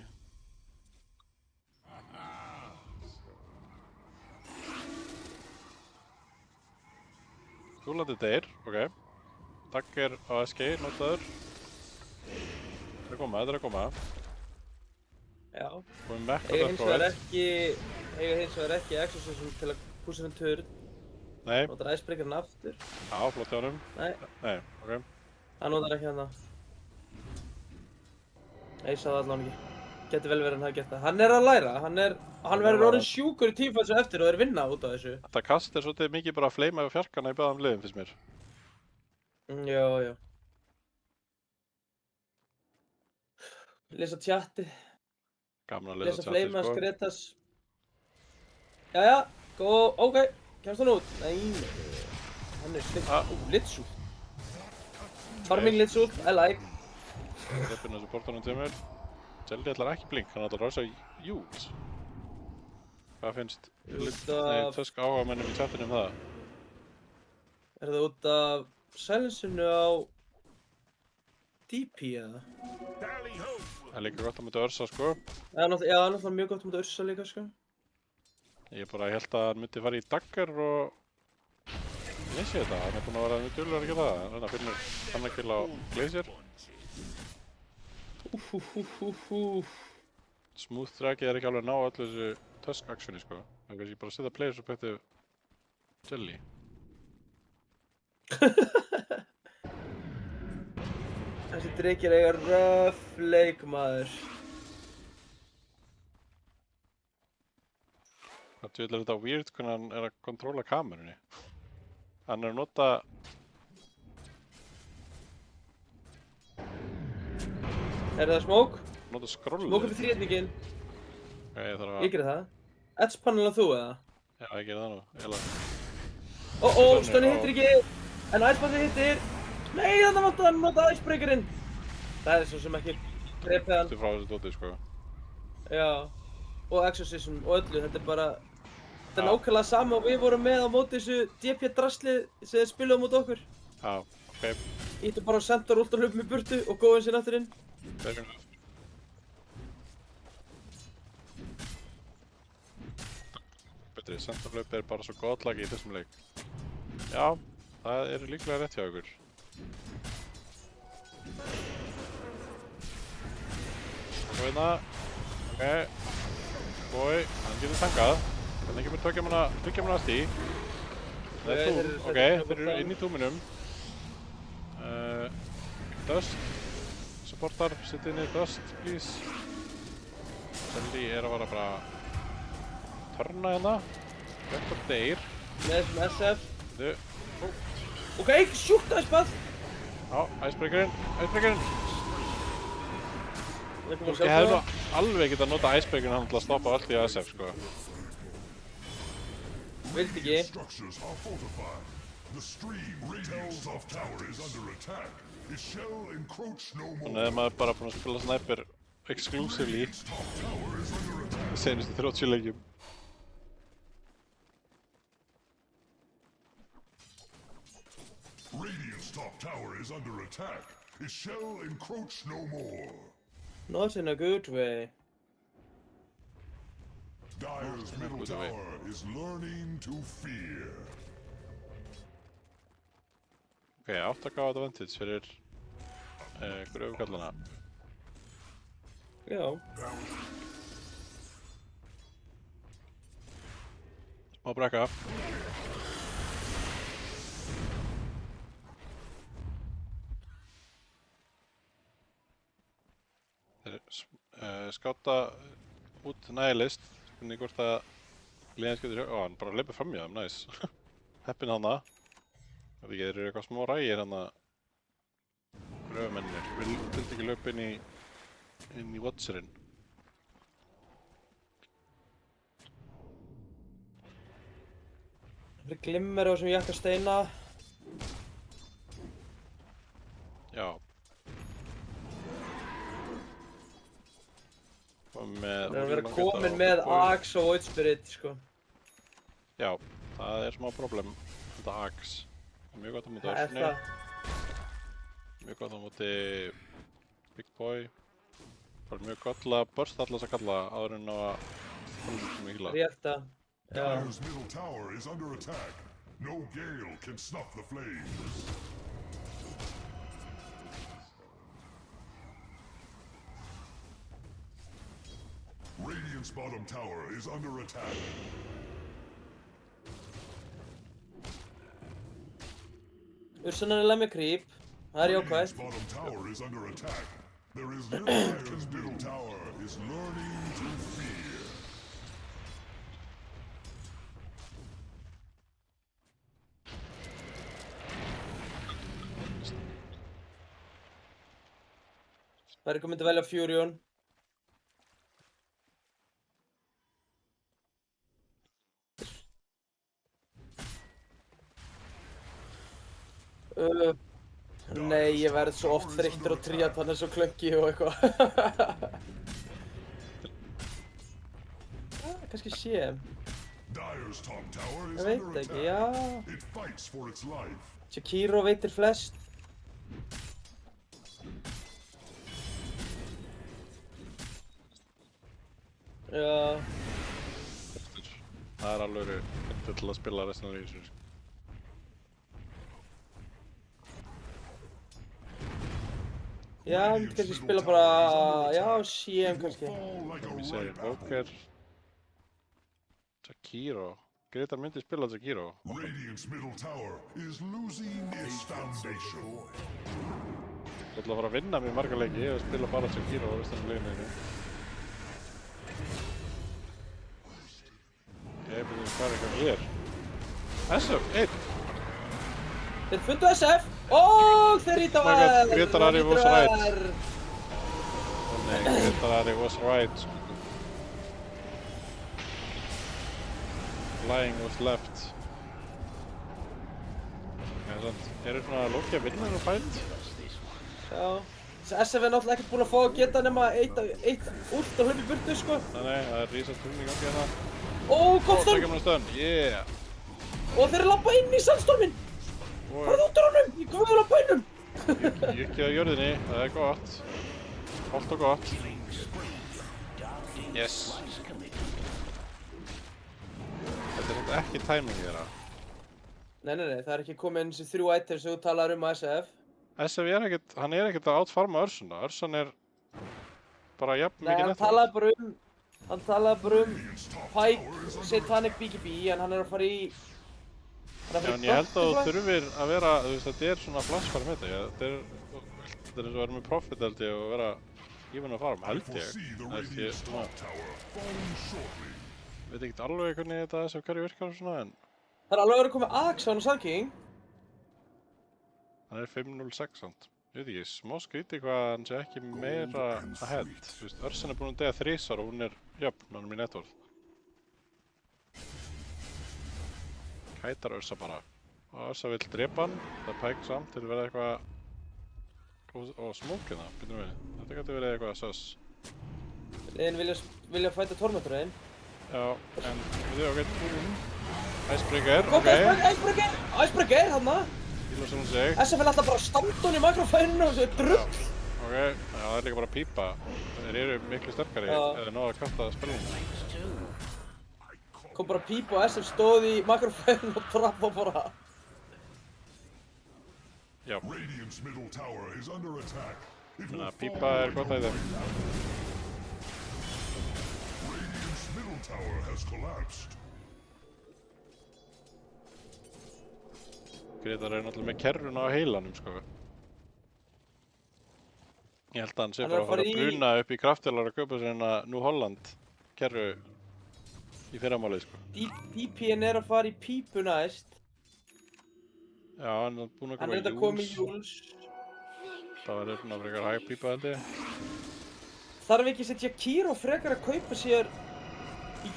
Dúlandi deyr, ok. Dagger á SK, notaður. Þetta er að koma. Já. Og við mekka Eiga þetta hins vegar ekki Exorcism til að púsa hann turn. Nei, Notar Icebreakerinn aftur. já, flott hjá honum. Nei, Nei, ok. hann notar ekki hana. Nei, ég sá það allan ekki. Geti vel verið hann hafi gert það. Hann er að læra, hann verður orðinn sjúkur í tímfætsu eftir og þeir vinna út af þessu. Þetta kast er svolítið mikið bara að fleima yfir fjarkana í báðum liðum, finnst mér. Já. Lesa tjatti, Gaman að lesa lesa tjatti, fleima, sko. skretas. Jæja, ok, kemst hann út? Nei, hann er slitt. Litsu. Farming Litsu, I like. Steppin þessu portunum til mér. Jelly ætlar ekki blink, hann ætlar að rosa jút. Hvað finnst Tusk áhugamennum í chatinu það? Er það út af silencinu á DP eða? Það er líka gott að mynda Örsa sko. Já, náttúrulega mjög gott að Ursa líka sko. Ég bara held að hann myndi fara í Dagger og... Leysi þetta, hann er búinn að vera mjög duglegur að gera það. Þannig að finnur hann að killa á Glacier. Smooth trackið er ekki alveg að ná öllu þessu Tusk actioni sko. Það er kannski bara að setja players upp eftir Jelly. Þessi drikir eiga rough leik maður. Það er þetta weird hvernig hann er að kontróla kamerunni. Hann er að nota... Er það smoke? Nota skrollið. Smoke upp í þrýðningin. Ok, ég þarf að... Ég gerði það. Edge panel að þú eða? Já, ég gerði það nú. Stunni hittir ekki. En Icepanel hittir. Nei, þannig að hann nota Icebreakerinn. Það er svo sem ekki drepið hann. Þetta er frá þessu dóti, sko. Já. Og Exorcism og öllu. Þetta er bara... Þetta er nákvæmlega sama og við vorum með á móti þessu DP drastlið sem þeir spiluðu á móti okkur. Já, ok. Ítum bara á center, út og hlupum í burtu og góðum sér náttúr inn. Betri, centerlaup er bara svo godlag í þessum leik. Já, það er líklega rétt hjá ykkur. hérna. Ok. Boy, hann getur tankað. Þannig kemur tveggja manna stí. Það er túm, ok, þeir eru inn í túminum. Dust. Supportar, sitt inni, Dust, please. Selly er að vara bara törna hérna. Vektor deyr. Með þessum SF. Ok, sjúkt aðeins Já, Icebreakerinn. Við komum að Ég sjá hef nú það. alveg getað nota Icebreakerinn hann til að stoppa allt í SF, sko. Vildi ekki. Structures are fortified. The stream Radiant's top tower is under attack. It shall encroach no Þannig more. að maður bara búinn að spila Sniper exclusively Top tower is under attack. í seinustu 30 leikjum. Radiant's top tower is under attack. It shall encroach no more. Not in a good way. Dire's middle good way. tower is learning to fear. Ok, 8k advantage fyrir gröfukallana. Já. Smá brekka. Þeir skáta út Nihilist. Spurning hvort að liðan skjótur hann bara leipur fram í þeim, næs. Heppinn hana. Það ekki, þeir eru eitthvað smá rægir hana gröfumennir. Vildi ekki laupa inn í Watcherinn. Það er glimmer á þessum jakkasteina. Já. Það er að vera komin með Axe og Void Spirit, sko. Já, það er smá problem. Þetta Axe. Mjög gott á móti Það er Örsni. það. Mjög gott á móti Big Boy. Það er mjög gott til að bursta alla þessa kalla áður en á að sem ég hýla. Rétta. Já. Dire's middle tower is under attack. No gale can snuff the flames. Radiant's bottom tower is under attack. Ursan er lemmi creep. Það er Radiant's jákvætt. bottom tower is under attack. There is little Dire's middle tower is learning to fear. Það er komið að velja Furion. Nei, ég verð svo oft þreyttur á tríat, hann er svo klönki og eitthvað. Kannski sé. Dire's top tower is Ég veit under ekki, attack. já. It fights for its life. Shakiro veitir flest. Já. Það er alveg hendur til að spila restina af þessu. Já, hann myndi kannski spila bara, já, CM kannski. Fall like a Við segjum ripe apple. Joker. Shakiro. Gretar myndi spila Shakiro. Radiant's middle tower is losing its foundation. Ég ætla að fara að vinna mér marga leiki og spila bara Shakiro á restina af leginu. Ég byrjum hvað er eitthvað hér. SF, 1! Þeir fundu SF og þeir hýta Oh my god, vel. Gretar Ari was Hlýtur að right. vera. Ó nei, Gretar Ari was right. Flying was left. Já, sant. Eru svona að lókja vinnan og fælt? Já. Þessi SF er náttúrulega ekkert búinn að fá að geta nema eitt ult og hlaupa í burtu, sko. Nei, það er rísa turn í gangi hérna. Ó, gott Tvekja stund! manna stönn, yeah! Og þeir lappa inn í sandstorminn! Farðu út úr honum! Í guður á bænum! Jukki á jörðinni, það er gott. Holt og gott. Yes! Þetta er þetta ekki timing þeirra. Nei, það er ekki komið inn þessi 3 items sem þú talar um á SF. SF er ekkert, hann er ekkert að outfarma Örsuna. Örsan er bara jafn Nei, mikið hann network. talaði bara um Pike, Satanic BKB, en hann er að fara í... Já, en ég held að þú þurfir að vera, þú veist, þetta er svona flaskfæri með þetta. Þetta er eins og að vera með profit held ég og vera even að fara held ég. Foresee the Það er Radiant's svona, top tower falling shortly. veit ekki alveg hvernig þetta þessu hverju virkar og svona, en Það er alveg verið að koma Axe á hann og Sun King. hann er 506 samt. Ég veit ekki, smá skrítið hvað hann sé ekki meira ahead. Þú veist, Örsen er búin að deyja 3 og hún er jöfn, hann er í network. Kætar Örsa bara. Og Örsa vill drepa hann, það Pike samt til að vera eitthvað... Og smókina, byrjum við. Þetta getur verið eitthvað sös. Liðin vilja fæta Tormentor-in. Já, en við ok. Icebreaker, Gott, ok. Icebreaker, þarna. Híla sem hún sig. SF vil alltaf bara standa hún í mikrofæninu og þessu drull. Ok, já, það er líka bara pípa. Þeir eru miklu sterkari Já. eða náðu að kasta spilinu. Kom bara píp og SF stóð í mikrofæninu og trappa bara. Já, Radiant's middle tower is under attack. It will þannig að fall pípa er gott að þeim. Radiant's middle tower has collapsed. Grétar er náttúrulega með kerruna á heilanum, sko. Ég held að hann sé Hann er bara að að fara fara að í- bruna upp í kraftvélar og kaupa sér hérna New Holland kerru í fyrramálið, sko. DP-in er að fara í pípu næst. Já, hann er búinn að Hann koma er þetta komið í Júls. Júls. Það verður svona frekar hæg pípa, held ég. Þarf ekki að setja Kiro frekar að kaupa sér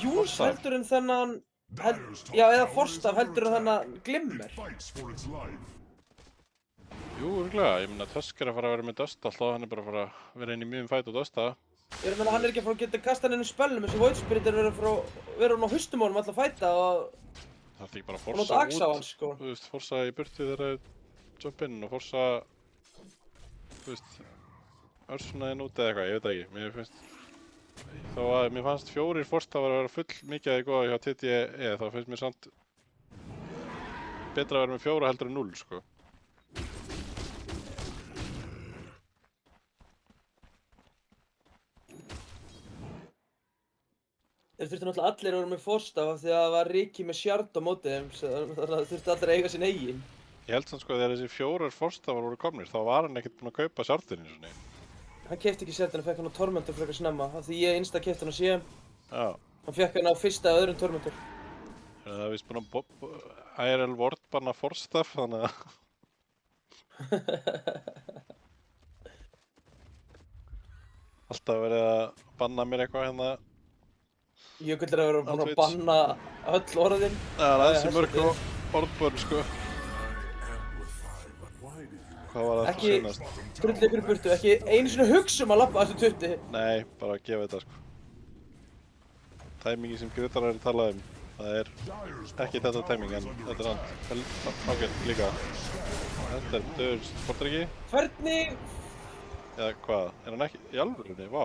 Júls Forstaf. heldur en þennan... Dyer's top Já, eða tower is Forstaf under heldur en attack. þennan Glimmer. It fights for its life. Jú, örugglega. Ég meina, Tusk er að fara að vera með Dust alltaf, hann er bara að fara að vera inn í miðjum fæt og Dusta. Ég er að menna hann er ekki að fara að geta kasta hann inn í spöllum eins og Void Spirit er verið að vera hann á haustum á honum alltaf að fæta og Það er ekki bara að nota forsa Axe á hann, út, sko. þú veist, forsa í burtu þegar það er jump in og forsa, þú veist, Örsuna inn út eða eitthvað, ég veit það ekki. Mér finnst, þó að mér fannst 4 forstafar að vera full mikið að góða hjá TTE, þá finnst mér samt betra að vera með 4 heldur en 0, sko. Þeir þurftu náttúrulega allir að vera með Forstaf af því að það var Riki með Shard á móti þeim, þannig að það þurftu allir að eiga sinn eigin. Ég held samt sko þegar þessi 4 forstafar voru komnir, þá var hann ekkert búinn að kaupa sjártinni svona. Hann kefti ekki Shardin og fekk hann á Tormentor frekar snemma, af því ég insta kefti hann á CM. Já, Hann fekk hann á fyrsta eða öðrum Tormentor. það er vist búinn að IRL Word banna forstaf, þannig að alltaf verið að banna mér eitthvað hérna. Jökull er að vera búinn að Twitch. banna öll orðin. Það er aðeins þessi mörg bit. orðbörn, sko. Hvað var það Ekki- senast? Drull ykkur í burtu, ekki einu sinni hugsa um að labba þessu tutti. Nei, bara gefa þetta, sko. Tæmingi sem Grétar er að tala um, það er Dyer's ekki bottom þetta tæming, tower en is under þetta er attack. ágætt líka. Þetta er döður sportryggi, Hvernig... eða hvað? Er hann ekki í alvörunni? Vá.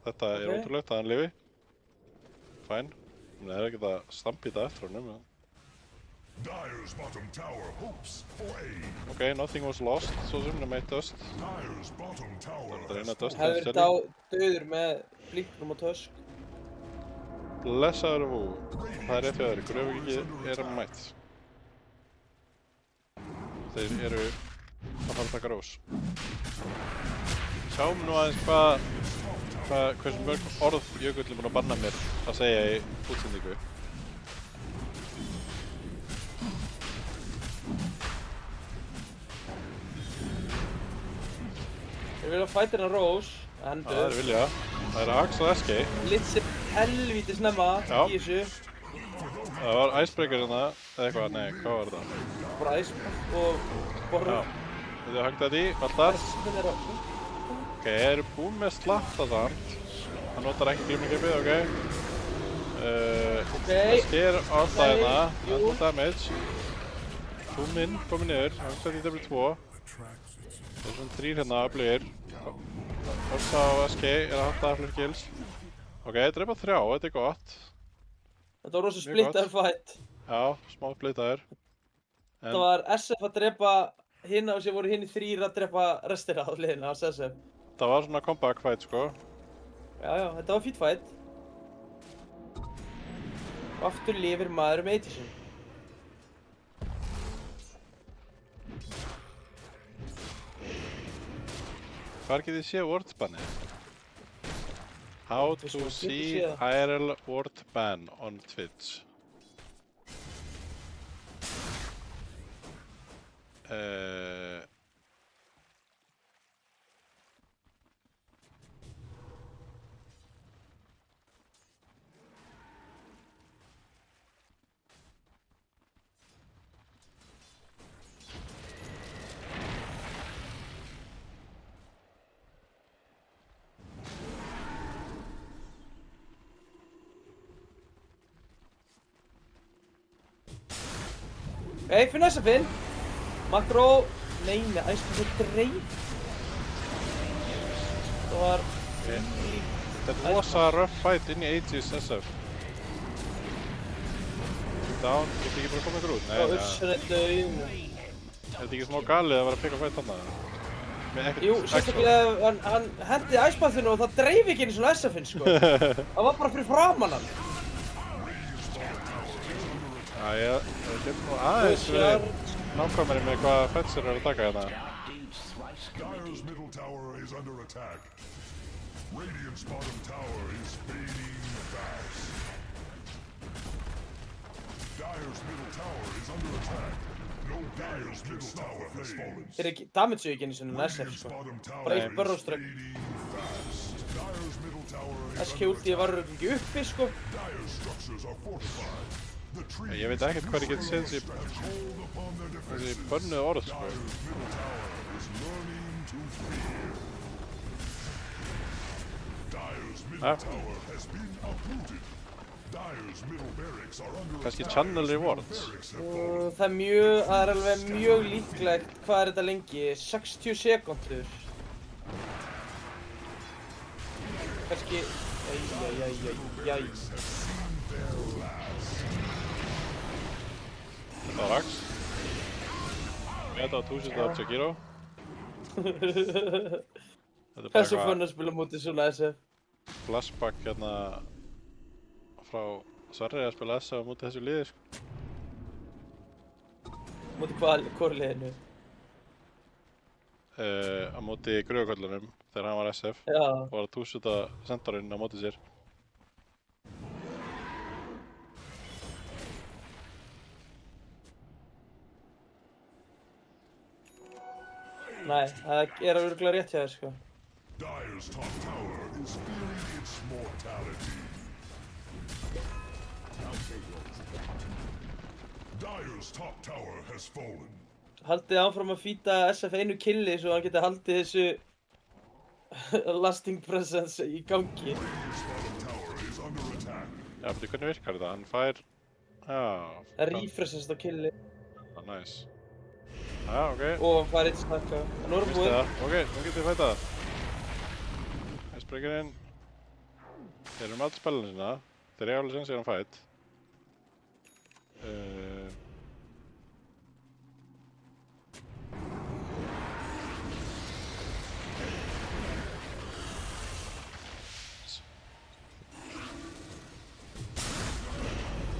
Þetta er Ok. ótrúlegt að hann lifi. Fæn. Það er ekkert að stampita eftir honum. Dyer's bottom tower hopes for aid. Ok, nothing was lost, svo sem nema eitt dust. Dyer's bottom tower Þetta er has eina dust. fallen. Hefur verið döður með blíknum og tösk. Blessaður og það er rétt hjá þér, gröfugengi er mætt. Þeir eru að fara að taka rós. Sjáum nú aðeins hversu mörg orð Jökull er búinn að banna mér að segja í útsendingu. Þeir vilja fæta hérna Rose, en Það er vilja. Það er Axe og SK. Litsi helvíti snemma Já. í þessu. Það var Icebreaker hérna, eða eitthvað, nei, hvað var það? Bara æs og borður. Já. Þið hangið þetta í, Valtar. Þessi er á. Ok, eru búin með slatta samt. Hann notar ekki glimmingeipið, ok. Ok. SK er alltaf hérna, Jú. alltaf damage. Komin niður, hann setið í W2. Það er svona 3 hérna, öflugir. Orsa og SK er að halda allir kills. Ok, drepa 3, þetta er gott. Þetta var rosa Mjög splittaður fight. Já, smá splittaður. Þetta var SF að drepa hina og sér voru hinn í 3 að drepa restina á liðina hans SF. Það var svona comeback fight, sko. Já, þetta var fýtt fight. Og aftur lifir maður með 80 sinni. Hvar getið séð wordbannið? How to see IRL wordban on Twitch. Finn þessa Finn. Makró. Nei, æsku svo dreif. Það var... Þetta er rosa rough fight inn í Aegis SF. Down, getur ekki bara komið ykkur út? Nei, Og Ursan er dauð. Er þetta ekki smá galið að vera að pika fight þarna? Jú, sérstaklega hann hendi æspathinu og það dreif ekki inn í svona SF-inn, sko. Það var bara fyrir framan hann. Já, ég getur nú aðeins verið nákvæmari með hvaða fights eru að taka hérna. Dire's middle tower is under attack. Radiant's bottom tower is fading fast. Dire's middle tower is under attack. No, Dire's middle tower has fallen. Þeir ekki damage ekki inn í svona SF, Radiant's sko. bottom Bara tower eitt burrow-strögg. is fading fast. Dire's middle tower is SK ulti var ekki uppi, sko. Dire's structures are fortified. The tree Ég veit ekkert hvað ég get séð þessi hold upon their defenses. bönnuð orð, sko. Dire's middle tower is learning to fear. Dire's middle tower has been uprooted. Dire's middle barracks are under Kannski attack. channel rewards. Barracks have fallen. Það er alveg mjög líklegt. Hvað er þetta lengi? 60 sekúndur. Kannski... Jæ. Þetta var Rax. Þetta var 1000 af Jakiro. Þetta er bara Þessu fun að spila mútið svona SF. flashback hérna frá Sverri að spila SF á móti þessu liði, sko. Mútið hvað liðinu? Á móti Gröfuköllunum þegar hann var SF. Já. Og var að 1000 sendarinn á móti sér. Nei, það er örugglega rétt hjá þér, sko. Dire's top tower is fearing its mortality. Dire's top tower has fallen. Haldið áfram að fýta SF einu killi svo hann geti haldið þessu lasting presence í gangi. Radiant's bottom tower is under attack. Já, betur hvernig virkar þetta? Hann fær... Já... Það refreshast á killi Nice. Já, ok. og hann fær eitt snakka. Nú erum Vistu búið. það? Ok, nú getum við fætað. Icebreakerinn. Þeir eru með allt spilinu sína. Þeir eiga alveg sem sér hann fætt.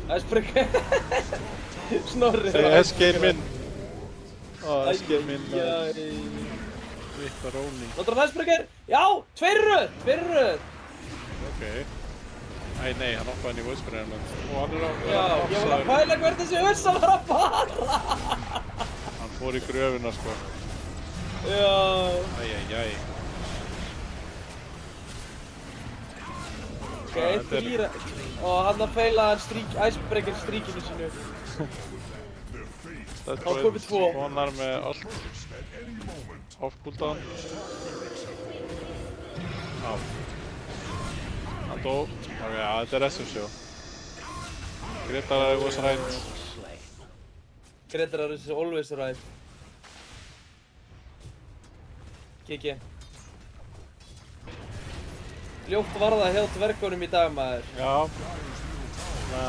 Icebreaker. Snorri. Þegar SK-in minn. Ó, SK-in minn. Vittar róning. Notar hann Icebreaker? Já! Tveir röð! Ok. Æ, nei, hann oppaði hann í voice-breakerinn. Og hann er á... Já, ég var að pæla hvert þessi Ursa var að fara! Hann fór í gröfina, sko. Já. Æjæjæj. Ok, þrýra. Og hann að feila hann Icebreaker stríkinu sínu. Það Þá komið tvo. Svonar með allt. Off-cooldown. Já. Hann dó. Ok, já, þetta er SMC. Gretar was right. Gretar is always right. GG. Ljótt var það hjá dvergunum í dag, maður. Já. Svona...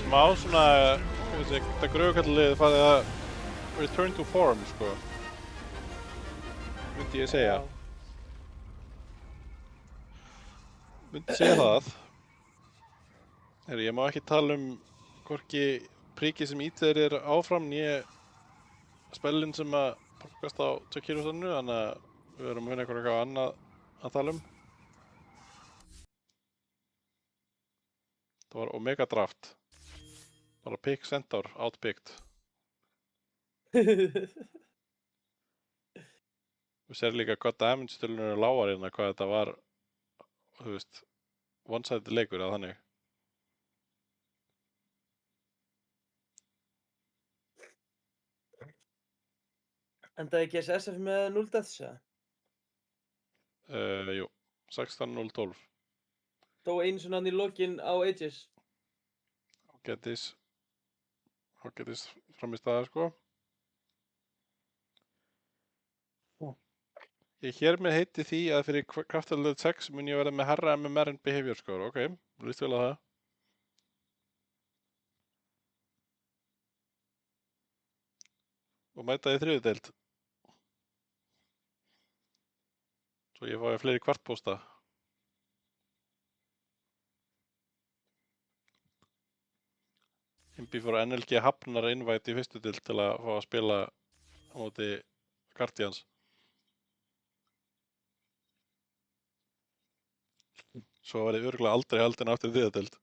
Smá svona... Þetta gröfukallið farið að... Return to form, sko. Myndi ég segja. Myndi segja það. Ég má ekki tala hvorki príkið sem ítleir áfram né spellin sem að borgast á Sekiro-stanu, þannig að við verðum að finna eitthvað annað að tala Það var Omega Draft. Bara Pick Centaur, outpicked. Við sér líka hvað damage-tölunum eru lágar hérna, hvað þetta var, þú veist, one-sided leikur eða þannig. Endaði ekki SSF með 0 deaths, eða? Jú, 16-0-12. Dó einu svona hann í lokin á Aegis. Ágætis fram í staðar, sko. Ég hér með heiti því að fyrir kraftalega 6 mun ég verða með herra MMR en behavior score. Ok, líst vel að það. Og mæta í 3. deild. Svo ég fái fleiri kvartpósta. Imbi fór að NLG hafnar invite í 1. deild til að fá að spila á móti Guardians. Svo var ég örugglega aldrei haldinn aftur í 3. deild.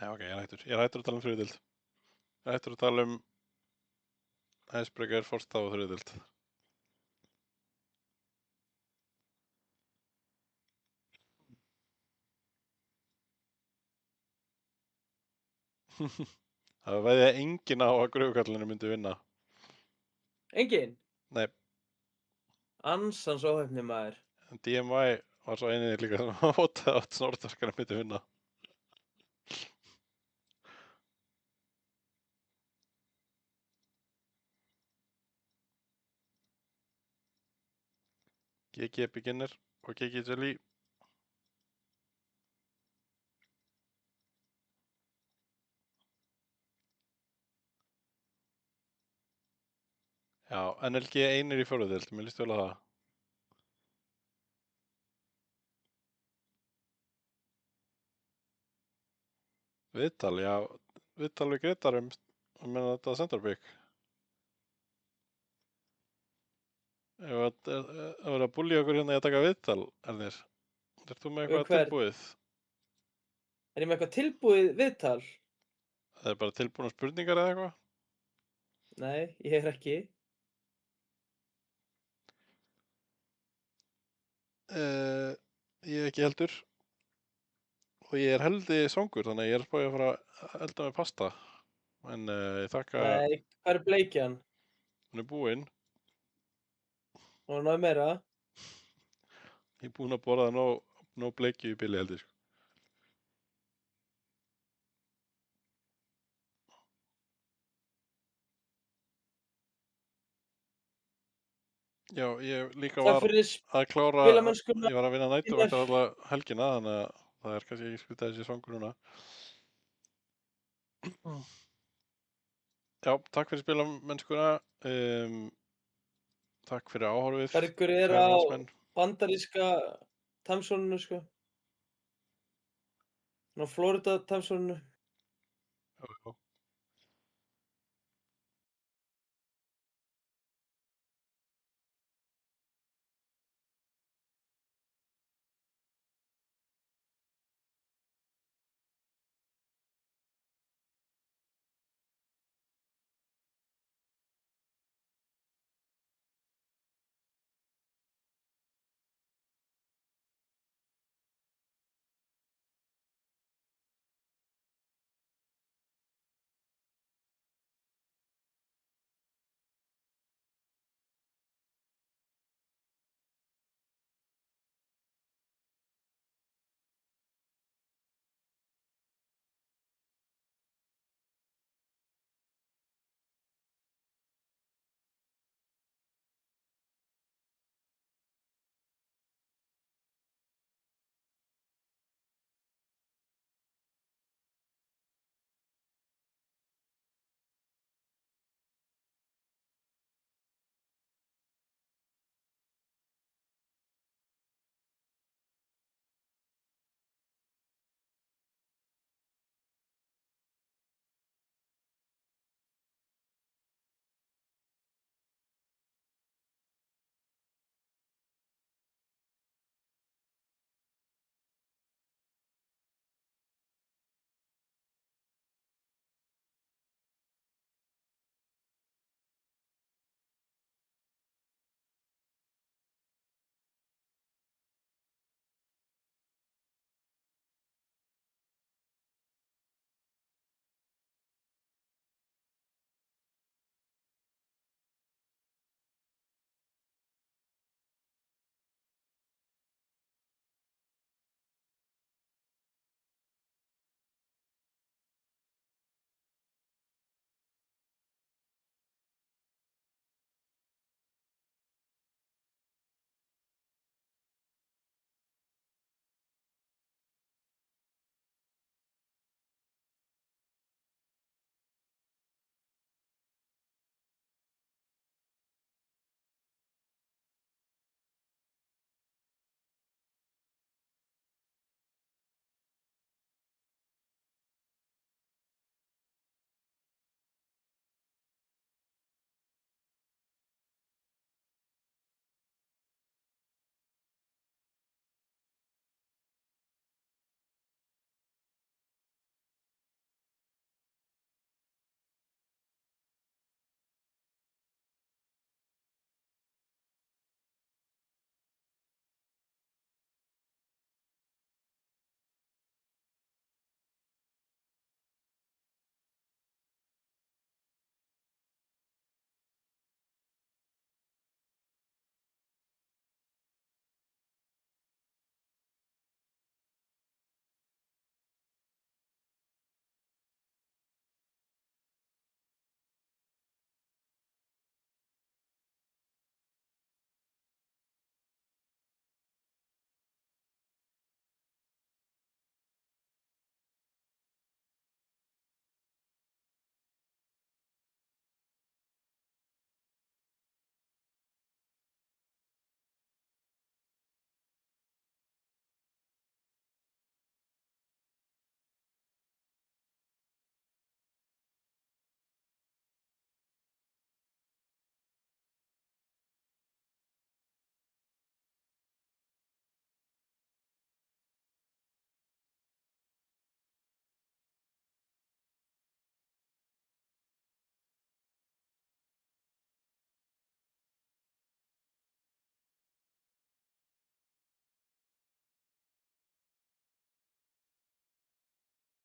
Nei, ok, ég er hættur að tala 3. deild. Ég er hættur að tala Icebreaker, Forsta og 3. deild. Það veði enginn á að gröfukallinu myndi vinna. Engin? Nei, Ansans óhefni maður. en DMY var svo einið líka sem að hótaði átt snortarskana myndi vinna. GG Beginner og GG Jelly. Já, NLG einir í 4. deild, mér líst vel á það. Viðtal, já, viðtal við Gretar meina þetta centerpick. Ef að vera að búlja okkur hérna í að taka viðtal, Ernir. Ert þú með eitthvað Hver? tilbúið? Er ég með eitthvað tilbúið viðtal? Það er bara tilbúna spurningar eða eitthvað? Nei, ég er ekki. Ég ekki heldur. Og ég er heldi svangur, þannig að ég er spáið að fara að elda með pasta. En ég þakka, Nei, hvað er bleikjan? hún er búinn. Og náðu meira? Ég er búinn að borða nóg bleikju í bili heldur. Já, ég líka Það var fyrir að klára, spilamennskuna. ég var að vinna næturvakt alla helgina, þannig að það er kannski ekki skrítið þessi svangur núna. Já, takk fyrir spilamennskuna, takk fyrir áhorfið. Bergur er kæru á landsmenn. bandaríska timezónunu, sko. Ná Florida timezónunu. Já, já.